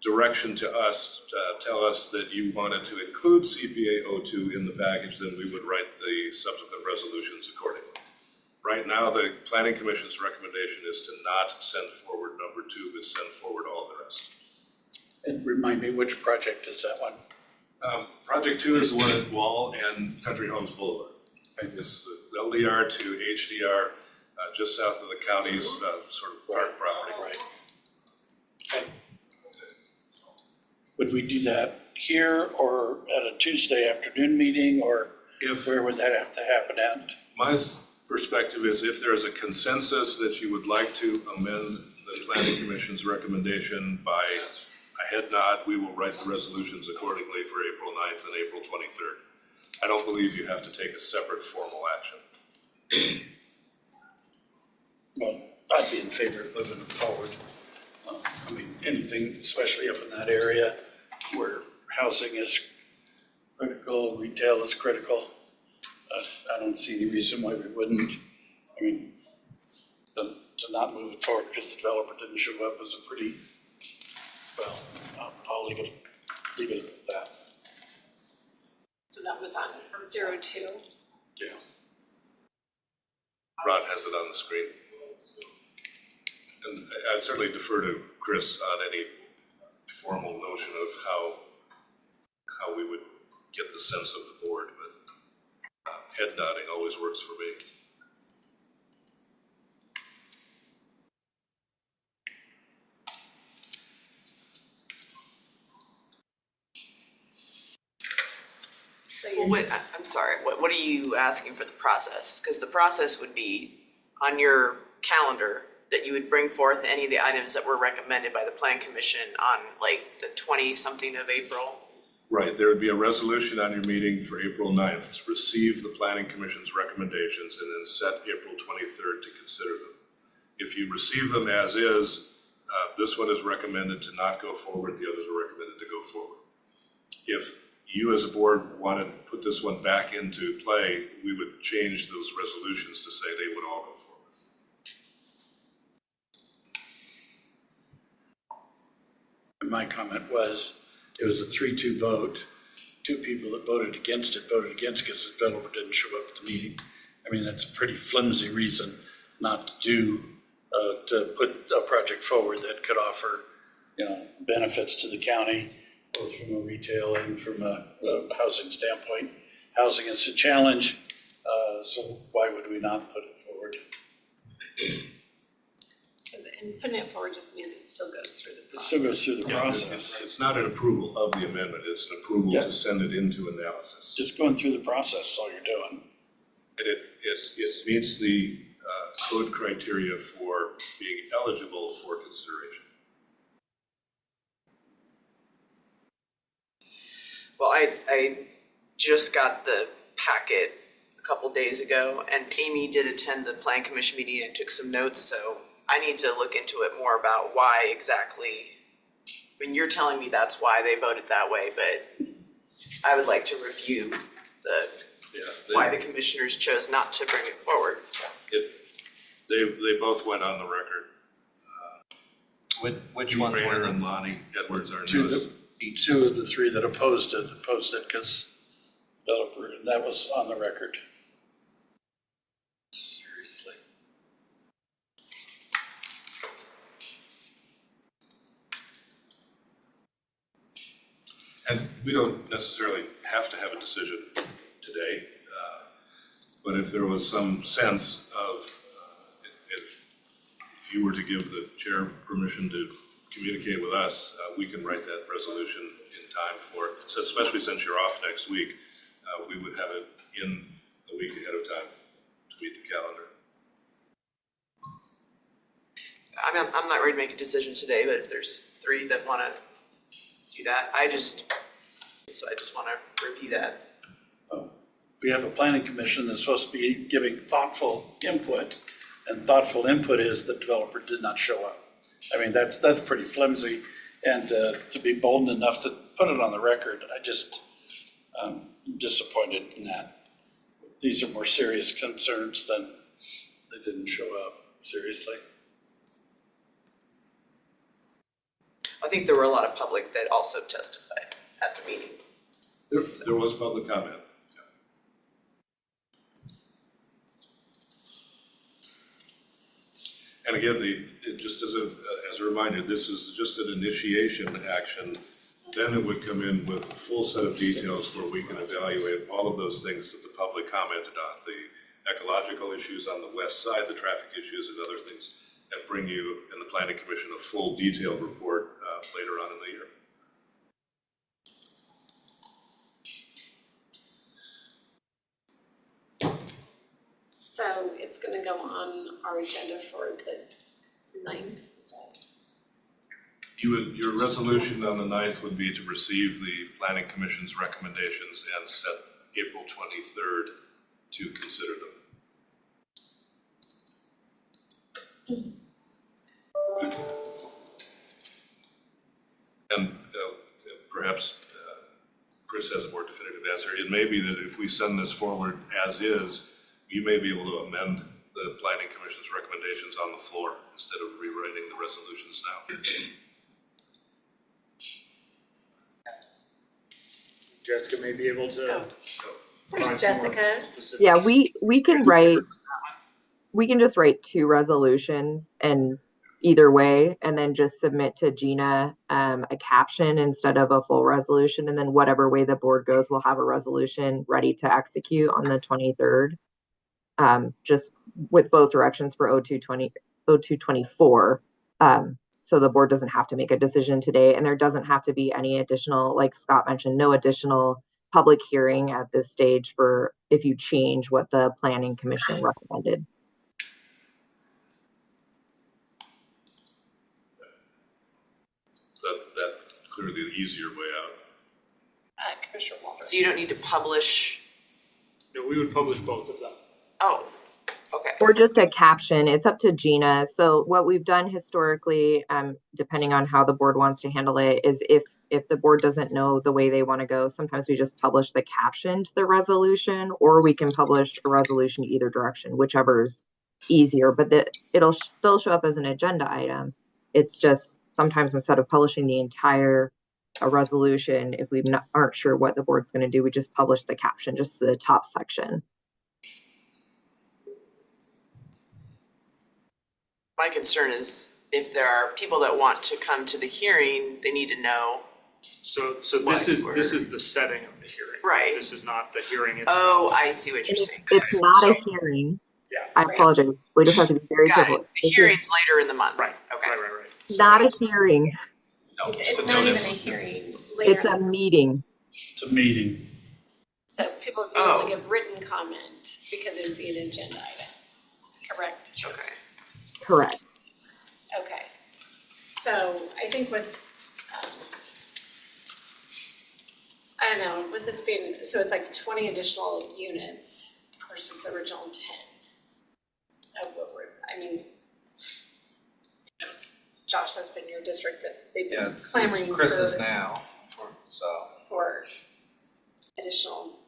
direction to us, tell us that you wanted to include CPA 02 in the package, then we would write the subsequent resolutions accordingly. Right now, the planning commission's recommendation is to not send forward number 2, but send forward all the rest. And remind me, which project is that one? Project 2 is the one at Wall and Country Homes Boulevard. It's the LDR to HDR, just south of the county's sort of park property. Right. Okay. Would we do that here or at a Tuesday afternoon meeting, or where would that have to happen at? My perspective is if there is a consensus that you would like to amend the planning commission's recommendation by a head nod, we will write the resolutions accordingly for April 9th and April 23rd. I don't believe you have to take a separate formal action. Well, I'd be in favor of moving it forward. I mean, anything, especially up in that area where housing is critical, retail is critical. I don't see any reason why we wouldn't. I mean, to not move it forward because the developer didn't show up is a pretty, well, I'll leave it at that. So that was on 02. Yeah. Rod has it on the screen. And I'd certainly defer to Chris on any formal notion of how we would get the sense of the board, but head nodding always works for me. Well, I'm sorry, what are you asking for the process? Because the process would be on your calendar that you would bring forth any of the items that were recommended by the Plan Commission on like the 20-something of April. Right, there would be a resolution on your meeting for April 9th to receive the Planning Commission's recommendations and then set April 23rd to consider them. If you receive them as is, this one is recommended to not go forward, the others are recommended to go forward. If you as a board want to put this one back into play, we would change those resolutions to say they would all go forward. And my comment was, it was a 3-2 vote. 2 people that voted against it because the developer didn't show up at the meeting. I mean, that's a pretty flimsy reason not to put a project forward that could offer, benefits to the county, both from a retail and from a housing standpoint. Housing is a challenge, so why would we not put it forward? And putting it forward just means it still goes through the It process. still goes through the process. It's not an approval of the amendment, it's an approval Yeah. to send it into analysis. Just going through the process is all you're doing. And it meets the code criteria for being eligible for consideration. Well, I just got the packet a couple days ago, and Amy did attend the Plan Commission meeting and took some notes, so I need to look into it more about why exactly. I mean, you're telling me that's why they voted that way, but I would like to review why the commissioners chose not to bring it forward. They both went on the record. Which ones were Rayner the? and Lonnie Edwards are Two newest. of the 3 that opposed it because developer, that was on the record. Seriously. And we don't necessarily have to have a decision today, but if there was some sense of, if you were to give the chair permission to communicate with us, we can write that resolution in time for, so especially since you're off next week, we would have it in a week ahead of time to meet the calendar. I'm not ready to make a decision today, but if there's three that wanna do that, I just wanna review that. We have a planning commission that's supposed to be giving thoughtful input, and thoughtful input is the developer did not show up. I mean, that's pretty flimsy, and to be bold enough to put it on the record, I'm disappointed in that. These are more serious concerns than they didn't show up, seriously. I think there were a lot of public that also testified at the meeting. There was public comment. And again, just as a reminder, this is just an initiation action. Then it would come in with a full set of details where we can evaluate all of those things that the public commented on, the ecological issues on the west side, the traffic issues and other things, and bring you and the planning commission a full detailed report later on in the year. So it's gonna go on our agenda for the 9th, so. Your resolution on the 9th would be to receive the planning commission's recommendations and set April 23rd to consider them. And perhaps Chris has a more definitive answer. It may be that if we send this forward as is, you may be able to amend the planning commission's recommendations on the floor instead of rewriting the resolutions now. Jessica may be able to. There's find some more Jessica. specifics. Yeah, we can just write 2 resolutions and either way, and then just submit to Gina a caption instead of a full resolution, and then whatever way the board goes, we'll have a resolution ready to execute on the 23rd. Just with both directions for 0224. So the board doesn't have to make a decision today, and there doesn't have to be any additional, like Scott mentioned, no additional public hearing at this stage for if you change what the planning commission recommended. That clearly the easier way out. Commissioner Walter. So you don't need to publish, No, we would publish both of them. oh, okay. Or just a caption, it's up to Gina. So what we've done historically, depending on how the board wants to handle it, is if the board doesn't know the way they want to go, sometimes we just publish the caption to the resolution, or we can publish a resolution either direction, whichever's easier, but it'll still show up as an agenda item. It's just sometimes instead of publishing the entire resolution, if we aren't sure what the board's going to do, we just publish the caption, just the top section. My concern is if there are people that want to come to the hearing, they need to know. So Why this is we're- the setting of the hearing. Right. This is not the hearing itself. Oh, I see what you're saying. It's not a hearing. Yeah. I apologize. We just have to be very Got careful. it. The hearing's later in the month. Right. Okay. Right. It's not a hearing. No, It's just a not even a notice. hearing later. It's a meeting. It's a meeting. So people would be able to give written comment because it would be an agenda item, correct? Okay. Correct. Okay. So I think with, I don't know, with this being, so it's like 20 additional units versus the original 10. Of what we're, I mean, you know, Josh, that's been your district that they've Yeah, been it's clamoring Chris's for, now, so. for additional.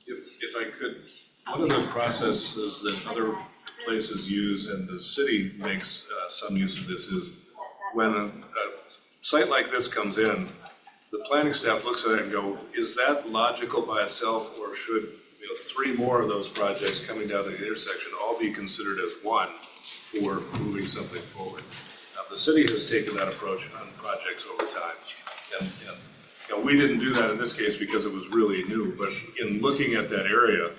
If I could, one of the processes that other places use and the city makes some use of this is when a site like this comes in, the planning staff looks at it and go, is that logical by itself, or should, 3 more of those projects coming down to the intersection all be considered as one for moving something forward? The city has taken that approach on projects over time, and we didn't do that in this case because it was really new, but in looking at that area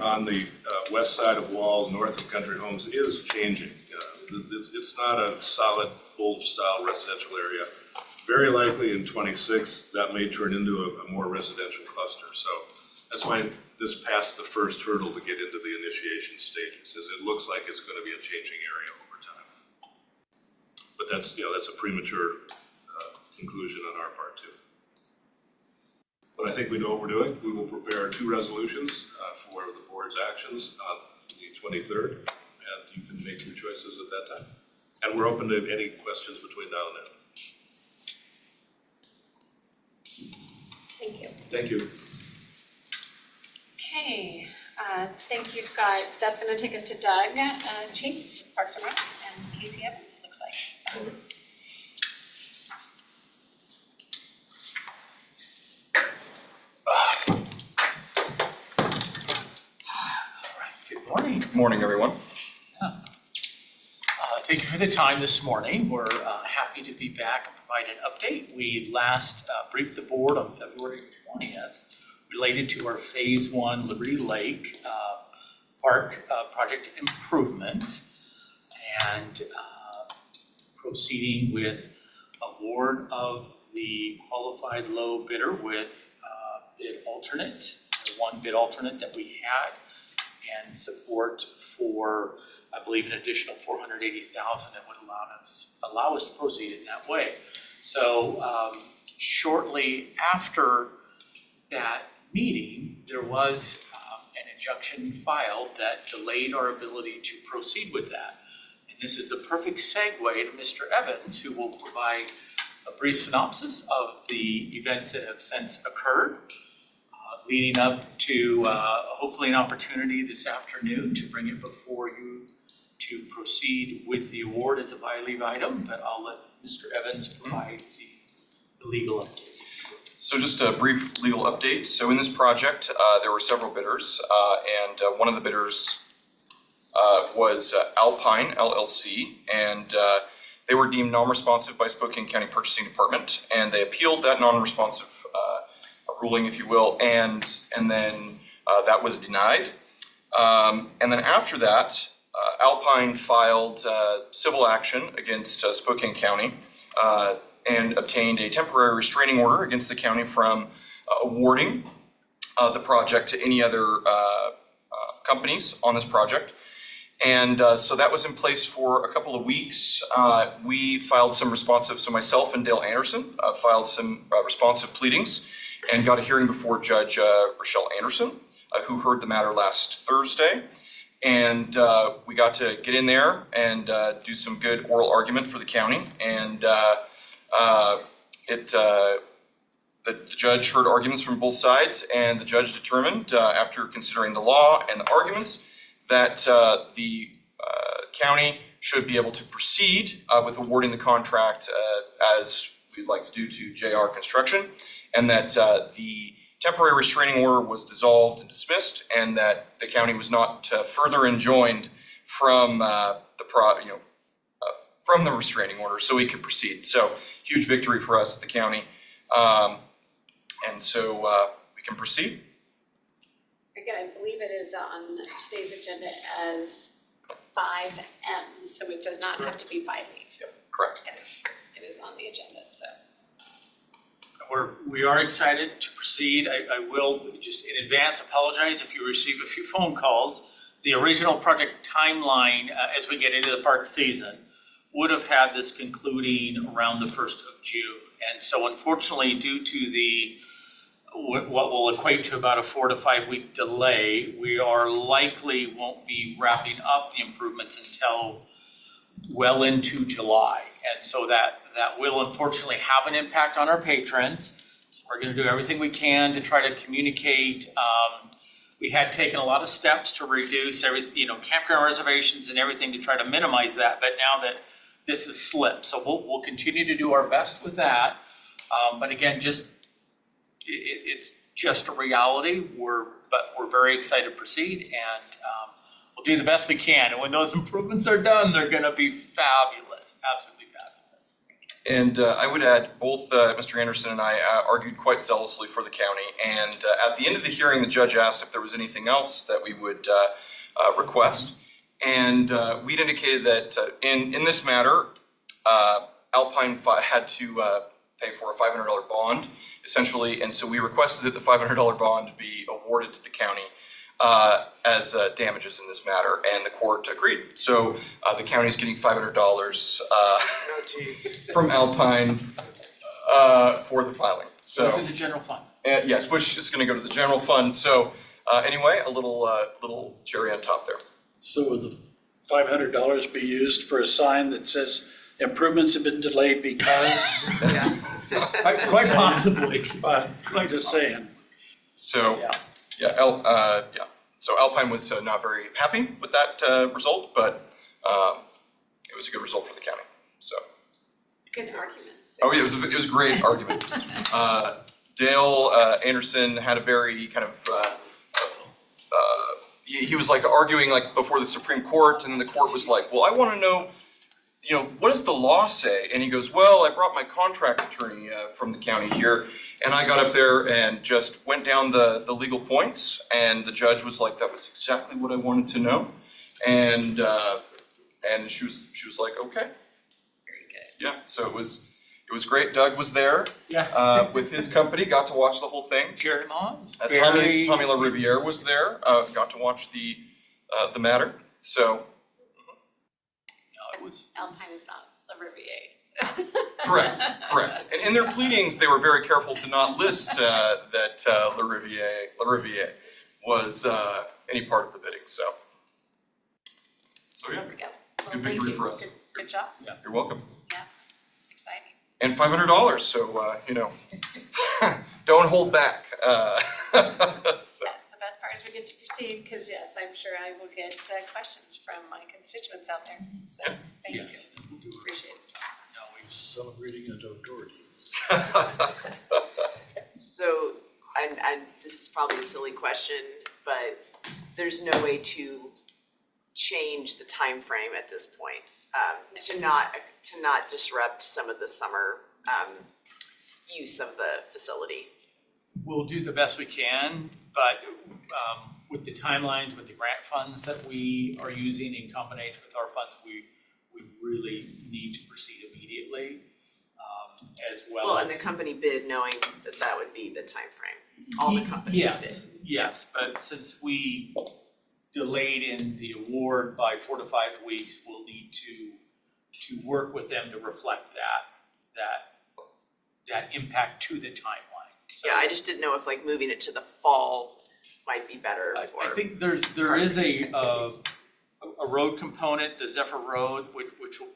on the west side of Wall, north of Country Homes is changing. It's not a solid old-style residential area. Very likely in '26, that may turn into a more residential cluster. So that's why this passed the first hurdle to get into the initiation stages, is it looks like it's gonna be a changing area over time. But that's a premature conclusion on our part too. But I think we know what we're doing. We will prepare 2 resolutions for the board's actions on the 23rd, and you can make your choices at that time. And we're open to any questions between now and then. Thank you. Thank you. Okay, thank you, Scott. That's gonna take us to Doug Chapes, Parks and Rec, and Casey Evans, it looks like. Good morning. Morning, everyone. Thank you for the time this morning. We're happy to be back and provide an update. We last briefed the board on February 20th related to our Phase 1 Liberty Lake Park project improvements and proceeding with award of the qualified low bidder with bid alternate, the one bid alternate that we had, and support for, I believe, an additional $480,000 that would allow us to proceed in that way. So shortly after that meeting, there was an injunction filed that delayed our ability to proceed with that. And this is the perfect segue to Mr. Evans, who will provide a brief synopsis of the events that have since occurred, leading up to hopefully an opportunity this afternoon to bring it before you to proceed with the award as a by leave item, but I'll let Mr. Evans provide the legal update. So just a brief legal update. So in this project, there were several bidders, and one of the bidders was Alpine LLC, and they were deemed non-responsive by Spokane County Purchasing Department, and they appealed that non-responsive ruling, if you will, and then that was denied. And then after that, Alpine filed civil action against Spokane County and obtained a temporary restraining order against the county from awarding the project to any other companies on this project. And so that was in place for a couple of weeks. We filed some responsive, so myself and Dale Anderson filed some responsive pleadings and got a hearing before Judge Rochelle Anderson, who heard the matter last Thursday. And we got to get in there and do some good oral argument for the county. And the judge heard arguments from both sides, and the judge determined, after considering the law and the arguments, that the county should be able to proceed with awarding the contract as we'd like to do to JR Construction, and that the temporary restraining order was dissolved and dismissed, and that the county was not further enjoined from from the restraining order, so we could proceed. So huge victory for us at the county, and so we can proceed. Again, I believe it is on today's agenda as 5M, so it does not have to be by leave. Yep, correct. It is on the agenda, so. We are excited to proceed. I will just in advance apologize if you receive a few phone calls. The original project timeline, as we get into the park season, would have had this concluding around the 1st of June. And so unfortunately, due to the what will equate to about a 4 to 5 week delay, we are likely won't be wrapping up the improvements until well into July. And so that will unfortunately have an impact on our patrons. So we're gonna do everything we can to try to communicate. We had taken a lot of steps to reduce everything, campground reservations and everything to try to minimize that, but now that this has slipped. So we'll continue to do our best with that. But again, it's just a reality. But we're very excited to proceed, and we'll do the best we can. And when those improvements are done, they're gonna be fabulous, absolutely fabulous. And I would add, both Mr. Anderson and I argued quite zealously for the county. And at the end of the hearing, the judge asked if there was anything else that we would request. And we'd indicated that in this matter, Alpine had to pay for a $500 bond, essentially. And so we requested that the $500 bond be awarded to the county as damages in this matter, and the court agreed. So the county is getting $500 from Alpine for the filing. So Goes into general fund. and yes, which is going to go to the general fund. So anyway, a little cherry on top there. So will the $500 be used for a sign that says improvements have been delayed because? Quite possibly. But I'm just saying. So so Alpine was not very happy with that result, but it was a good result for the county. So. Good arguments. Oh yeah, it was a great argument. Dale Anderson had a very kind of he was like arguing like before the Supreme Court, and the court was like, well, I want to know, what does the law say? And he goes, well, I brought my contract attorney from the county here, and I got up there and just went down the legal points, and the judge was like, that was exactly what I wanted to know, and she was like, okay. Yeah, so it was great. Doug was there. Yeah. With his company, got to watch the whole thing. Jerry Moms. Tommy LaRiviere was there, got to watch the matter, so. Alpine is not a Rivier. Correct. And in their pleadings, they were very careful to not list that LaRiviere was any part of the bidding, so. So yeah, There we go. Well, good thank victory you. for us. Good job. You're welcome. Yeah, exciting. And $500, so, don't hold back. So. Yes, the best part is we get to proceed, because yes, I'm sure I will get questions from my constituents out there. So, thank you. Appreciate it. Now we're celebrating adult Doherty's. So, and this is probably a silly question, but there's no way to change the time frame at this point, to not disrupt some of the summer use of the facility. We'll do the best we can, but with the timelines, with the grant funds that we are using in combination with our funds, we really need to proceed immediately, as well as. And the company bid knowing that would be the timeframe. All the companies bid. Yes, but since we delayed in the award by 4 to 5 weeks, we'll need to work with them to reflect that impact to the timeline. So Yeah, I just didn't know if like moving it to the fall might be better for. I think there is a road component, the Zephyr Road, which will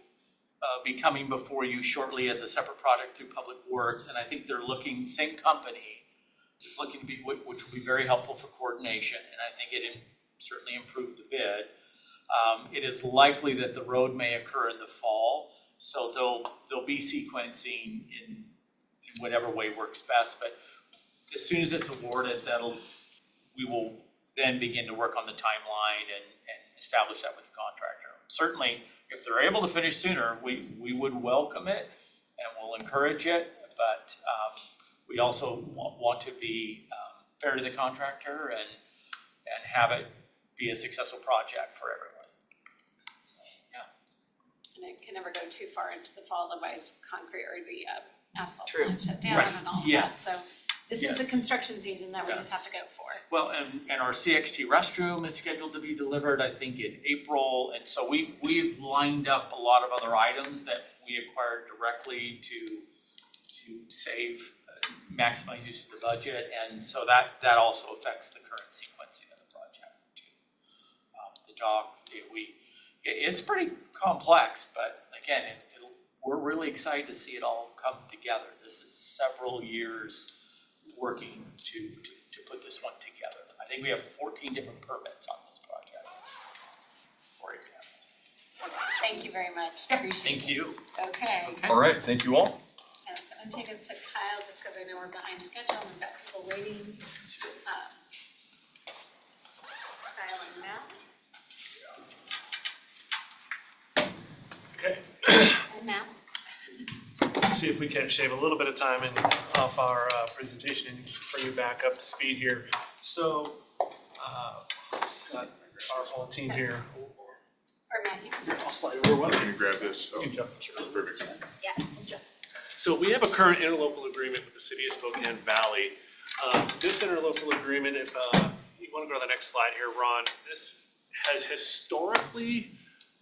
be coming before you shortly as a separate project through Public Works, and I think they're looking, same company, just looking to be, which will be very helpful for coordination, and I think it certainly improved the bid. It is likely that the road may occur in the fall, so they'll be sequencing in whatever way works best, but as soon as it's awarded, we will then begin to work on the timeline and establish that with the contractor. Certainly, if they're able to finish sooner, we would welcome it and we'll encourage it, but we also want to be fair to the contractor and have it be a successful project for everyone. And it can never go too far into the fall, otherwise concrete or the asphalt True. plant shut down Right. and all of that. Yes. So this is the Yes. construction season that we just have to go for. Well, and our CXT restroom is scheduled to be delivered, I think, in April, and so we've lined up a lot of other items that we acquired directly to save, maximize use of the budget, and so that also affects the current sequencing of the project too. The docks, it's pretty complex, but again, we're really excited to see it all come together. This is several years working to put this one together. I think we have 14 different permits on this project, for example. Thank you very much, appreciate it. Thank you. Okay. All right, thank you all. And it's gonna take us to Kyle, just because I know we're behind schedule and we've got people waiting. Kyle and Matt. Okay. And Matt. see if we can't shave a little bit of time and off our presentation and bring you back up to speed here. So, got our whole team here. Or Matt, you can just. I'll slide over one. Can you grab this? You can jump. Sure. Perfect. Yeah. So we have a current interlocal agreement with the city of Spokane Valley. This interlocal agreement, if you want to go to the next slide here, Ron, this has historically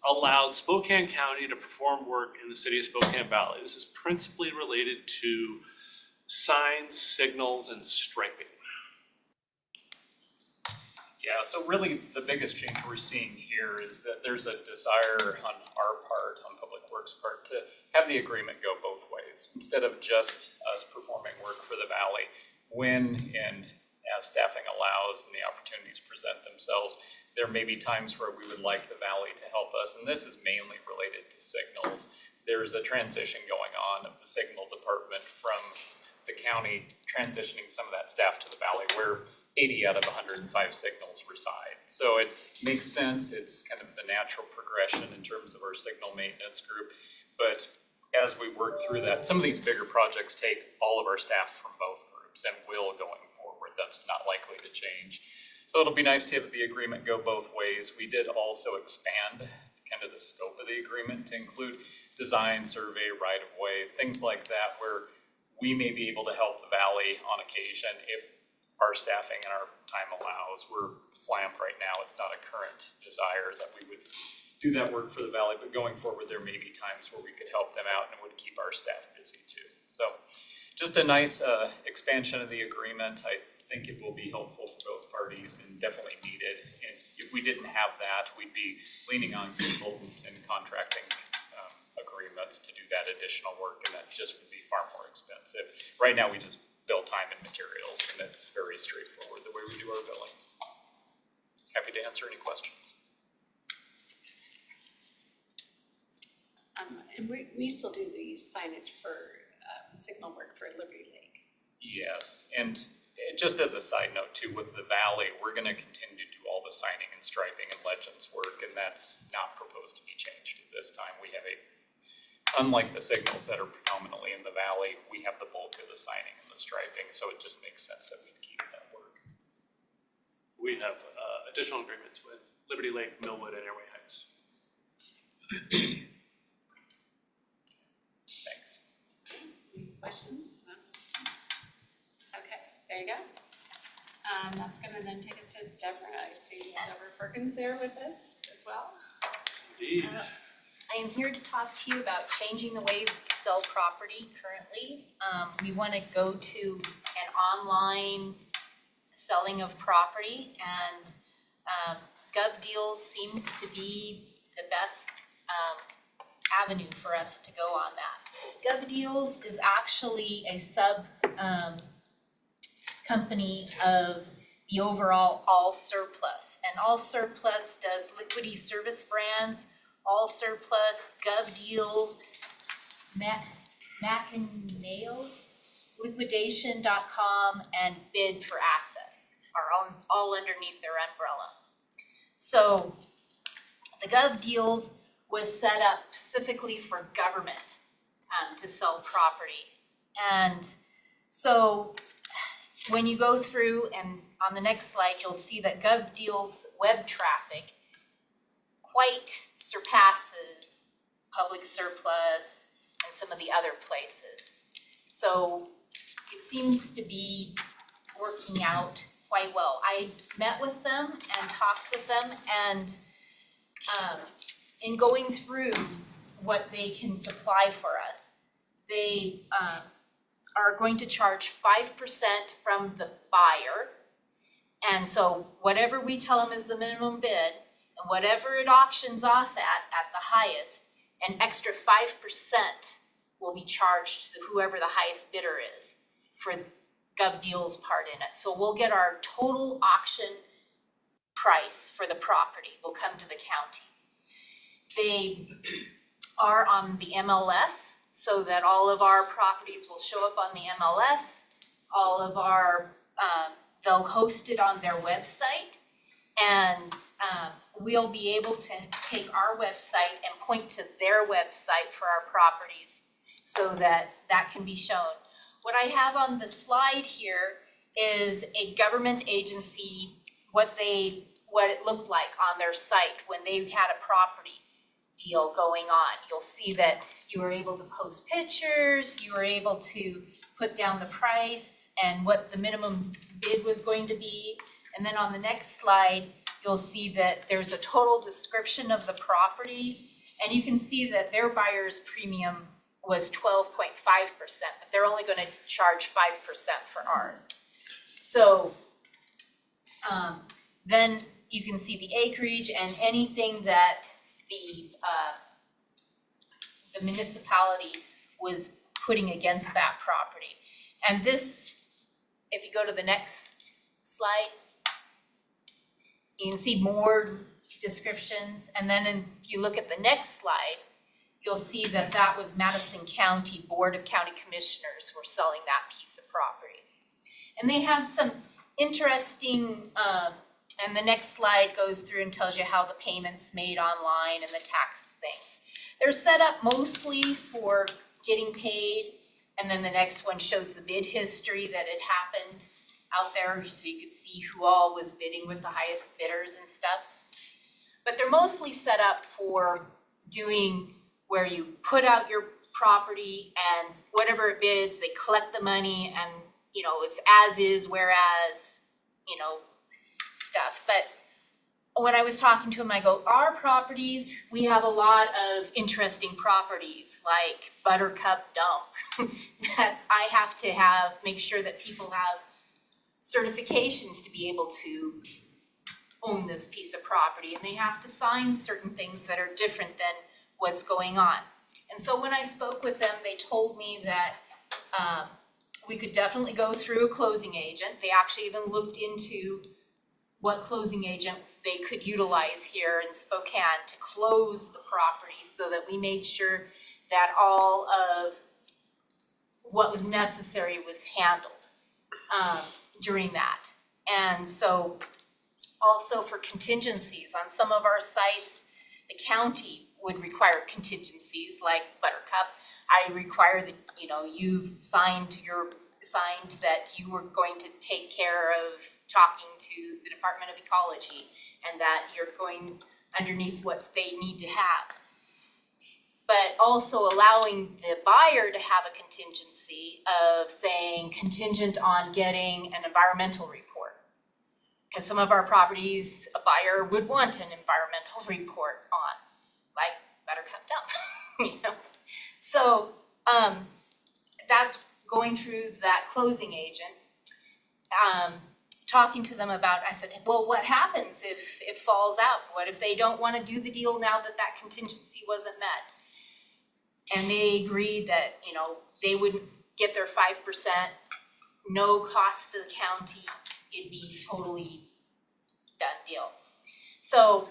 allowed Spokane County to perform work in the city of Spokane Valley. This is principally related to signs, signals, and striping. Yeah, so really the biggest change we're seeing here is that there's a desire on our part, on Public Works' part, to have the agreement go both ways. Instead of just us performing work for the valley, when and as staffing allows and the opportunities present themselves, there may be times where we would like the valley to help us, and this is mainly related to signals. There's a transition going on of the signal department from the county transitioning some of that staff to the valley, where 80 out of 105 signals reside. So it makes sense. It's kind of the natural progression in terms of our signal maintenance group. But as we work through that, some of these bigger projects take all of our staff from both groups and will going forward. That's not likely to change. So it'll be nice to have the agreement go both ways. We did also expand kind of the scope of the agreement to include design, survey, right-of-way, things like that, where we may be able to help the valley on occasion if our staffing and our time allows. We're slammed right now. It's not a current desire that we would do that work for the valley, but going forward, there may be times where we could help them out and it would keep our staff busy too. So just a nice expansion of the agreement. I think it will be helpful for both parties and definitely needed. And if we didn't have that, we'd be leaning on consultant and contracting agreements to do that additional work, and that just would be far more expensive. Right now, we just bill time and materials, and it's very straightforward the way we do our billings. Happy to answer any questions. And we still do the signage for signal work for Liberty Lake. Yes, and just as a side note too, with the valley, we're gonna continue to do all the signing and striping and legends work, and that's not proposed to be changed at this time. We have unlike the signals that are predominantly in the valley, we have the bulk of the signing and the striping, so it just makes sense that we'd keep that work. We have additional agreements with Liberty Lake, Millwood, and Airway Heights. Thanks. Any questions? No? Okay, there you go. That's gonna then take us to Deborah. I see Deborah Perkins there with us as well. Indeed. I am here to talk to you about changing the way we sell property currently. We want to go to an online selling of property, and GovDeals seems to be the best avenue for us to go on that. GovDeals is actually a sub company of the overall All Surplus, and All Surplus does liquidity service brands, All Surplus, GovDeals, Mackinac, liquidation.com, and Bid for Assets are all underneath their umbrella. So the GovDeals was set up specifically for government to sell property. And so when you go through, and on the next slide, you'll see that GovDeals web traffic quite surpasses Public Surplus and some of the other places. So it seems to be working out quite well. I met with them and talked with them, and in going through what they can supply for us, they are going to charge 5% from the buyer. And so whatever we tell them is the minimum bid, and whatever it auctions off at the highest, an extra 5% will be charged to whoever the highest bidder is for GovDeals part in it. So we'll get our total auction price for the property will come to the county. They are on the MLS, so that all of our properties will show up on the MLS. All of our, they'll host it on their website, and we'll be able to take our website and point to their website for our properties. so that that can be shown. What I have on the slide here is a government agency, what it looked like on their site when they had a property deal going on. You'll see that you were able to post pictures, you were able to put down the price and what the minimum bid was going to be. And then on the next slide, you'll see that there's a total description of the property. And you can see that their buyer's premium was 12.5%, but they're only gonna charge 5% for ours. So then you can see the acreage and anything that the municipality was putting against that property. And this, if you go to the next slide, you can see more descriptions. And then if you look at the next slide, you'll see that that was Madison County Board of County Commissioners were selling that piece of property. And they had some interesting, and the next slide goes through and tells you how the payments made online and the tax things. They're set up mostly for getting paid, and then the next one shows the bid history that had happened out there, so you could see who all was bidding with the highest bidders and stuff. But they're mostly set up for doing where you put out your property and whatever it bids, they collect the money and, you know, it's as is, whereas, you know, stuff. But when I was talking to him, I go, our properties, we have a lot of interesting properties like Buttercup Dump that I have to make sure that people have certifications to be able to own this piece of property, and they have to sign certain things that are different than what's going on. And so when I spoke with them, they told me that we could definitely go through a closing agent. They actually even looked into what closing agent they could utilize here in Spokane to close the property so that we made sure that all of what was necessary was handled during that. And so also for contingencies on some of our sites, the county would require contingencies like Buttercup. I require that, you know, you've signed that you were going to take care of talking to the Department of Ecology and that you're going underneath what they need to have. But also allowing the buyer to have a contingency of saying contingent on getting an environmental report. Because some of our properties, a buyer would want an environmental report on, like Buttercup Dump, you know? So that's going through that closing agent, talking to them about, I said, well, what happens if it falls out? What if they don't want to do the deal now that that contingency wasn't met? And they agreed that, you know, they would get their 5%, no cost to the county, it'd be totally done deal. So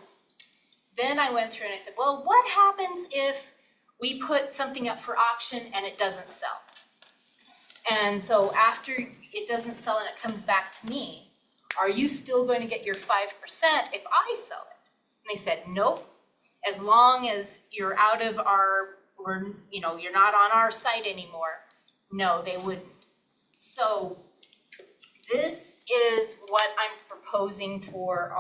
then I went through and I said, well, what happens if we put something up for auction and it doesn't sell? And so after it doesn't sell and it comes back to me, are you still going to get your 5% if I sell it? And they said, nope, as long as you're out of you're not on our site anymore, no, they wouldn't. So this is what I'm proposing for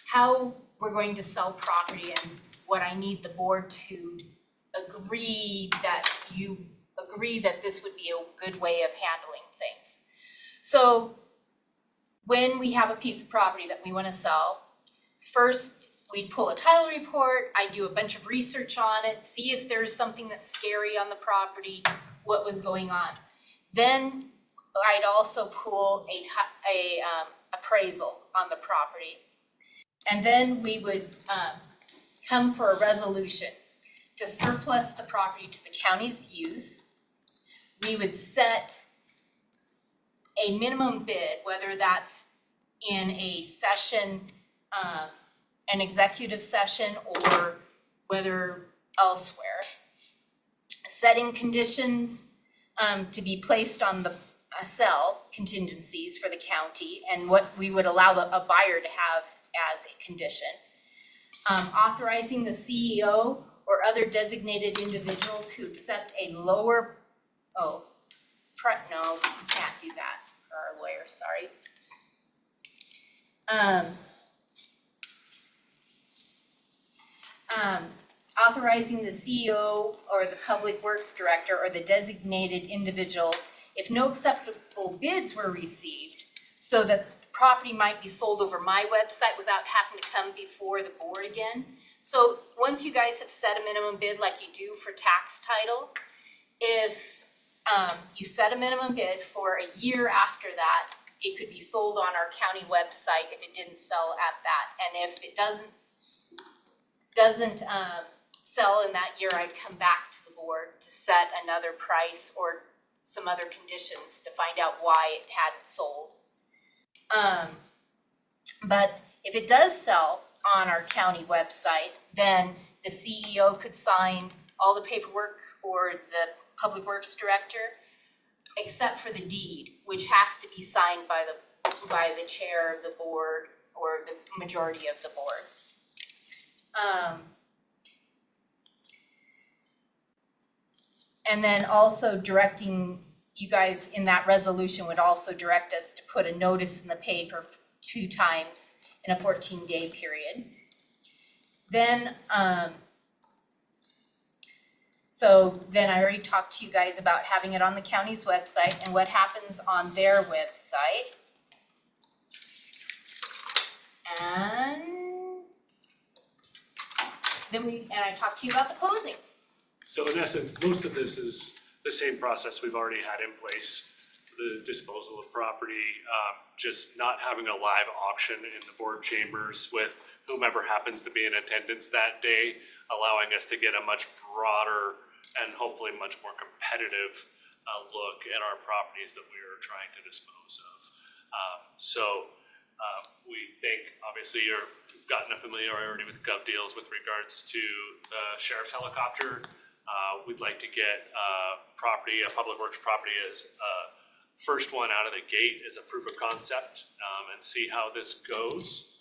how we're going to sell property and what I need the board to agree that this would be a good way of handling things. So when we have a piece of property that we want to sell, first we'd pull a title report, I'd do a bunch of research on it, see if there's something that's scary on the property, what was going on. Then I'd also pull a appraisal on the property. And then we would come for a resolution to surplus the property to the county's use. We would set a minimum bid, whether that's in a session, an executive session, or whether elsewhere. Setting conditions to be placed on the sell contingencies for the county and what we would allow a buyer to have as a condition. Authorizing the CEO or other designated individual to accept a lower, no, you can't do that for our lawyer, sorry. Authorizing the CEO or the Public Works Director or the designated individual, if no acceptable bids were received, so that the property might be sold over my website without having to come before the board again. So once you guys have set a minimum bid like you do for tax title, if you set a minimum bid for a year after that, it could be sold on our county website if it didn't sell at that. And if it doesn't sell in that year, I'd come back to the board to set another price or some other conditions to find out why it hadn't sold. But if it does sell on our county website, then the CEO could sign all the paperwork, or the Public Works Director, except for the deed, which has to be signed by the chair of the board or the majority of the board. And then also directing you guys in that resolution would also direct us to put a notice in the paper 2 times in a 14-day period. Then, so then I already talked to you guys about having it on the county's website and what happens on their website. And then I talked to you about the closing. So in essence, most of this is the same process we've already had in place for the disposal of property, just not having a live auction in the board chambers with whomever happens to be in attendance that day, allowing us to get a much broader and hopefully much more competitive look at our properties that we are trying to dispose of. We think, obviously, you've gotten a familiarity with GovDeals with regards to the sheriff's helicopter. We'd like to get a Public Works property as first one out of the gate as a proof of concept, and see how this goes.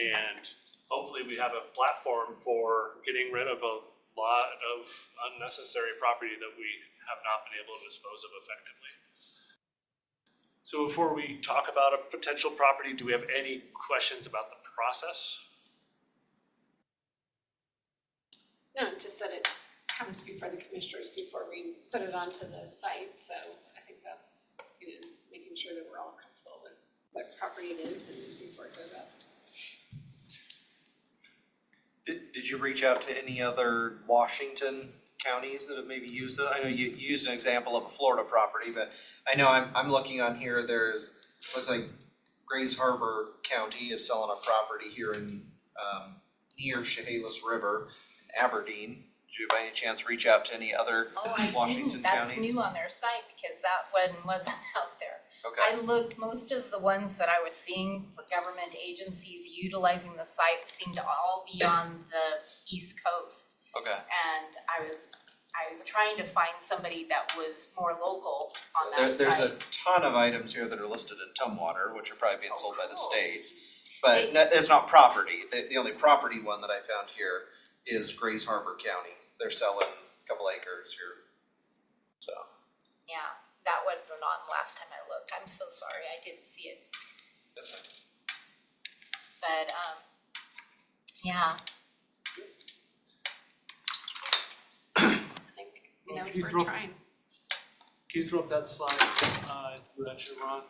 And hopefully we have a platform for getting rid of a lot of unnecessary property that we have not been able to dispose of effectively. So before we talk about a potential property, do we have any questions about the process? No, just that it comes before the commissioners before we put it onto the site, so I think that's, making sure that we're all comfortable with what property it is and before it goes up. Did you reach out to any other Washington counties that have maybe used it? I know you used an example of a Florida property, but I know I'm looking on here, looks like Grays Harbor County is selling a property here in, near Chehalis River in Aberdeen. Did you by any chance reach out to any other Washington counties? That's new on their site because that one wasn't out there. Okay. I looked, most of the ones that I was seeing for government agencies utilizing the site seemed to all be on the East Coast. Okay. And I was trying to find somebody that was more local on that site. There's a ton of items here that are listed in Tumwater, which are probably being sold by the state. But it's not property. The only property one that I found here is Grays Harbor County. They're selling a couple acres here, so. Yeah, that wasn't on last time I looked. I'm so sorry, I didn't see it. That's fine. But, yeah. It's worth trying. Can you throw up that slide you mentioned, Ron?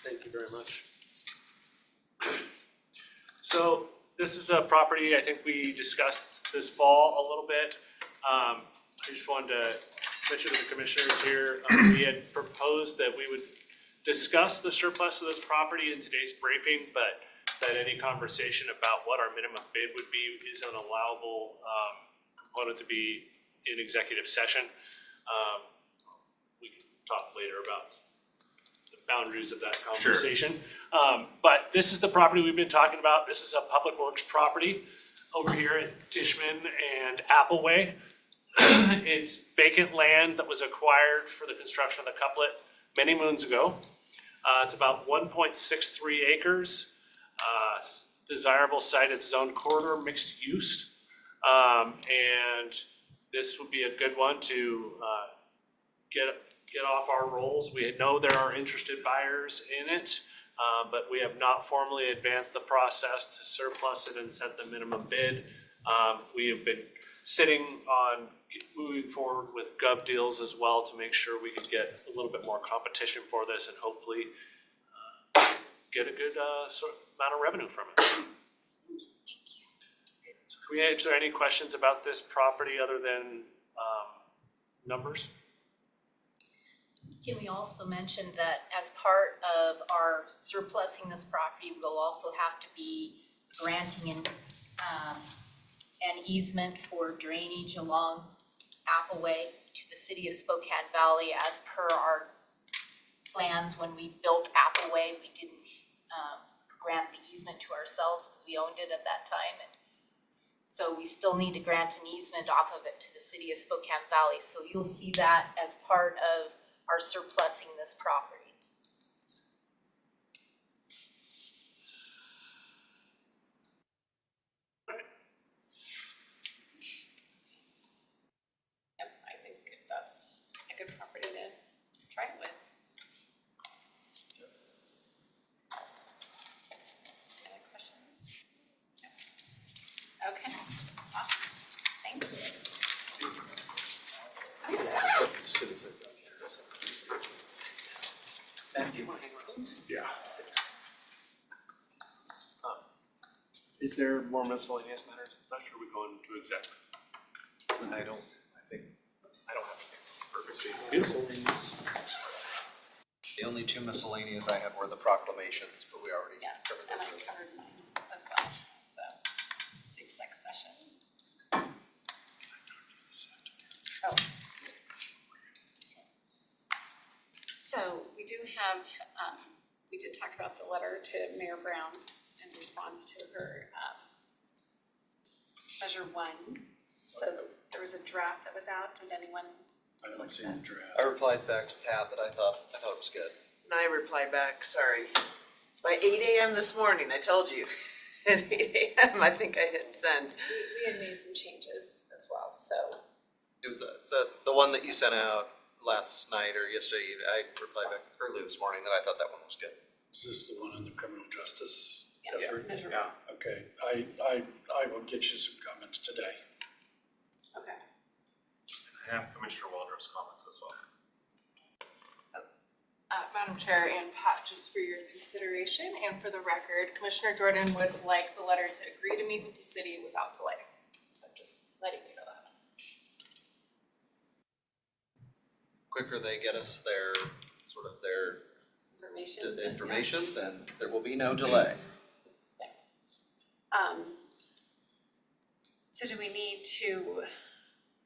Thank you very much. So this is a property I think we discussed this fall a little bit. I just wanted to mention to the commissioners here, we had proposed that we would discuss the surplus of this property in today's briefing, but that any conversation about what our minimum bid would be is an allowable component to be in executive session. We can talk later about the boundaries of that conversation. Sure. But this is the property we've been talking about. This is a Public Works property over here at Tishman and Appleway. It's vacant land that was acquired for the construction of the couplet many moons ago. It's about 1.63 acres. Desirable site, it's zoned corridor mixed use. And this would be a good one to get off our rolls. We know there are interested buyers in it, but we have not formally advanced the process to surplus it and set the minimum bid. We have been sitting on moving forward with gov deals as well to make sure we could get a little bit more competition for this and hopefully get a good amount of revenue from it. So can we answer any questions about this property other than numbers? Can we also mention that as part of our surplusing this property, we'll also have to be granting an easement for drainage along Appleway to the city of Spokane Valley as per our plans when we built Appleway. We didn't grant the easement to ourselves because we owned it at that time. And so we still need to grant an easement off of it to the city of Spokane Valley. So you'll see that as part of our surplusing this property. Yep, I think that's a good property to try it with. Any questions? No? Okay, awesome, thank you. Citizen. Thank you. Yeah. Is there more miscellaneous matters? I'm not sure we go into exec. I don't have anything. Perfect. Beautiful. The only two miscellaneous I had were the proclamations, but we already Yeah, covered and I those. covered mine as well, so just the exec session. Oh. So we do have, we did talk about the letter to Mayor Brown in response to her, Measure 1. So there was a draft that was out, did anyone? I don't see the draft. I replied back to Pat that I thought it was good. And I replied back, sorry. By 8 AM this morning, I told you. At 8 AM, I think I hit send. We had made some changes as well, so. The one that you sent out last night or yesterday, I replied back early this morning that I thought that one was good. Is this the one on the criminal justice Yeah, effort? Measure 1. Yeah, okay. I will get you some comments today. Okay. I have Commissioner Waldrop's comments as well. Madam Chair and Pat, just for your consideration and for the record, Commissioner Jordan would like the letter to agree to meet with the city without delay. So just letting you know that. Quicker they get us their information, then there will be no delay. So do we need to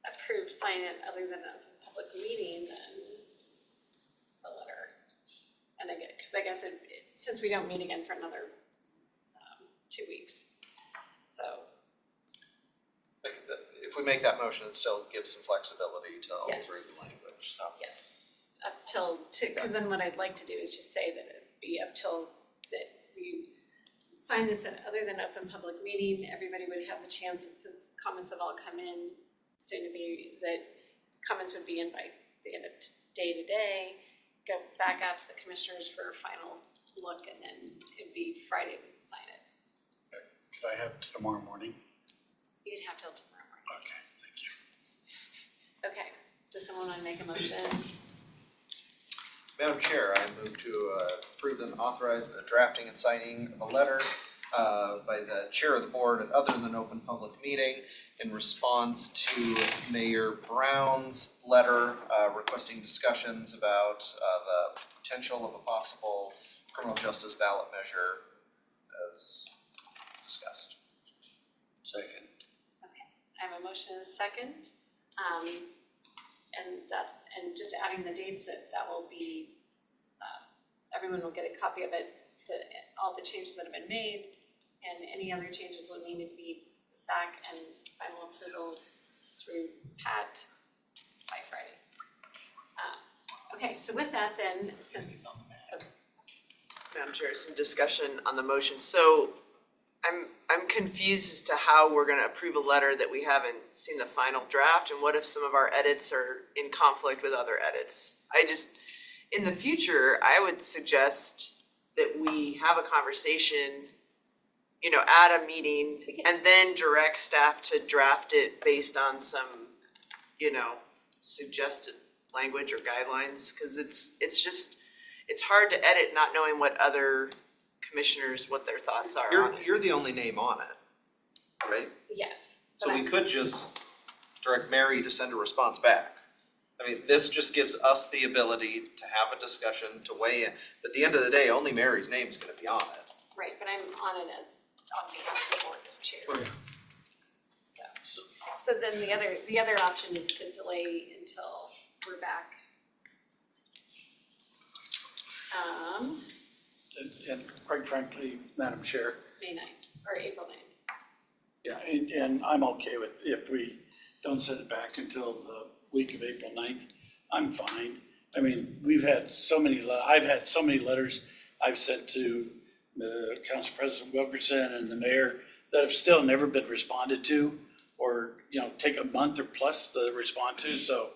approve, sign it other than a public meeting then? The letter? And I get, cause I guess since we don't meet again for another 2 weeks, so. If we make that motion, it still gives some flexibility to alter Yes. the language, so. Yes, up till, cause then what I'd like to do is just say that it'd be up till that we sign this at other than open public meeting, everybody would have the chance, and since comments have all come in, soon to be, that comments would be in by the end of day today, go back out to the commissioners for a final look, and then it'd be Friday we would sign it. Could I have tomorrow morning? You'd have till tomorrow morning. Okay, thank you. Okay, does someone wanna make a motion? Madam Chair, I move to approve and authorize the drafting and signing of a letter by the chair of the board at other than open public meeting in response to Mayor Brown's letter requesting discussions about the potential of a possible criminal justice ballot measure as discussed. Second. Okay, I have a motion and a second. And just adding the dates that will be, everyone will get a copy of it, all the changes that have been made, and any other changes will need to be back and final approval through Pat by Friday. Okay, so with that then, since, Madam Chair, some discussion on the motion. So I'm confused as to how we're gonna approve a letter that we haven't seen the final draft, and what if some of our edits are in conflict with other edits? In the future, I would suggest that we have a conversation, at a meeting, and then direct staff to draft it based on some, suggested language or guidelines, cause it's hard to edit not knowing what other commissioners, what their thoughts are on it. You're the only name on it, right? Yes. So but we I'm- could just direct Mary to send a response back. I mean, this just gives us the ability to have a discussion, to weigh in. But at the end of the day, only Mary's name's gonna be on it. Right, but I'm on it on behalf of the board as chair. So then the other option is to delay until we're back. And quite frankly, Madam Chair, May 9th, or April 9th. yeah, and I'm okay with if we don't send it back until the week of April 9th, I'm fine. I mean, I've had so many letters I've sent to Council President Wilkerson and the mayor that have still never been responded to, or, take a month or plus to respond to, so,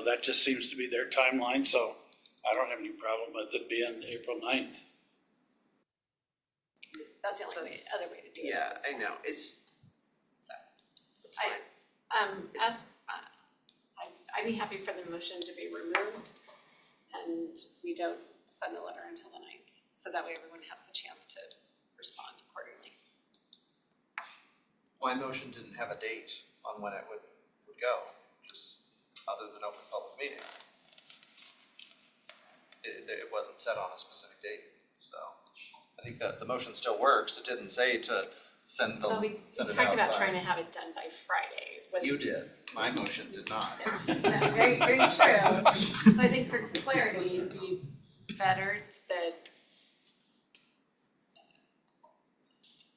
that just seems to be their timeline, so I don't have any problem with it being April 9th. That's the only other way to do it. Yeah, I know, it's fine. I'd be happy for the motion to be removed and we don't send a letter until the 9th, so that way everyone has the chance to respond accordingly. My motion didn't have a date on when it would go, just other than open public meeting. It wasn't set on a specific date, so I think that the motion still works. It didn't say to send Well, we it talked out about by- trying to have it done by Friday. You did, my motion did not. Yeah, very, very true. So I think for clarity, it'd be better that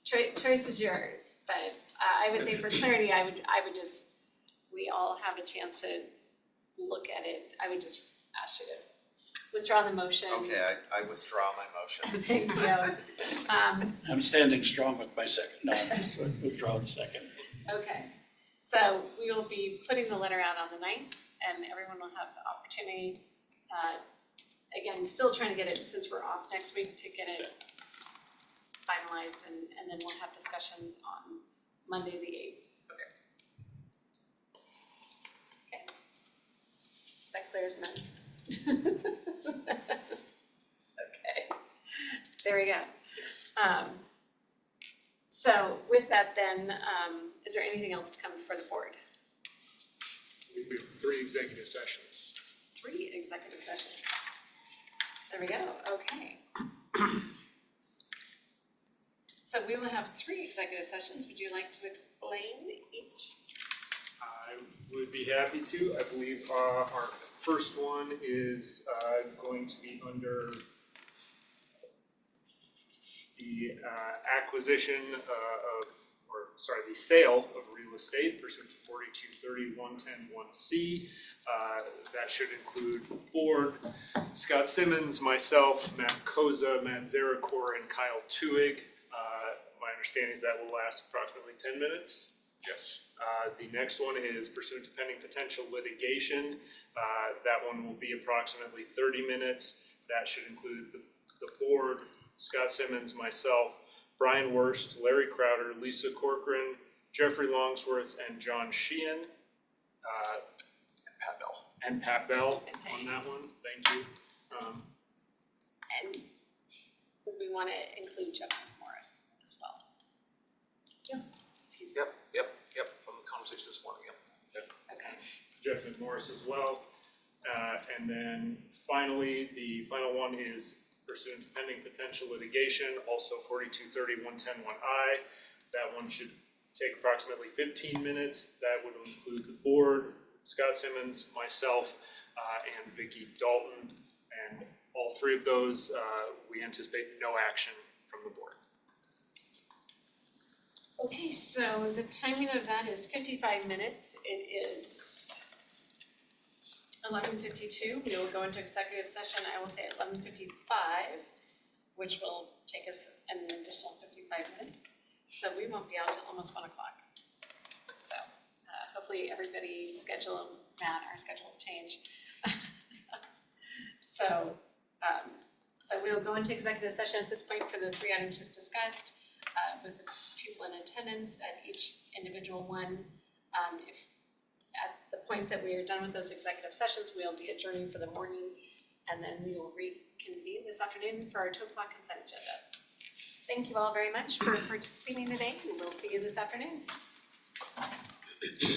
choice is yours, but I would say for clarity, I would just, we all have a chance to look at it. I would just ask you to withdraw the motion. Okay, I withdraw my motion. Thank you. I'm standing strong with my second, no, withdraw the second. Okay, so we will be putting the letter out on the 9th and everyone will have the opportunity. Again, still trying to get it, since we're off next week, to get it finalized and then we'll have discussions on Monday, the 8th. Okay. That clears none. Okay, there we go. So with that then, is there anything else to come before the board? We have 3 executive sessions. 3 executive sessions. There we go, okay. So we will have 3 executive sessions. Would you like to explain each? I would be happy to. I believe our first one is going to be under the acquisition the sale of real estate pursuant to 4230-110-1C. That should include the board, Scott Simmons, myself, Matt Koza, Matt Zarakor, and Kyle Tuig. My understanding is that will last approximately 10 minutes. Yes. The next one is pursuant to pending potential litigation. That one will be approximately 30 minutes. That should include the board, Scott Simmons, myself, Brian Wurst, Larry Crowder, Lisa Corcoran, Jeffrey Longsworth, and John Sheehan. And Pat Bell on that one, thank you. And we want to include Jeff Morris as well. Yep, from the conversation this morning, yep. Okay. Jeff McMorris as well. And then finally, the final one is pursuant to pending potential litigation, also 4230-110-1I. That one should take approximately 15 minutes. That would include the board, Scott Simmons, myself, and Vicky Dalton. And all 3 of those, we anticipate no action from the board. Okay, so the timing of that is 55 minutes. It is 11:52. We will go into executive session, I will say at 11:55, which will take us an additional 55 minutes. So we won't be out till almost 1 o'clock. So hopefully everybody's schedule, Matt, our schedule will change. So we'll go into executive session at this point for the 3 items just discussed, with the people in attendance at each individual one. If at the point that we are done with those executive sessions, we'll be adjourning for the morning, and then we will reconvene this afternoon for our 2 o'clock consent agenda. Thank you all very much for participating today, and we'll see you this afternoon.